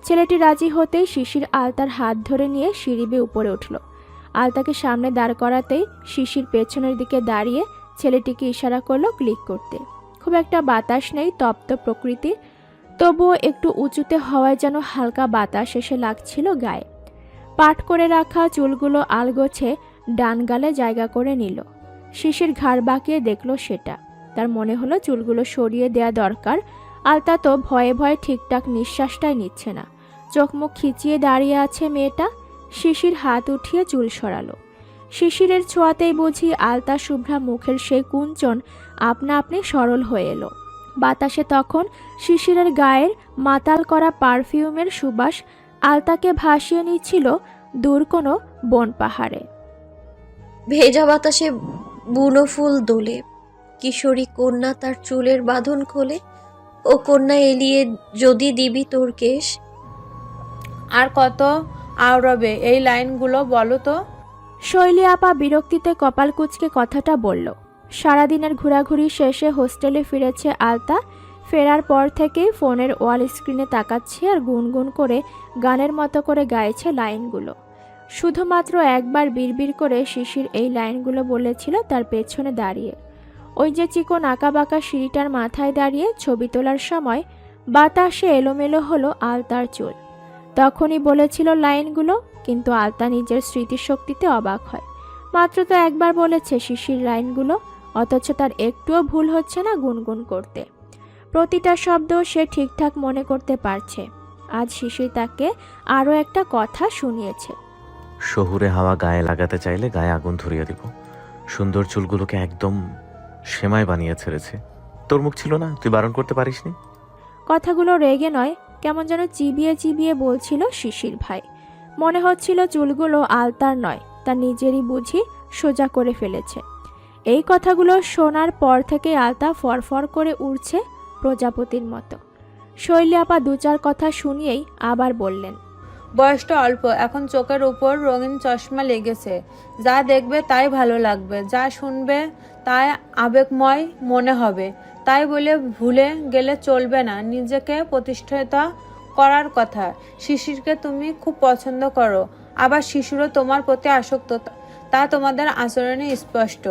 ছেলেটি রাজি হতেই শিশির আলতার হাত ধরে নিয়ে সিঁড়ি বেয়ে উপরে উঠল। আলতাকে সামনে দাঁড় করাতেই শিশির পেছনের দিকে দাঁড়িয়ে ছেলেটিকে ইশারা করলো ক্লিক করতে। খুব একটা বাতাস নেই, তপ্ত প্রকৃতি, তবুও একটু উঁচুতে হওয়ায় যেন হালকা বাতাস এসে লাগছিল গায়ে। পাট করে রাখা চুলগুলো আলগোছে ডান গালে জায়গা করে নিল। শিশির ঘাড় বাঁকিয়ে দেখল সেটা। তার মনে হলো চুলগুলো সরিয়ে দেয়া দরকার। আলতা তো ভয়ে ভয়ে ঠিকঠাক নিঃশ্বাসটাই নিচ্ছে না। চোখ মুখ খিচিয়ে দাঁড়িয়ে আছে মেয়েটা। শিশির হাত উঠিয়ে চুল সরালো। শিশিরের ছোঁয়াতেই বুঝি আলতা শুভ্রা মুখের সেই কুঞ্চন আপনা আপনি সরল হয়ে এলো। বাতাসে তখন শিশিরের গায়ের মাতাল করা পারফিউমের সুবাস আলতাকে ভাসিয়ে নিচ্ছিল দূর কোনো বন পাহাড়ে। ভেজা বাতাসে বুনো ফুল দোলে, কিশোরী কন্যা তার চুলের বাঁধন খোলে। ও কন্যা এলিয়ে যদি দিবি তোর কেশ। আর কত আওড়াবে এই লাইনগুলো বলো তো? শৈলী আপা বিরক্তিতে কপাল কুঁচকে কথাটা বলল। সারাদিনের ঘোরাঘুরি শেষে হোস্টেলে ফিরেছে আলতা। ফেরার পর থেকেই ফোনের ওয়াল স্ক্রিনে তাকাচ্ছে আর গুনগুন করে গানের মতো করে গাইছে লাইনগুলো। শুধুমাত্র একবার বিড়বিড় করে শিশির এই লাইনগুলো বলেছিল তার পেছনে দাঁড়িয়ে। ওই যে চিকন আঁকাবাঁকা সিঁড়িটার মাথায় দাঁড়িয়ে ছবি তোলার সময় বাতাসে এলোমেলো হলো আলতার চুল। তখনই বলেছিল লাইনগুলো, কিন্তু আলতা নিজের স্মৃতিশক্তিতে অবাক হয়। মাত্র তো একবার বলেছে শিশির লাইনগুলো, অথচ তার একটুও ভুল হচ্ছে না গুনগুন করতে। প্রতিটা শব্দ সে ঠিকঠাক মনে করতে পারছে। আজ শিশির তাকে আরও একটা কথা শুনিয়েছে। শহুরে হাওয়া গায়ে লাগাতে চাইলে গায়ে আগুন ধরিয়ে দিব। সুন্দর চুলগুলোকে একদম সেমাই বানিয়ে ছেড়েছে। তোর মুখ ছিল না, তুই বারণ করতে পারিসনি? কথাগুলো রেগে নয়, কেমন যেন চিবিয়ে চিবিয়ে বলছিল শিশির ভাই। মনে হচ্ছিল চুলগুলো আলতার নয়, তার নিজেরই বুঝি সোজা করে ফেলেছে। এই কথাগুলো শোনার পর থেকে আলতা ফরফর করে উড়ছে প্রজাপতির মতো। শৈলী আপা দু চার কথা শুনিয়েই আবার বললেন, বয়সটা অল্প, এখন চোখের উপর রঙিন চশমা লেগেছে। যা দেখবে তাই ভালো লাগবে, যা শুনবে তাই আবেগময় মনে হবে। তাই বলে ভুলে গেলে চলবে না নিজেকে প্রতিষ্ঠিত করার কথা। শিশিরকে তুমি খুব পছন্দ করো, আবার শিশুরও তোমার প্রতি আসক্ত, তা তোমাদের আচরণে স্পষ্ট।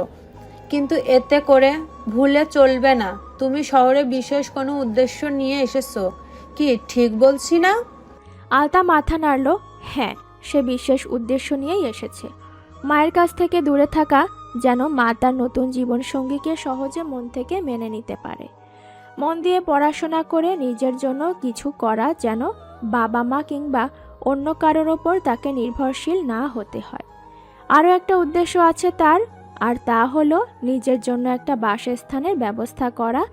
কিন্তু এতে করে ভুলে চলবে না তুমি শহরে বিশেষ কোনো উদ্দেশ্য নিয়ে এসেছো। কি ঠিক বলছি না? আলতা মাথা নাড়ল। হ্যাঁ, সে বিশেষ উদ্দেশ্য নিয়েই এসেছে। মায়ের কাছ থেকে দূরে থাকা, যেন মা তার নতুন জীবনসঙ্গীকে সহজে মন থেকে মেনে নিতে পারে। মন দিয়ে পড়াশোনা করে নিজের জন্য কিছু করা, যেন বাবা মা কিংবা অন্য কারোর ওপর তাকে নির্ভরশীল না হতে হয়। আরও একটা উদ্দেশ্য আছে তার, আর তা হলো নিজের জন্য একটা বাসস্থানের ব্যবস্থা করা,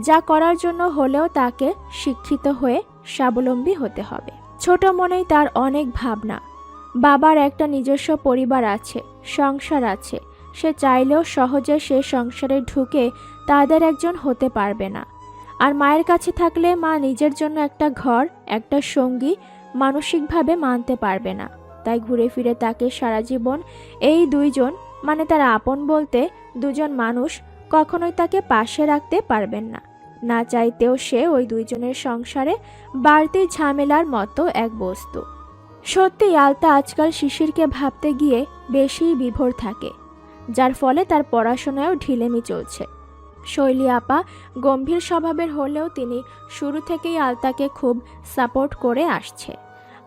যা করার জন্য হলেও তাকে শিক্ষিত হয়ে স্বাবলম্বী হতে হবে। ছোট মনেই তার অনেক ভাবনা। বাবার একটা নিজস্ব পরিবার আছে, সংসার আছে। সে চাইলেও সহজে সে সংসারে ঢুকে তাদের একজন হতে পারবে না। আর মায়ের কাছে থাকলে মা নিজের জন্য একটা ঘর, একটা সঙ্গী মানসিকভাবে মানতে পারবে না। তাই ঘুরে ফিরে তাকে সারা জীবন এই দুইজন, মানে তার আপন বলতে দুজন মানুষ, কখনোই তাকে পাশে রাখতে পারবেন না। না চাইতেও সে ওই দুইজনের সংসারে বাড়তি ঝামেলার মতো এক বস্তু। সত্যি আলতা আজকাল শিশিরকে ভাবতে গিয়ে বেশি বিভোর থাকে, যার ফলে তার পড়াশোনায়ও ঢিলেমি চলছে। শৈলী আপা গম্ভীর স্বভাবের হলেও তিনি শুরু থেকেই আলতাকে খুব সাপোর্ট করে আসছে।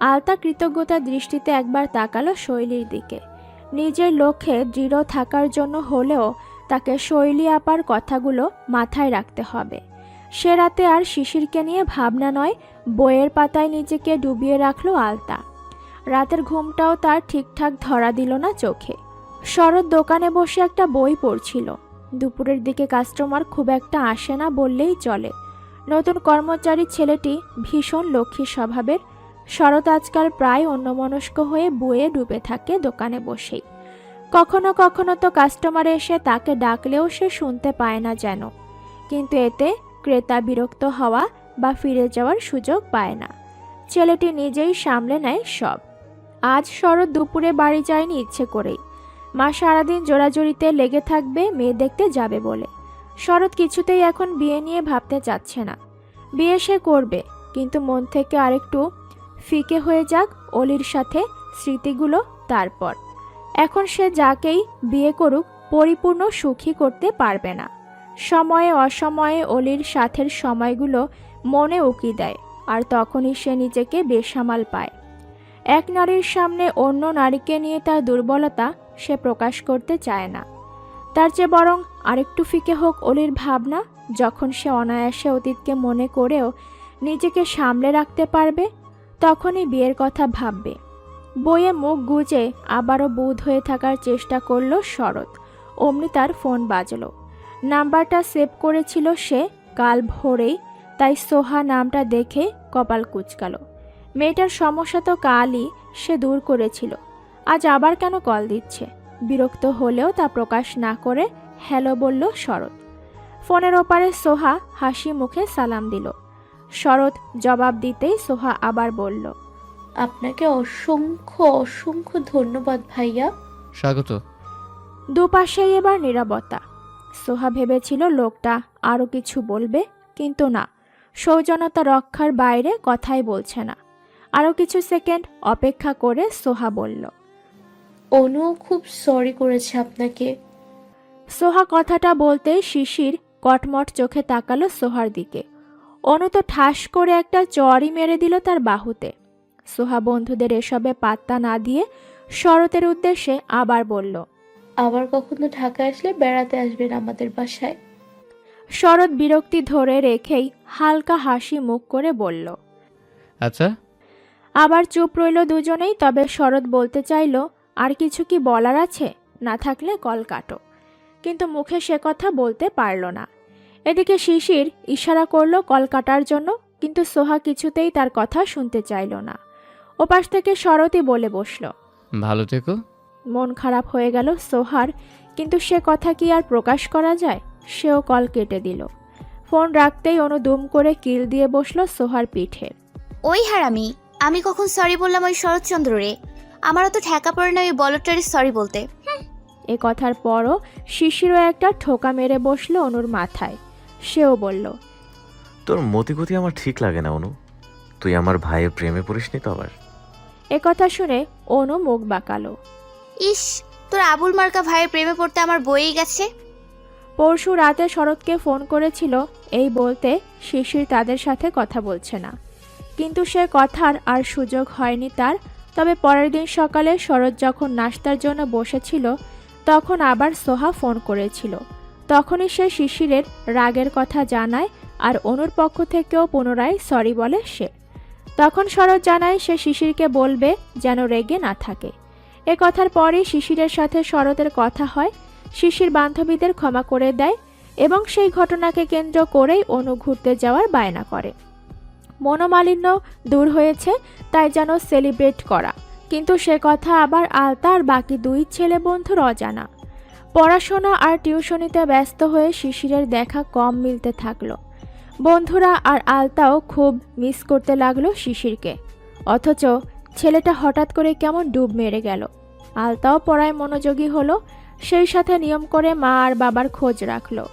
আলতা কৃতজ্ঞতার দৃষ্টিতে একবার তাকালো শৈলীর দিকে। নিজের লক্ষ্যে দৃঢ় থাকার জন্য হলেও তাকে শৈলী আপার কথাগুলো মাথায় রাখতে হবে। সে রাতে আর শিশিরকে নিয়ে ভাবনা নয়, বইয়ের পাতায় নিজেকে ডুবিয়ে রাখলো আলতা। রাতের ঘুমটাও তার ঠিকঠাক ধরা দিল না চোখে। শরৎ দোকানে বসে একটা বই পড়ছিল। দুপুরের দিকে কাস্টমার খুব একটা আসে না বললেই চলে। নতুন কর্মচারী ছেলেটি ভীষণ লক্ষ্মী স্বভাবের। শরৎ আজকাল প্রায় অন্যমনস্ক হয়ে বইয়ে ডুবে থাকে দোকানে বসেই। কখনো কখনো তো কাস্টমার এসে তাকে ডাকলেও সে শুনতে পায় না যেন। কিন্তু এতে ক্রেতা বিরক্ত হওয়া বা ফিরে যাওয়ার সুযোগ পায় না। ছেলেটি নিজেই সামলে নেয় সব। আজ শরৎ দুপুরে বাড়ি যায়নি ইচ্ছে করেই। মা সারাদিন জোরাজুরিতে লেগে থাকবে মেয়ে দেখতে যাবে বলে। শরৎ কিছুতেই এখন বিয়ে নিয়ে ভাবতে চাচ্ছে না। বিয়ে সে করবে, কিন্তু মন থেকে আরেকটু ফিকে হয়ে যাক অলির সাথে স্মৃতিগুলো। তারপর এখন সে যাকেই বিয়ে করুক পরিপূর্ণ সুখী করতে পারবে না। সময়ে অসময়ে অলির সাথের সময়গুলো মনে উকি দেয়, আর তখনই সে নিজেকে বেসামাল পায়। এক নারীর সামনে অন্য নারীকে নিয়ে তার দুর্বলতা সে প্রকাশ করতে চায় না। তার চেয়ে বরং আরেকটু ফিকে হোক অলির ভাবনা। যখন সে অনায়াসে অতীতকে মনে করেও নিজেকে সামলে রাখতে পারবে, তখনই বিয়ের কথা ভাববে। বইয়ে মুখ গুজে আবারও বুঁদ হয়ে থাকার চেষ্টা করলো শরৎ। অমনি তার ফোন বাজলো। নাম্বারটা সেভ করেছিল সে কাল ভোরেই, তাই সোহা নামটা দেখে কপাল কুঁচকালো। মেয়েটার সমস্যা তো কালই সে দূর করেছিল, আজ আবার কেন কল দিচ্ছে? বিরক্ত হলেও তা প্রকাশ না করে হ্যালো বলল শরৎ। ফোনের ওপারে সোহা হাসি মুখে সালাম দিল। শরৎ জবাব দিতেই সোহা আবার বলল, আপনাকে অসংখ্য অসংখ্য ধন্যবাদ ভাইয়া। স্বাগত। দুপাশেই এবার নীরবতা। সোহা ভেবেছিল লোকটা আরও কিছু বলবে, কিন্তু না, সৌজন্যতা রক্ষার বাইরে কথাই বলছে না। আরও কিছু সেকেন্ড অপেক্ষা করে সোহা বলল, অনু খুব সরি করেছে আপনাকে। সোহা কথাটা বলতেই শিশির কটমট চোখে তাকালো সোহার দিকে। অনু তো ঠাস করে একটা চড়ই মেরে দিল তার বাহুতে। সোহা বন্ধুদের এসবে পাত্তা না দিয়ে শরতের উদ্দেশ্যে আবার বলল, আবার কখনো ঢাকা আসলে বেড়াতে আসবেন আমাদের বাসায়। শরৎ বিরক্তি ধরে রেখেই হালকা হাসি মুখ করে বলল। আচ্ছা। আবার চুপ রইল দুজনেই। তবে শরৎ বলতে চাইল, আর কিছু কি বলার আছে? না থাকলে কল কাটো। কিন্তু মুখে সে কথা বলতে পারল না। এদিকে শিশির ইশারা করলো কল কাটার জন্য, কিন্তু সোহা কিছুতেই তার কথা শুনতে চাইল না। ওপাশ থেকে শরৎই বলে বসল। ভালো থেকো। মন খারাপ হয়ে গেল সোহার, কিন্তু সে কথা কি আর প্রকাশ করা যায়? সেও কল কেটে দিল। ফোন রাখতেই অনু দুম করে কিল দিয়ে বসলো সোহার পিঠে। ওই হারামি, আমি কখন সরি বললাম ওই শরৎচন্দ্র রে? আমারও তো ঠেকা পড়ে না ওই বলটারে সরি বলতে। এ কথার পরও শিশিরও একটা ঠোকা মেরে বসলো অনুর মাথায়। সেও বলল, তোর মতিগতি আমার ঠিক লাগে না অনু। তুই আমার ভাইয়ের প্রেমে পড়িসনি তো আবার? এ কথা শুনে অনু মুখ বাঁকালো। ইস, তোর আবুল মার্কা ভাইয়ের প্রেমে পড়তে আমার বইই গেছে। পরশু রাতে শরৎকে ফোন করেছিল, এই বলতে শিশির তাদের সাথে কথা বলছে না। কিন্তু সে কথার আর সুযোগ হয়নি তার। তবে পরের দিন সকালে শরৎ যখন নাস্তার জন্য বসেছিল, তখন আবার সোহা ফোন করেছিল। তখনই সে শিশিরের রাগের কথা জানায়, আর অনুর পক্ষ থেকেও পুনরায় সরি বলে সে। তখন শরৎ জানায় সে শিশিরকে বলবে যেন রেগে না থাকে। এ কথার পরই শিশিরের সাথে শরতের কথা হয়। শিশির বান্ধবীদের ক্ষমা করে দেয় এবং সেই ঘটনাকে কেন্দ্র করেই অনু ঘুরতে যাওয়ার বায়না করে। মনোমালিন্য দূর হয়েছে, তাই যেন সেলিব্রেট করা। কিন্তু সে কথা আবার আলতা আর বাকি দুই ছেলে বন্ধুর অজানা। পড়াশোনা আর টিউশনিতে ব্যস্ত হয়ে শিশিরের দেখা কম মিলতে থাকলো। বন্ধুরা আর আলতাও খুব মিস করতে লাগলো শিশিরকে। অথচ ছেলেটা হঠাৎ করে কেমন ডুব মেরে গেল। আলতাও পড়ায় মনোযোগী হলো, সেই সাথে নিয়ম করে মা আর বাবার খোঁজ রাখলো।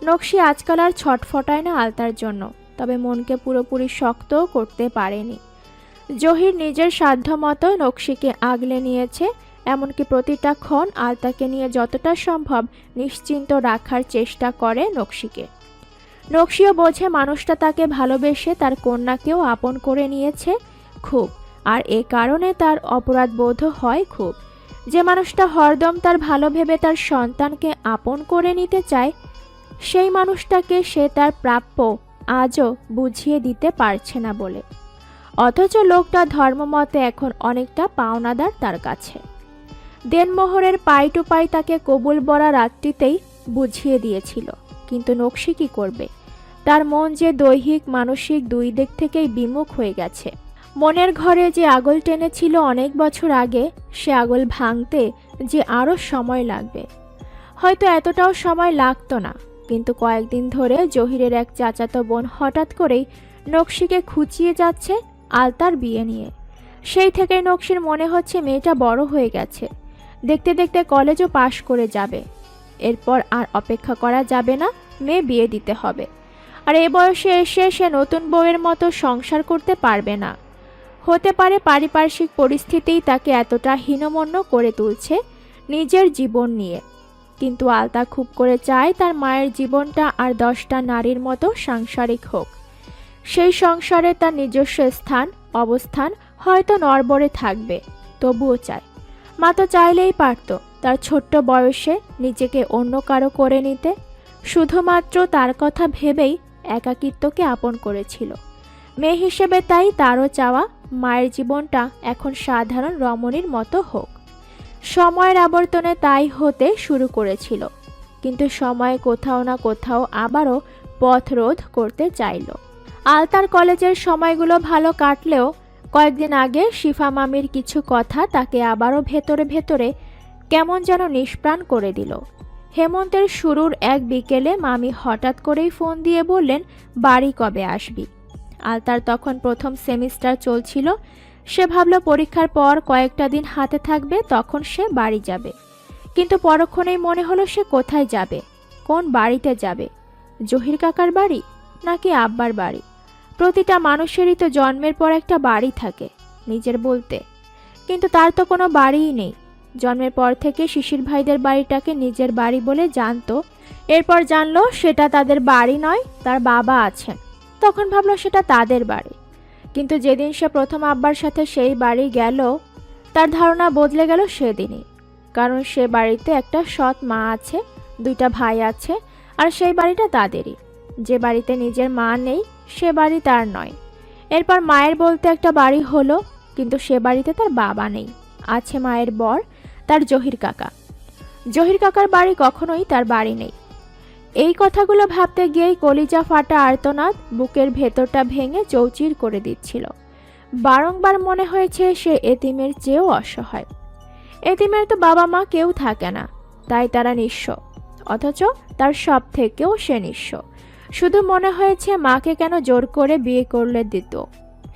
নকশি আজকাল আর ছটফটায় না আলতার জন্য, তবে মনকে পুরোপুরি শক্তও করতে পারেনি। জহির নিজের সাধ্য মতো নকশিকে আগলে নিয়েছে, এমনকি প্রতিটা ক্ষণ আলতাকে নিয়ে যতটা সম্ভব নিশ্চিন্ত রাখার চেষ্টা করে নকশিকে। নকশিও বোঝে মানুষটা তাকে ভালোবেসে তার কন্যাকেও আপন করে নিয়েছে খুব, আর এ কারণে তার অপরাধ বোধ হয় খুব। যে মানুষটা হরদম তার ভালো ভেবে তার সন্তানকে আপন করে নিতে চায়, সেই মানুষটাকে সে তার প্রাপ্য আজও বুঝিয়ে দিতে পারছে না বলে। অথচ লোকটা ধর্মমতে এখন অনেকটা পাওনাদার তার কাছে। দেনমোহরের পাই টু পাই তাকে কবুল বলা রাত্রিতেই বুঝিয়ে দিয়েছিল। কিন্তু নকশি কি করবে? তার মন যে দৈহিক মানসিক দুই দিক থেকেই বিমুখ হয়ে গেছে। মনের ঘরে যে আগল টেনেছিল অনেক বছর আগে, সে আগল ভাঙতে যে আরও সময় লাগবে। হয়তো এতটাও সময় লাগতো না, কিন্তু কয়েকদিন ধরে জহিরের এক চাচাতো বোন হঠাৎ করেই নকশিকে খুঁচিয়ে যাচ্ছে আলতার বিয়ে নিয়ে। সেই থেকেই নকশির মনে হচ্ছে মেয়েটা বড় হয়ে গেছে, দেখতে দেখতে কলেজও পাশ করে যাবে। এরপর আর অপেক্ষা করা যাবে না, মেয়ে বিয়ে দিতে হবে। আর এ বয়সে এসে সে নতুন বউয়ের মতো সংসার করতে পারবে না। হতে পারে পারিপার্শ্বিক পরিস্থিতিই তাকে এতটা হীনমন্য করে তুলছে নিজের জীবন নিয়ে। কিন্তু আলতা খুব করে চায় তার মায়ের জীবনটা আর 10টা নারীর মতো সাংসারিক হোক। সেই সংসারে তার নিজস্ব স্থান অবস্থান হয়তো নড়বড়ে থাকবে, তবুও চায়। মা তো চাইলেই পারত তার ছোট্ট বয়সে নিজেকে অন্য কারো করে নিতে। শুধুমাত্র তার কথা ভেবেই একাকিত্বকে আপন করেছিল। মেয়ে হিসেবে তাই তারও চাওয়া মায়ের জীবনটা এখন সাধারণ রমণীর মতো হোক। সময়ের আবর্তনে তাই হতে শুরু করেছিল, কিন্তু সময় কোথাও না কোথাও আবারও পথ রোধ করতে চাইল। আলতার কলেজের সময়গুলো ভালো কাটলেও কয়েকদিন আগে শিফা মামির কিছু কথা তাকে আবারও ভেতরে ভেতরে কেমন যেন নিষ্প্রাণ করে দিল। হেমন্তের শুরুর এক বিকেলে মামি হঠাৎ করেই ফোন দিয়ে বললেন, বাড়ি কবে আসবি? আলতার তখন প্রথম সেমিস্টার চলছিল। সে ভাবল পরীক্ষার পর কয়েকটা দিন হাতে থাকবে, তখন সে বাড়ি যাবে। কিন্তু পরক্ষণেই মনে হলো সে কোথায় যাবে, কোন বাড়িতে যাবে? জহির কাকার বাড়ি নাকি আব্বার বাড়ি? প্রতিটা মানুষেরই তো জন্মের পর একটা বাড়ি থাকে নিজের বলতে, কিন্তু তার তো কোনো বাড়িই নেই। জন্মের পর থেকে শিশির ভাইদের বাড়িটাকে নিজের বাড়ি বলে জানতো, এরপর জানলো সেটা তাদের বাড়ি নয়, তার বাবা আছেন। তখন ভাবলো সেটা তাদের বাড়ি। কিন্তু যেদিন সে প্রথম আব্বার সাথে সেই বাড়ি গেল, তার ধারণা বদলে গেল সেদিনই। কারণ সে বাড়িতে একটা সৎ মা আছে, 2টা ভাই আছে, আর সেই বাড়িটা তাদেরই। যে বাড়িতে নিজের মা নেই সে বাড়ি তার নয়। এরপর মায়ের বলতে একটা বাড়ি হলো, কিন্তু সে বাড়িতে তার বাবা নেই, আছে মায়ের বর, তার জহির কাকা। জহির কাকার বাড়ি কখনোই তার বাড়ি নেই। এই কথাগুলো ভাবতে গিয়েই কলিজা ফাটা আর্তনাদ বুকের ভেতরটা ভেঙে চৌচির করে দিচ্ছিল। বারংবার মনে হয়েছে সে এতিমের চেয়েও অসহায়। এতিমের তো বাবা মা কেউ থাকে না, তাই তারা নিঃস্ব, অথচ তার সব থেকেও সে নিঃস্ব। শুধু মনে হয়েছে মাকে কেন জোর করে বিয়ে করলে দিত।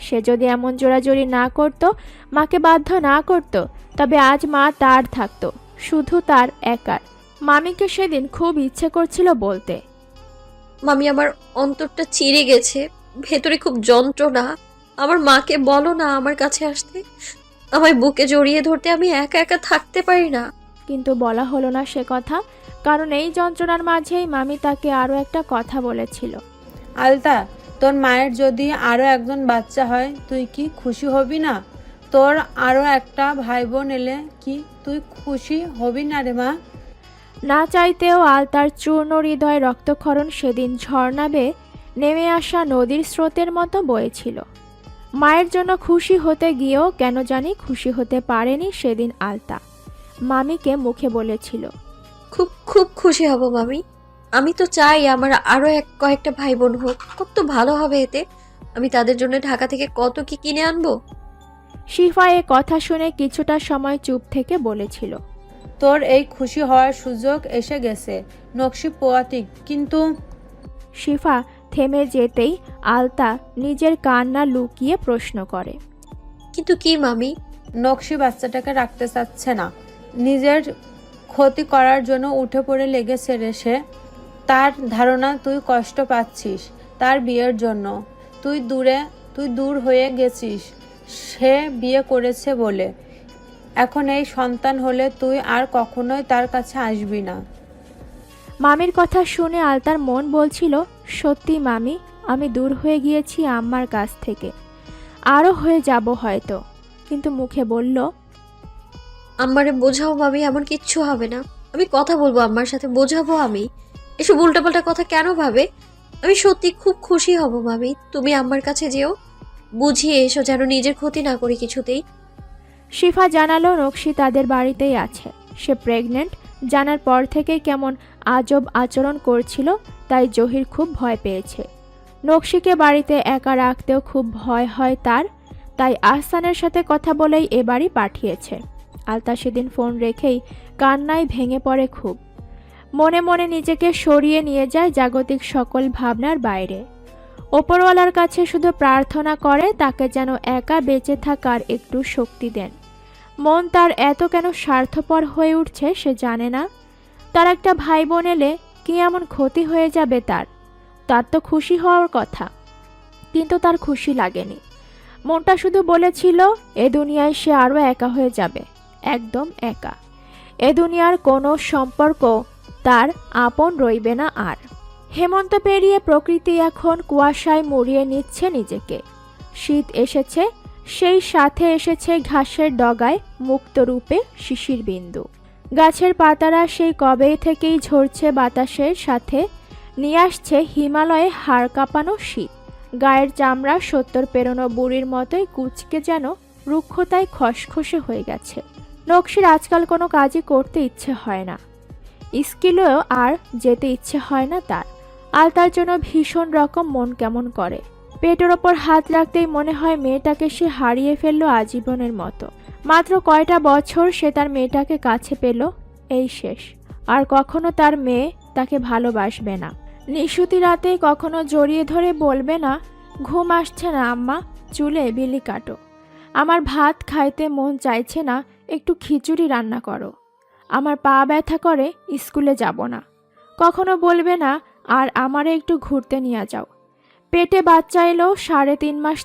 সে যদি এমন জোরাজোরি না করত, মাকে বাধ্য না করত, তবে আজ মা তার থাকতো, শুধু তার একার। মামিকে সেদিন খুব ইচ্ছে করছিল বলতে, মামি আমার অন্তরটা চিড়ে গেছে, ভেতরে খুব যন্ত্রণা। আমার মাকে বলো না আমার কাছে আসতে, আমায় বুকে জড়িয়ে ধরতে, আমি একা একা থাকতে পারি না। কিন্তু বলা হলো না সে কথা, কারণ এই যন্ত্রণার মাঝেই মামি তাকে আরও একটা কথা বলেছিল। আলতা, তোর মায়ের যদি আরো একজন বাচ্চা হয় তুই কি খুশি হবি না? তোর আরো একটা ভাই বোন এলে কি তুই খুশি হবি না রে মা? না চাইতেও আলতার চূর্ণ হৃদয় রক্তক্ষরণ সেদিন ঝর্ণা বেয়ে নেমে আসা নদীর স্রোতের মতো বয়েছিল। মায়ের জন্য খুশি হতে গিয়েও কেন জানি খুশি হতে পারেনি সেদিন আলতা। মামিকে মুখে বলেছিল, খুব খুব খুশি হব মামি। আমি তো চাই আমার আরো কয়েকটা ভাই বোন হোক, কত ভালো হবে এতে। আমি তাদের জন্য ঢাকা থেকে কত কি কিনে আনবো। শিফা এ কথা শুনে কিছুটা সময় চুপ থেকে বলেছিল, তোর এই খুশি হওয়ার সুযোগ এসে গেছে নকশি পোয়াতিক, কিন্তু শিফা থেমে যেতেই আলতা নিজের কান্না লুকিয়ে প্রশ্ন করে, কিন্তু কি মামি? নকশি বাচ্চাটাকে রাখতে চাচ্ছে না, নিজের ক্ষতি করার জন্য উঠে পড়ে লেগেছে রে সে। তার ধারণা তুই কষ্ট পাচ্ছিস তার বিয়ের জন্য, তুই দূর হয়ে গেছিস সে বিয়ে করেছে বলে। এখন এই সন্তান হলে তুই আর কখনোই তার কাছে আসবি না। মামির কথা শুনে আলতার মন বলছিল, সত্যি মামি, আমি দূর হয়ে গিয়েছি আম্মার কাছ থেকে, আরও হয়ে যাব হয়তো। কিন্তু মুখে বলল, আম্মারে বোঝাও মামি, এমন কিচ্ছু হবে না। আমি কথা বলবো আম্মার সাথে, বোঝাবো আমি। এসব উল্টাপাল্টা কথা কেন ভাবে? আমি সত্যি খুব খুশি হব মামি। তুমি আম্মার কাছে যেও, বুঝিয়ে এসো যেন নিজের ক্ষতি না করি কিছুতেই। শিফা জানালো নকশি তাদের বাড়িতেই আছে। সে প্রেগনেন্ট জানার পর থেকেই কেমন আজব আচরণ করছিল, তাই জহির খুব ভয় পেয়েছে। নকশিকে বাড়িতে একা রাখতেও খুব ভয় হয় তার, তাই আহসানের সাথে কথা বলেই এ বাড়ি পাঠিয়েছে। আলতা সেদিন ফোন রেখেই কান্নায় ভেঙে পড়ে খুব। মনে মনে নিজেকে সরিয়ে নিয়ে যায় জাগতিক সকল ভাবনার বাইরে। ওপরওয়ালার কাছে শুধু প্রার্থনা করে তাকে যেন একা বেঁচে থাকার একটু শক্তি দেন। মন তার এত কেন স্বার্থপর হয়ে উঠছে সে জানে না। তার একটা ভাই বোন এলে কি এমন ক্ষতি হয়ে যাবে তার তো খুশি হওয়ার কথা, কিন্তু তার খুশি লাগেনি। মনটা শুধু বলেছিল এ দুনিয়ায় সে আরও একা হয়ে যাবে, একদম একা। এ দুনিয়ার কোনো সম্পর্ক তার আপন রইবে না আর। হেমন্ত পেরিয়ে প্রকৃতি এখন কুয়াশায় মুড়িয়ে নিচ্ছে নিজেকে। শীত এসেছে, সেই সাথে এসেছে ঘাসের ডগায় মুক্ত রূপে শিশির বিন্দু। গাছের পাতারা সেই কবে থেকেই ঝরছে বাতাসের সাথে, নিয়ে আসছে হিমালয়ে হাড় কাঁপানো শীত। গায়ের চামড়া 70 পেরোনো বুড়ির মতোই কুচকে যেন রুক্ষতায় খসখসে হয়ে গেছে। নকশির আজকাল কোনো কাজই করতে ইচ্ছে হয় না, স্কুলেও আর যেতে ইচ্ছে হয় না তার। আলতার জন্য ভীষণ রকম মন কেমন করে। পেটের ওপর হাত রাখতেই মনে হয় মেয়েটাকে সে হারিয়ে ফেললো আজীবনের মতো। মাত্র কয়টা বছর সে তার মেয়েটাকে কাছে পেল, এই শেষ। আর কখনো তার মেয়ে তাকে ভালোবাসবে না। নিশুতি রাতে কখনো জড়িয়ে ধরে বলবে না, ঘুম আসছে না আম্মা, চুলে বিলি কাটো, আমার ভাত খাইতে মন চাইছে না, একটু খিচুড়ি রান্না করো, আমার পা ব্যথা করে, স্কুলে যাব না। কখনো বলবে না, আর আমারে একটু ঘুরতে নিয়ে যাও। পেটে বাচ্চা এলো 3.5 মাস